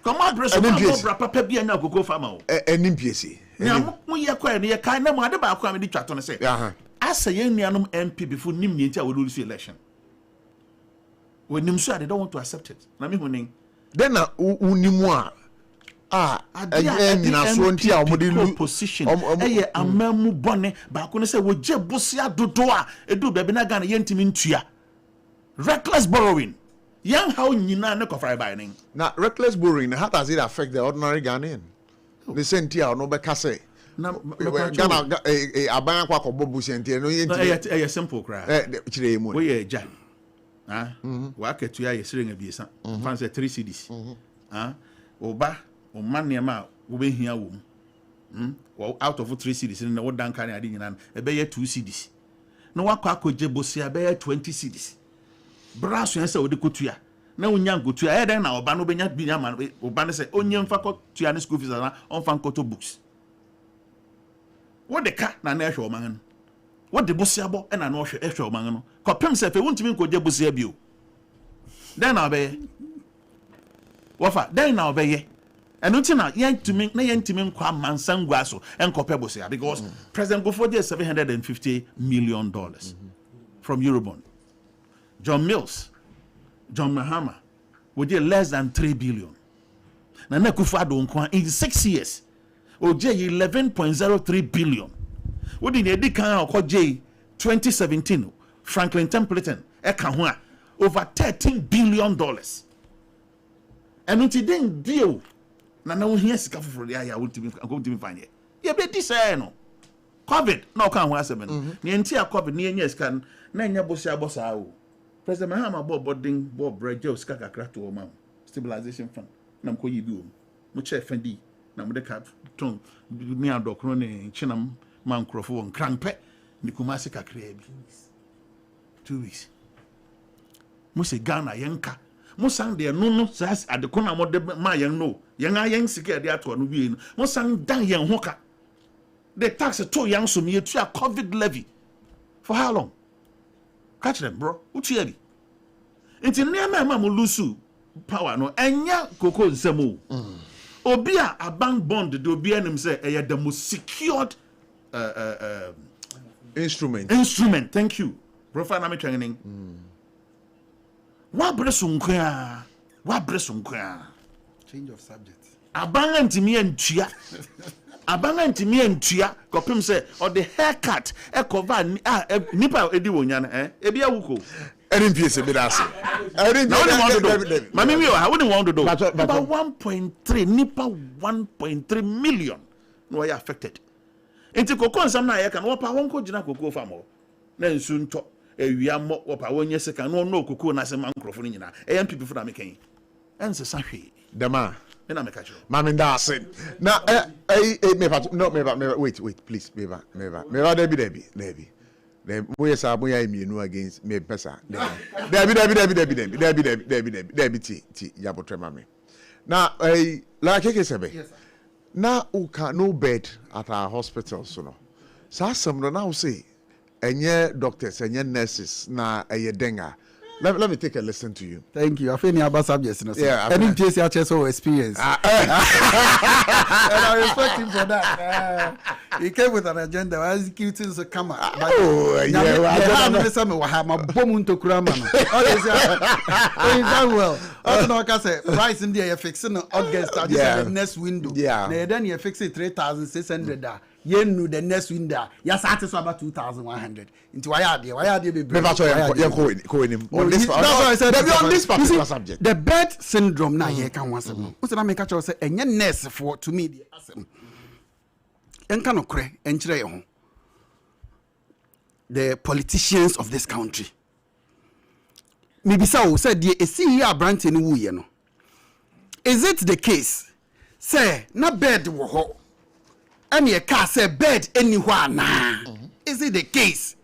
Come on, Bresson, papa be na cocoa farmer. NPC. Now, we are quite near kind of mother about coming to chat on say. As a young MP before Nimnia will lose the election. When Nimsa, they don't want to accept it. Nami then unimwa. Position. A memu bonnet, but when I say, would Jebosia do doa, a do Babinagan Yentimintia. Reckless borrowing. Young how Nina no coffee buying. Now, reckless borrowing, how does it affect the ordinary Ghanaian? The same tier, no becase. Now, Ghana, a bank or Bobusi and Tier, a simple cry. We are Jan. Work at 2 years, sitting a visa. Fancy 3 cities. Oba, or money amount, will be here. Well, out of 3 cities in the old Duncan, I didn't a bear 2 cities. No one could Jebosia bear 20 cities. Brass and so the Kutia. na unya ngotu e den na oba no benya binya man oba ne say onye mfa ko tua ne school fees na on fa nkoto books what the ka na na ehwe oman no what the bosia bo e na na ehwe oman no ko pem se fe wontimi nkoje bosia bio den na obeye wafa den na obeye eno ti na yentimi nkwa mansangwa so enkope bosia because President Gofo dey $750 million from Eurobond. John Mills, John Mahama, we did less than 3 billion. Nana Akufo-Addo in 6 years, OJ 11.03 billion. We did a decade of 2017, Franklin Templeton, Ekahua, over $13 billion. And until then, deal. Nana we hear sika for the aya ultimate find here. Yeah, be this no. COVID no kan ho asem. Ni entia COVID ni enya sika na enya bosia bosa o. President Mahama boarding board brejo sika kakra to o ma. Stabilization fund. Na mko yi bi o. Mo che fendi na mo de ka ton ni adokro ne chinam man krofo won krampe ni kuma sika kakra bi. 2 weeks. Mo se Ghana yenka. Mo sang de no sas adekona mo de ma yen no. Yen ayen sika de ato no wie no. Mo sang dan yen hoka. The tax to young so me to a COVID levy. For how long? Catch them, bro. Uchi ebi. Until near my mama lusu power no enya koko nsemo. Obia a bank bond the obia nim say the most secured instrument. Thank you. Prof na me training. Wa bresunkwa. Change of subject. Abanga ntimi entua. Abanga ntimi entua kopim say or the haircut e cover nipa edi wonya ebi awuko NPS be that say mami mi I wouldn't want to do about 1.3 nipa 1.3 million no are affected enti kokon sam na ye kan wo pa wonko gina kokoo famo na nsu nto ewia mo wo pa wonye seka no kokoo na se man krofo ni nyina MPP for na mekan ense sahwe dema na me catch you. Mami that's it. Now, wait, please, me back. Debbie. The boys are boy against me pesa. Debbie, Yabotre mami. Now, like I said, now no bed at our hospital, so no. So some now say, and doctors and nurses na a denga. Let me take a listen to you. Thank you. I feel about subjects. Yeah, I didn't just experience. And I respect him for that. He came with an agenda. I executed the camera. Oh, yeah. I listen to my bomb to Kuraman. Very well. I don't know what I say. Price in there, you're fixing August. I just the next window. Yeah. Then you're fixing 3,600. You know the next window. You're satisfied about 2,100. Into why are they be on this particular subject. The bed syndrome now here can once again. What's that make a choice? And your nurse for to me the asem. And cannot cry and try the politicians of this country. Maybe so said the CEO brand in woo, you know. Is it the case? Say, na bed wo and your car say bed anywhere now. Is it the case?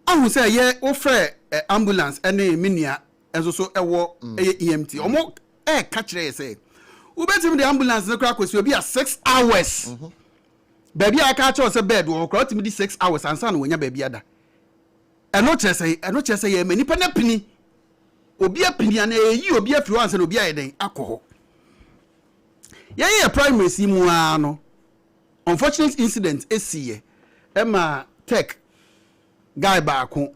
I will say, yeah, offer ambulance and a minia as also a war EMT. Or more catch say. We bet him the ambulance the crack will be 6 hours. Baby, I catch us a bed or crowd me 6 hours and son when your baby ada. And not just say, many penny. Obi a penny and you be a few once and obi a day alcohol. Yeah, primary simuano. Unfortunate incident is see Emma tech guy back home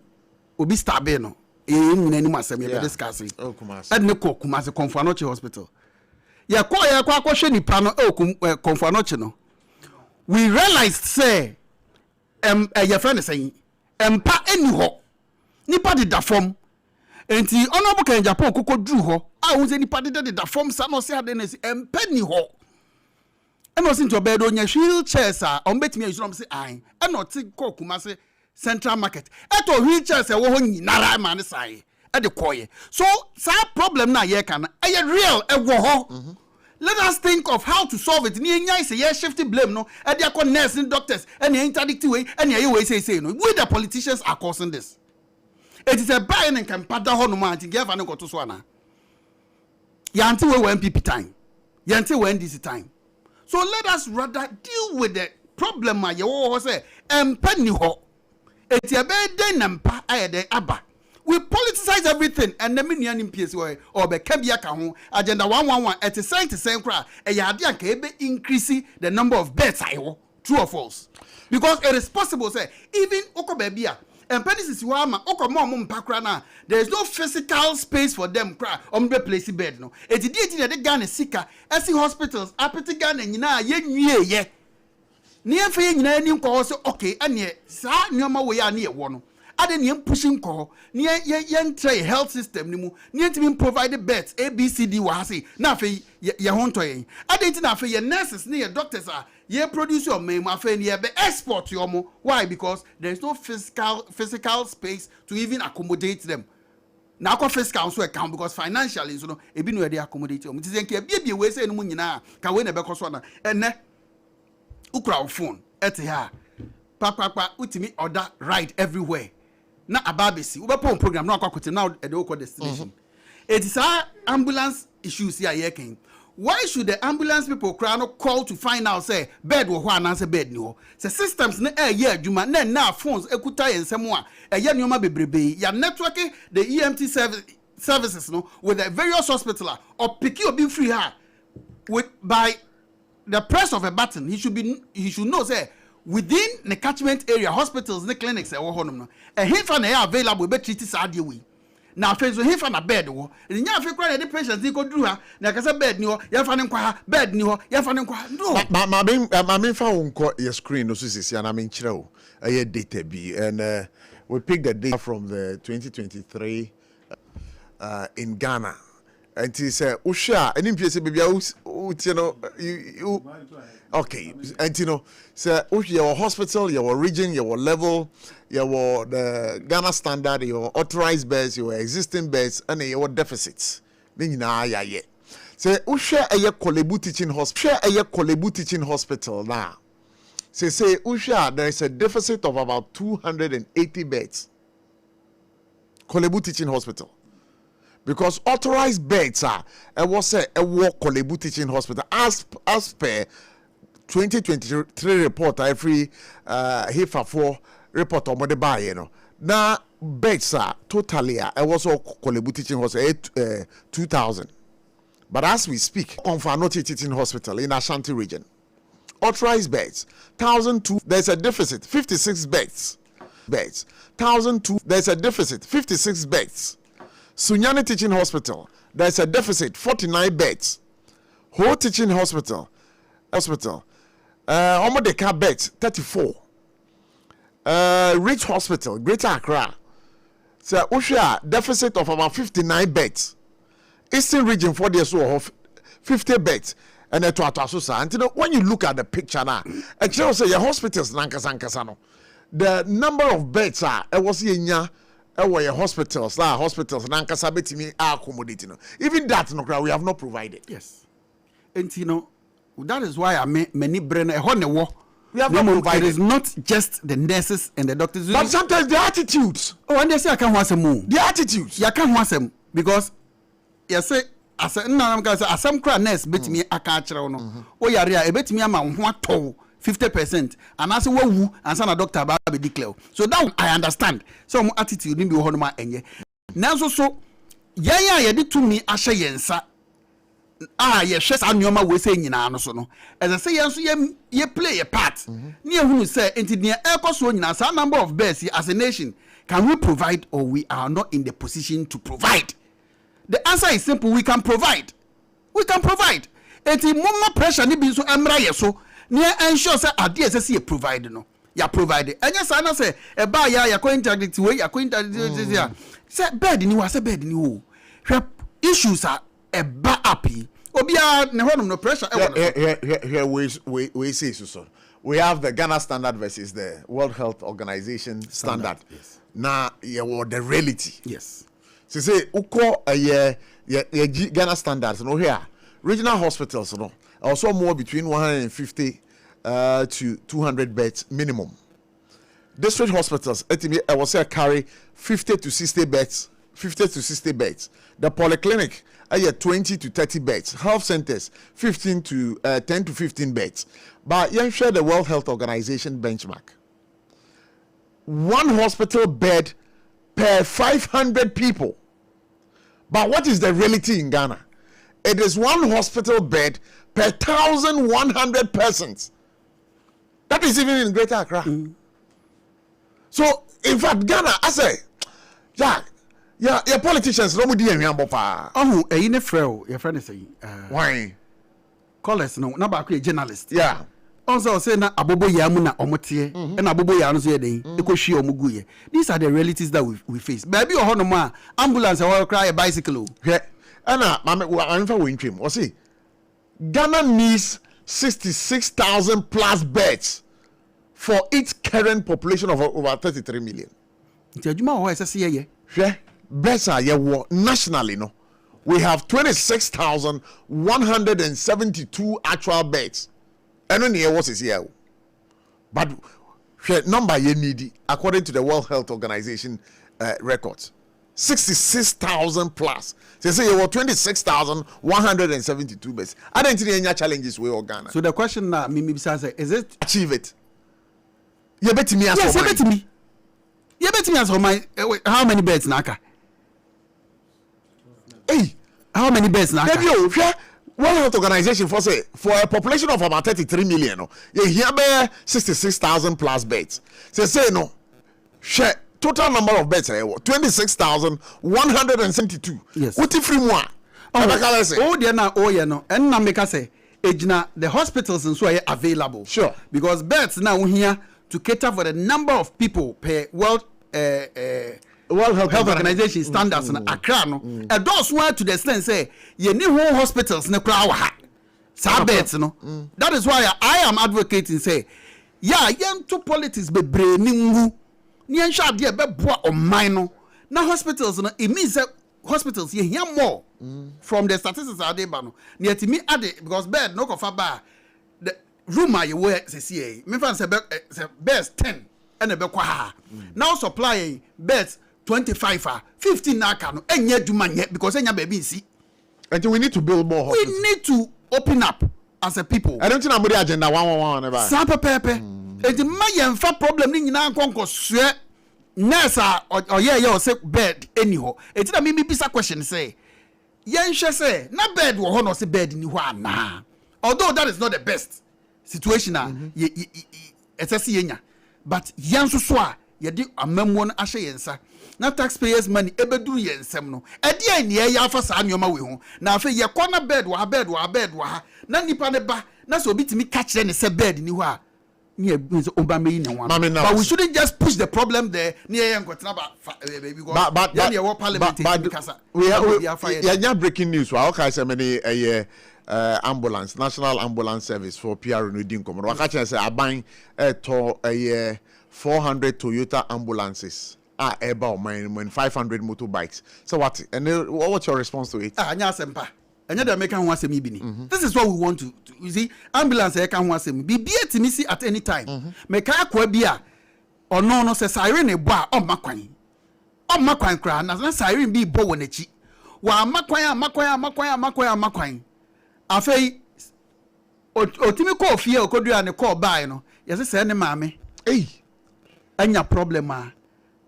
obi stabeno in any masem you discussing. Oh, Kumasi. And no Kumasi Konfanoche Hospital. Ya kwa ni pano Konfanoche no. We realized say your friend is saying empa anyho nipa de da form enti honorable kan Japan koko dru ho a wo se nipa de da form sa no se adenesi empa ni ho e no sin to bed onya wheelchairs a on betimi ayi say ai e no ti ko Kumasi Central Market eto wheelchairs e wo ho nyinara ma ne sai e de koye so that problem na ye kan e real e wo ho. Let us think of how to solve it. Ni enya say ye shift blame no e dey call nurse and doctors and the interdict way and ye way say no. We the politicians are causing this. It is a buy and can patter honor to give an to Swana. Yanti we MPP time. Yanti we NDC time. So let us rather deal with the problem. My you say penny ho. It's a bad day nampa ayede aba. We politicize everything and the minion in PSY or be Kabiaka agenda 111 at the same cry. A yadia kebe increase the number of beds. True or false? Because it is possible, say, even Okobebia and Penis Wama, Okomom Pakrana, there is no physical space for them cry on the place bed. No, it's the deity that they gun is sicker, SC hospitals, Apeti gun and ye. Near Faying any cause, okay, and yet, Sa Noma way are near one. Aden yem pushing call near yen tray health system nimu near to be provided beds ABCD wasi na fe ye honto yen aden na fe ye nurses near doctors are ye produce your me ma fe near be export your mo. Why? Because there is no physical space to even accommodate them. Now ko physical so account because financially so no e bi no dey accommodate them. It is enke bia we say no mu nyina ka we na be koso na enne ukra phone ete ha papa utimi order ride everywhere. Na ababesi we pon program na akwakote now e dey call destination. It is our ambulance issues here ken. Why should the ambulance people call to find out say bed wo ho ananse bed ni ho? Say systems na ye adwuma na phones ekuta yensem a ye nyoma bebrebe ya network the EMT services no with the various hospitals or pick you be free her with by the press of a button. He should know say within the catchment area, hospitals, the clinics, and if are available, be treated sadly we. Now, friends, if on a bed, and you have any patients, they go through her. Like I said, bed, you have an inquire, bed, you have an inquire. No, my phone caught your screen, no, and I mean, a data B, and we picked the data from the 2023 in Ghana. And he said, Usha, and in PSA, baby, you know, you okay, and you know, so your hospital, your region, your level, your the Ghana standard, your authorized beds, your existing beds, and your deficits. Then you know, yeah. So Usha a Kolebu teaching hospital now. Say Usha, there is a deficit of about 280 beds. Kolebu teaching hospital. Because authorized beds are a work Kolebu teaching hospital as per 2023 report every HIFA4 report on the buy, you know. Now beds are totally was all Kolebu teaching hospital 2,000. But as we speak, on Fanoti teaching hospital in Ashanti region, authorized beds 1,002. There's a deficit 56 beds. 1,002. There's a deficit 56 beds. Sunyani Teaching Hospital, there's a deficit 49 beds. Ho Teaching Hospital, Omodeka beds 34. Rich Hospital, Greater Accra, so Usha deficit of about 59 beds. Eastern Region 4 days of 50 beds. And when you look at the picture now, actually say your hospitals Nankasano, the number of beds are was in your hospitals, Nankasa betimi accommodating. Even that no we have not provided. Yes. And you know, that is why I many brain a honey. We have not provided. It is not just the nurses and the doctors. But sometimes the attitudes. Oh, and they say I can't want some more. The attitudes. You can't want them because you say as some cry nurse bet me a catcher no. Oh yeah, a bet me a man what 50%, and as a woo and son a doctor be declare. So that I understand. Some attitude didn't be honor enye. Now so yeah did to me asha yensa. Yes, anyoma we say nyina no so no. As I say yenso ye play a part. Near who say enti near so nyina sa number of beds as a nation can we provide or we are not in the position to provide. The answer is simple, we can provide. We can provide. Enti mama pressure ni bi so emra ye so. Near ensure say ade say you provide no. Ya provide. Anya say na say e ba ya ko integrity we ya ko integrity say bed ni wa say bed ni wo. Issues are a ba happy. Obia ne honum no pressure. Here we say so. We have the Ghana standard versus the World Health Organization standard. Yes. Now the reality. Yes. So say uko Ghana standards no here. Regional hospitals no also more between 150 to 200 beds minimum. district hospitals, I was say carry 50 to 60 beds. 50 to 60 beds. The polyclinic, 20 to 30 beds. Health centers, 10 to 15 beds. But you share the World Health Organization benchmark. 1 hospital bed per 500 people. But what is the reality in Ghana? It is 1 hospital bed per 1,100 persons. That is even in Greater Accra. So, in fact, Ghana, I say, your politicians no mudi enwambo pa. Eyi ne frɛ your friend is saying. Why? Callers no na ba ko journalist. Yeah. Also say na abobo ya mu na omotie and abobo ya no so ye den e ko hwie omugu ye. These are the realities that we face. Baby o hono ma ambulance or cry a bicycle. Yeah. Ana I'm for wintrim. O say Ghana needs 66,000 plus beds for its current population of over 33 million. Nti adwuma ho ese se ye. Hwe beds are ye nationally no. We have 26,172 actual beds. And only what is here. But number you need according to the World Health Organization records. 66,000 plus. They say you were 26,172 beds. I don't think any challenges we Ghana. So the question now, is it achieve it? You bet me as yes, you bet me. You bet me as my how many beds naka? Hey, how many beds naka? World Health Organization for a population of about 33 million, you hear 66,000 plus beds. Say no, share total number of beds 26,172. Yes. What if free more? Oh, dear now, no, and now make us say, the hospitals and so are available. Sure, because beds now here to cater for the number of people per World Health Organization standards na Accra no and those who to the extent say ye ni whole hospitals na kra wa ha sa beds no that is why I am advocating say yen to politics bebre ni ngu ni en sha de be boa oman no na hospitals no it means that hospitals ye hear more from the statistics are there no ni atimi ade because bed no kofa ba the room are you where say me fan say beds 10 and be kwa ha now supplying beds 25 15 naka no enye duma nye because enya baby nsi and we need to build more hospitals. We need to open up as a people. I don't think I'm the agenda 111 never. Sample pepe enti ma yemfa problem ni nyina nkonko sue nurse or ye say bed anyhow enti na me bisa question say yenhwe say na bed wo ho no say bed ni ho ana although that is not the best situation etese yenya but yenso so a ye di amamwo no ahye yensa na taxpayers money ebeduru yensem no ede ni ye afa sa anyoma we ho na afa ye kona bed wa na nipa ne ba na so bitimi catch ne se bed ni ho a ni obama yi ne ho but we shouldn't just push the problem there ni ye nkotena ba but ya ne wo parliament we are breaking news wa okay say many ambulance national ambulance service for PR no din komo waka chen say aban to 400 Toyota ambulances about when 500 motorbikes. So what? And what's your response to it? Anya sempa. Anya da make an wasemi bi ni. This is what we want to you see ambulance e kan wasemi. Bi etimi si at any time. Me ka akwa bi a ono no se siren e bo a o makwan. O makwan kra na siren bi bo wonachi. Wa makwan. Afei otimi ko fie okodua ne call buy no. Yesi se ne maame. Anya problem a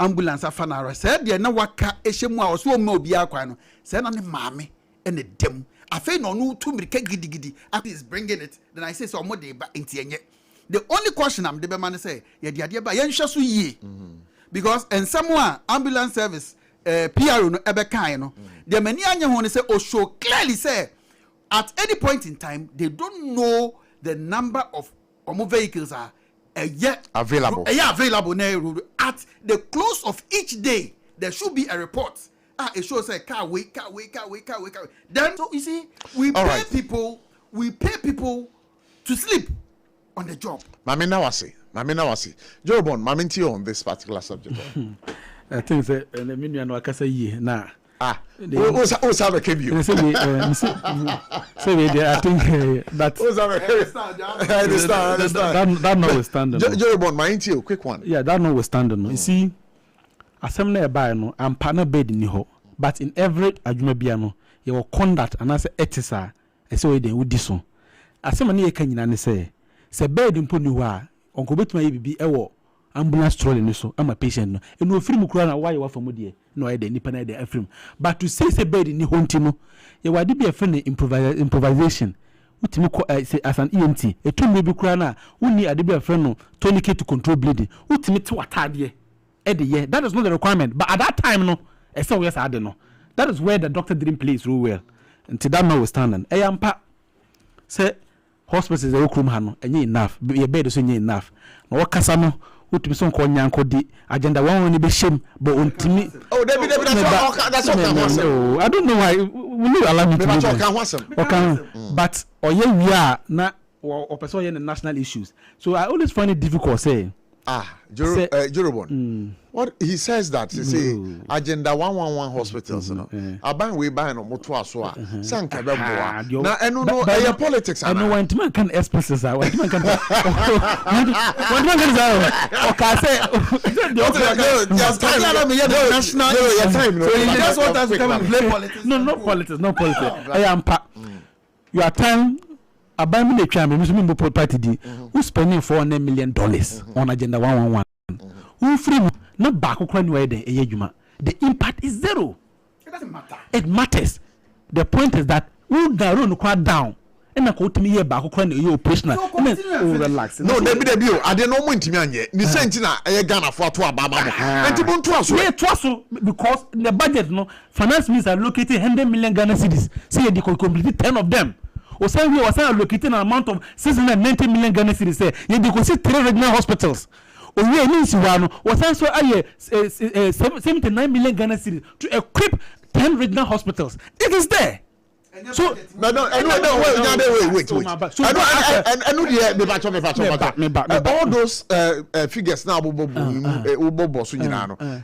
ambulance afanara said de na waka ehemu a oso ma obi akwan no say na ne maame ene dem afei no no to mirika gidigidi is bringing it then I say so mo de ba entienye the only question am de be man say ye de ade ba ye nhwe so yie because and someone ambulance service PRO no ebe kan no the many anya ho ne say o show clearly say at any point in time they don't know the number of vehicles are available. Available now. At the close of each day, there should be a report. It shows a car wait. Then so you see, we pay people to sleep on the job. Mami nawasi. Jorobon, Mami on this particular subject. I think that the minion wakasa ye na Who's have a kid you? So we I think that that notwithstanding. Jerome, my intio, quick one. Yeah, that notwithstanding. You see, assembly buy no, I'm partner bed in ho, but in every adwuma biano, your conduct and as ethics are, so they would this one. Assembly ye can you say bed in Puniwa, Uncle Betma be ewo. Ambulance trolling so I'm a patient no and no film crana why you are from dear no I didn't nipa na film but to say bed in home timo you wadi be a friend improvisation utimi say as an EMT a two maybe crana uni ade be a friend no tourniquet to control bleeding utimi to atade e de ye that is not the requirement but at that time no e say yes ade no that is where the doctor didn't play his role well until that now was standing e yampa say hospitals e okrum ha no enye enough your bed so enye enough no wakasa no utimi so nko nyanko di agenda one be shame but ontimi that's okay. I don't know why will you allow me to okay but oye we are na or person in the national issues so I always find it difficult saying Jerome, what he says that he say agenda 111 hospitals no aban we buy no moto aso a sanka be boa na enu no e politics I know when man can expresses that when man can okay say just time national time so you just want us to come and play politics no politics I am you are time Abami le twa me musu party di who spending $400 million on agenda 111 who free no back kra ni wede eye djuma the impact is zero. It doesn't matter. It matters. The point is that who ga run quite down and na ko timi ye back kra ni operational relax no debi o ade no mo ntimi anye ni senti na eye Ghana fo ato ababa mo enti bon to aso yeah to aso because the budget no finance minister allocated 100 million Ghana cedis say they could complete 10 of them. Was allocating an amount of 690 million Ghana cedis. Say you could see 3 regional hospitals. We means was also 79 million Ghana cedis to equip 10 regional hospitals. It is there. So wait. I know all those figures now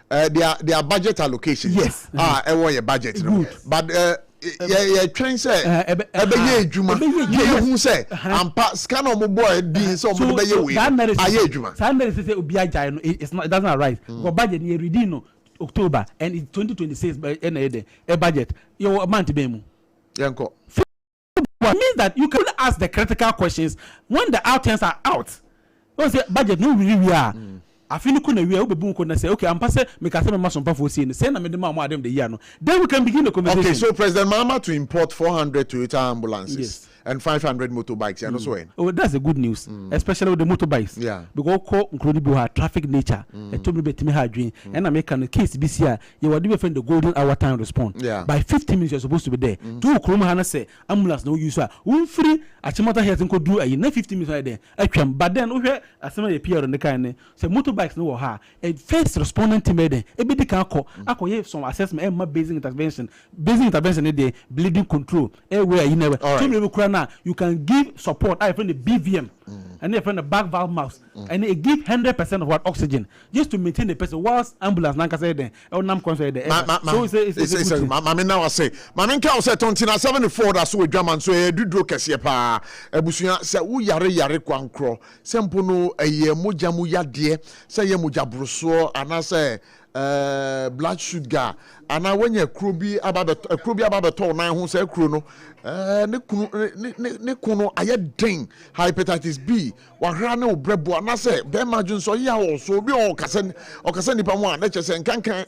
their budget allocation. Yes. Your budget. But yeah train say ebe ye adwuma ye hu say ampa scan on boy din so mo be ye we aye adwuma Sunday say obi ajai no it's not, it doesn't arise because budget ye ready no October and it's 2026 by a budget your month be mu yanko means that you can ask the critical questions when the outcomes are out. Don't say budget no really we are afini kuna we obebu ko na say okay am pass me ka say me masompa for see say na me de ma mo adem de year no then we can begin the conversation. Okay, so President Mahama to import 400 Toyota ambulances and 500 motorbikes and also oh that's a good news especially with the motorbikes because ko including be traffic nature e to me betimi ha adwen and na make an case be here you would be the golden hour time response by 15 minutes you're supposed to be there to krom ha na say ambulance no use we free achimota here think do a na 15 minutes there atwam but then we hear asema ye PR on the kind say motorbikes no ha a first responding team there e be the kan akoye some assessment and basic intervention dey bleeding control where you never to me you can give support I find the BVM and I find the back valve mask and they give 100% of what oxygen just to maintain the person whilst ambulance nanka say there or nam concern there so it's mama now I say mama nka say 74 that so dwaman so dudro kese pa abusua say wo yare kwankro sempo no eye moja mu yade say ye moja broso ana say blood sugar ana wenye krobi ababeto na hu say kro no ne kunu aye den hepatitis B wahra ne obrebo na say be imagine so ya wo so bi o kase nipa mu a na chese nkankan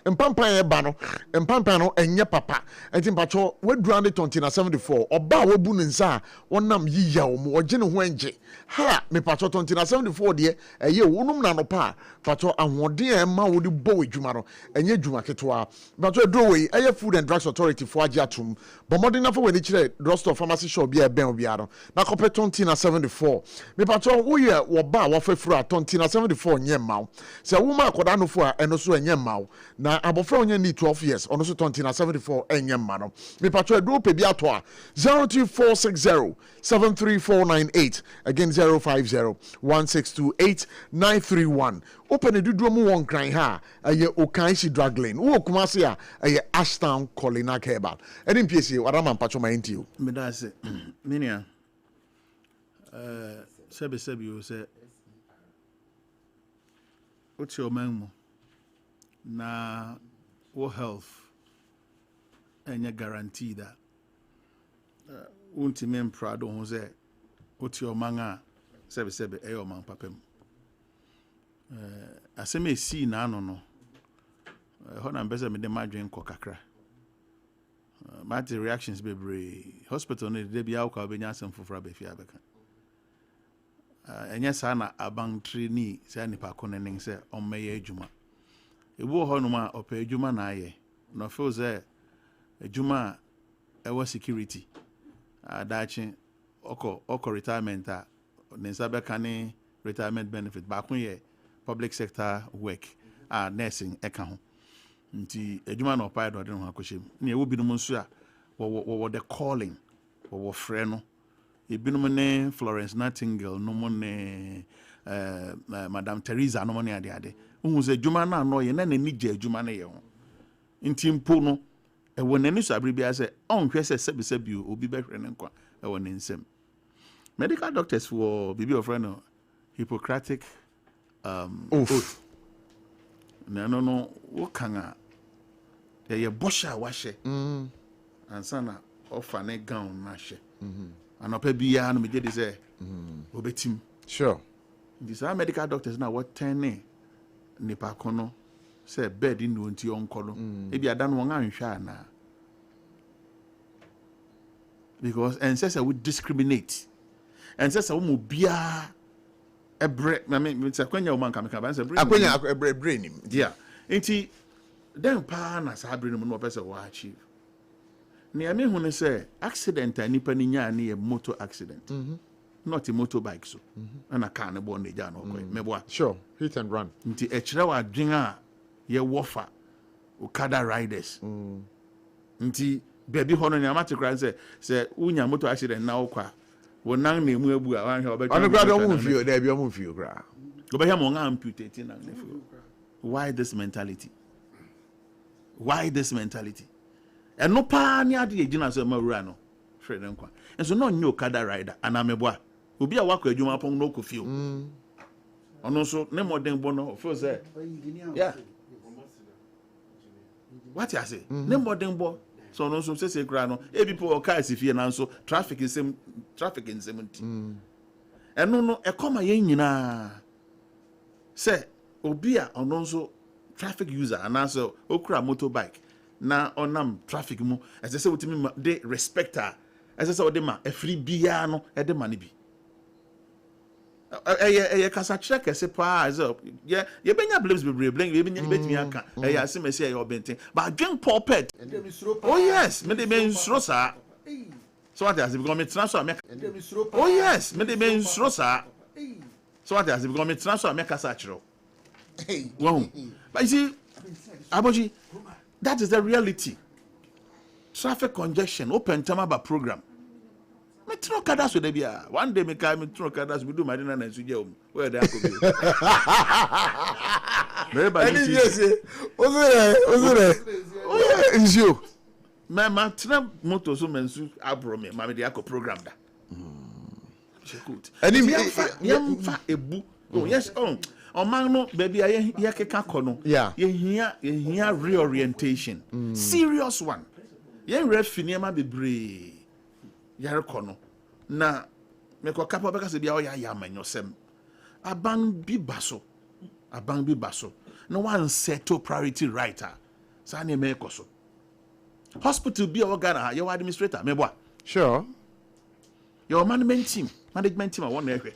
empampan e ba no empampan no enye papa enti mpacho wadura ne 2074 oba wabu ne nsa wonam yiya wo mo oje ne ho enje ha me pacho 2074 de eye wonum na no pa pacho ahoden e ma wo de bo adwuma no enye adwuma ketwa pacho edro we eye Food and Drugs Authority for agi atum bomodin na for we ni kire drugstore pharmacy shop bia ben obi aro na kope 2074 me pacho wo ye wo ba wo fafura 2074 nye mawo se wo ma akoda no fo a eno so enye mawo na abofra onye ni 12 years ono so 2074 enye ma no me pacho edro pe bia to a 02460 73498 again 050 1628 931 open a dudu mu won kran ha aye Okanshi drug lane wo Kumasi a aye Ashtown Colina Herbal eni mpiesie wadama mpacho ma ntio me da se minia sebi you say what's your man na wo health enya guarantee that unti me prado ho say what's your man a sebi e your man papem aseme si na ano no ho na mbese me de madwen ko kakra my reactions bebre hospital no de bia kwa benya asem fofora be fia beka enya sa na abang trainee say nipa konenin say ommeye adwuma ebu ho no ma opa adwuma na aye no feel say adwuma ewo security adachi oko retirement a nensa beka ne retirement benefit ba kun ye public sector work nursing eka ho nti adwuma na opa do de ho akoshem ne ewo binom nso a wo the calling wo frɛ no ebinum ne Florence Nightingale no mo ne Madam Teresa no mo ne ade hu se adwuma na no ye na nani gye adwuma na ye ho nti mpo no ewo nani so abere bia se onhwe se sebi obi behwere ne nkwa ewo ne nsem medical doctors for bibi of friend Hippocratic oath na no wo kanga ye bosha wa hye ansa na ofa ne gown na hye anopa bia no meje de say obetim sure these are medical doctors now what 10 nipa kono say bed in wonti onkono e bia da no won anhwa na because and says we discriminate and says we mo bia ebre I mean say kwanya woman kameka ban say akwanya ebre nim yeah enti then pa na sa abre no no person wa achieve ne ame hu ne say accident anipa ni nya na ye motor accident not a motorbike so and a car ne bon ja no koy meboa sure hit and run nti e kire wa dwen a ye wofa okada riders nti baby hono ne amate kran say unya motor accident na okwa wonan na emu abu a wan he obetwa ono gra do mu fio da bia mu fio gra go be here mo nga amputate na ne fio why this mentality and no pa ni ade egina so mawura no hwere ne nkwa enso no nyo okada rider anameboa obi a wakọ adwuma pon no ko fio ono so ne modern bo no feel say yeah what you say ne modern bo so no so say kra no e people o car sifie na so traffic in same eno no e koma yen nyina say obi a ono so traffic user and so okura motorbike na onam traffic mu as say wotimi de respecter as say odema e free bia no e de mane bi kasa check ese pa as ye benya blames be blame ye benya betimi aka asemesi e obenten but drink pulpit oh yes me de ben suro sa so what has become transfer me oh yes me de ben suro sa so what has become transfer me kasa chiro wow but you see Aboji, that is the reality. Traffic congestion open time about program me tro kada so de bia one day me kai me tro kada so we do madina na so je where dey go be everybody say ozure nsio ma tena moto so mensu abro me ma me dey akọ program da good ani yamfa ebu oh yes man no baby ye keka kono ye hia reorientation serious one ye refini ma bebre yare kono na me ko kapa beka se bia o ya manyosem abang bi baso no one settle priority writer sa na me koso hospital bi o Ghana your administrator me boa sure your management team I want to hear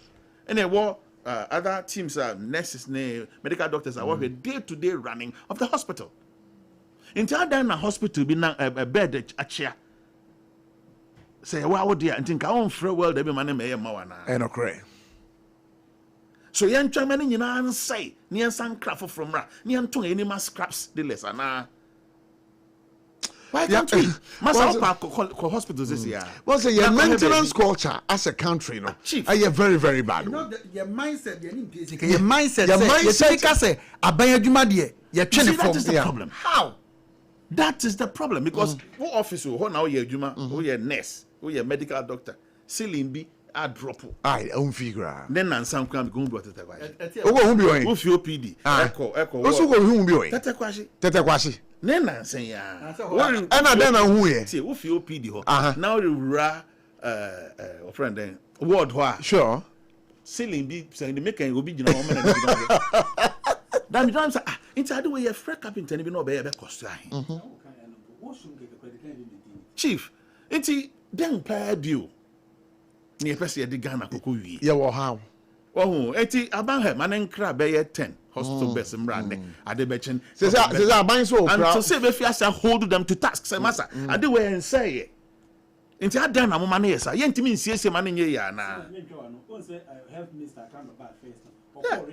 and then other teams are nurses, medical doctors are working day-to-day running of the hospital. In time, na hospital be na a bed a chair. Say, wow, dear, and think I won't free well. They be money may mawana. And okay. So young Germany, you know, say near some craft from ra near to any mass scraps the less na. Why can't we? Hospitals this year. Well, say your maintenance culture as a country, no, chief, are very, very bad. Your mindset, your mindset, say, that is the problem. How? That is the problem because who office who now you're Juma, who you're nurse, who you're medical doctor, ceiling be a drop. I own figure. Then and some come go to the who be who feel PD. Echo. Also go who be going. Tete Then and say ya. And I then who ye. See who feel PD. Now you friend then word wha. Sure. Ceiling be saying the making will be you know. Damn it, inside the way a fresh carpenter be no be cost. Chief, inti den pa bio. Ni pese ye di Ghana koko wi. Ye wo how? Oh, enti aban he manen kra be ye 10 hospital best mrane. Ade be chen. Say aban so kra. And to say be fi asa hold them to task say massa. Ade we en say. Inti adan na mo mane yes. Ye ntimi nsiesie mane nye ya na.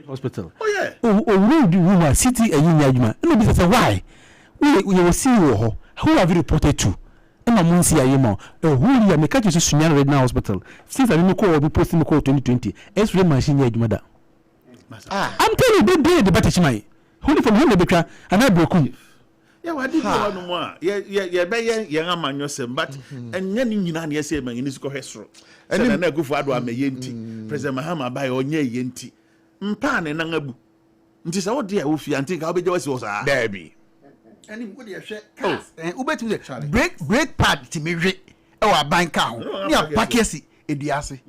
Hospital. Oh yeah. Oh, the woman city and Yajuma. No, because why? We will see you. Who have you reported to? And I'm going to see you. Who you make catch you Sunya right now hospital. Since I didn't call, we posting the call 2020. X-ray machine Yajuma. I'm telling you, they the better my. Who from home the baker and I broke. Yeah, what did you want no more? Yeah, be young man yourself, but and then you know yes man in this go hestro. And then I go for Adwa me yenti. President Mahama buy onye yenti. Mpa ne nangabu. Nti sa wo de a wo fi anti ka wo be je wo sa. There be. Any go dey hwe cars. Ubeti dey brake pad ti me hwe. E wa ban ka ho. Ni apakesi eduase.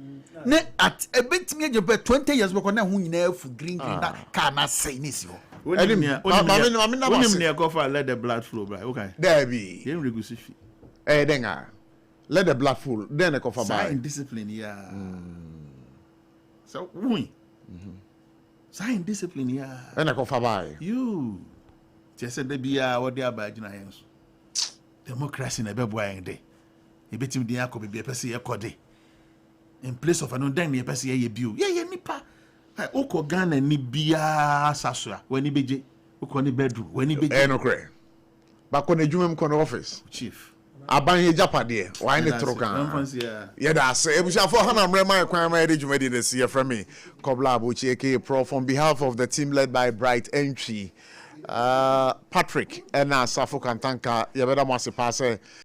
Ne at a bit me je 20 years before na hu nyina fu green na car na say ni si ho. Onim ne go for let the blood flow bra. Okay. There be. Yen regusi fi. Denga. Let the blood flow. Then go for by. Sign discipline yeah. So we. Sign discipline yeah. And I go for by. You. Just said they be what they are by Jina Yens. Democracy na be boy de. E betim de akọ be pese ye kode. In place of an den ye pese ye biu. Ye nipa. Oko Ghana ni bia sasua. When ni beje. Oko ni bedroom. When ni beje. No kre. Ba ko na dwumem ko no office. Chief. Aban ye japade. Why ne trokan. Yeah, that's it. We shall for Hannah Rema Kwama Edjumedi this year from me. Kobla ABOTCHIE aka PROF on behalf of the team led by Bright Entry. Patrick and SARFO Kantanka. You better must pass.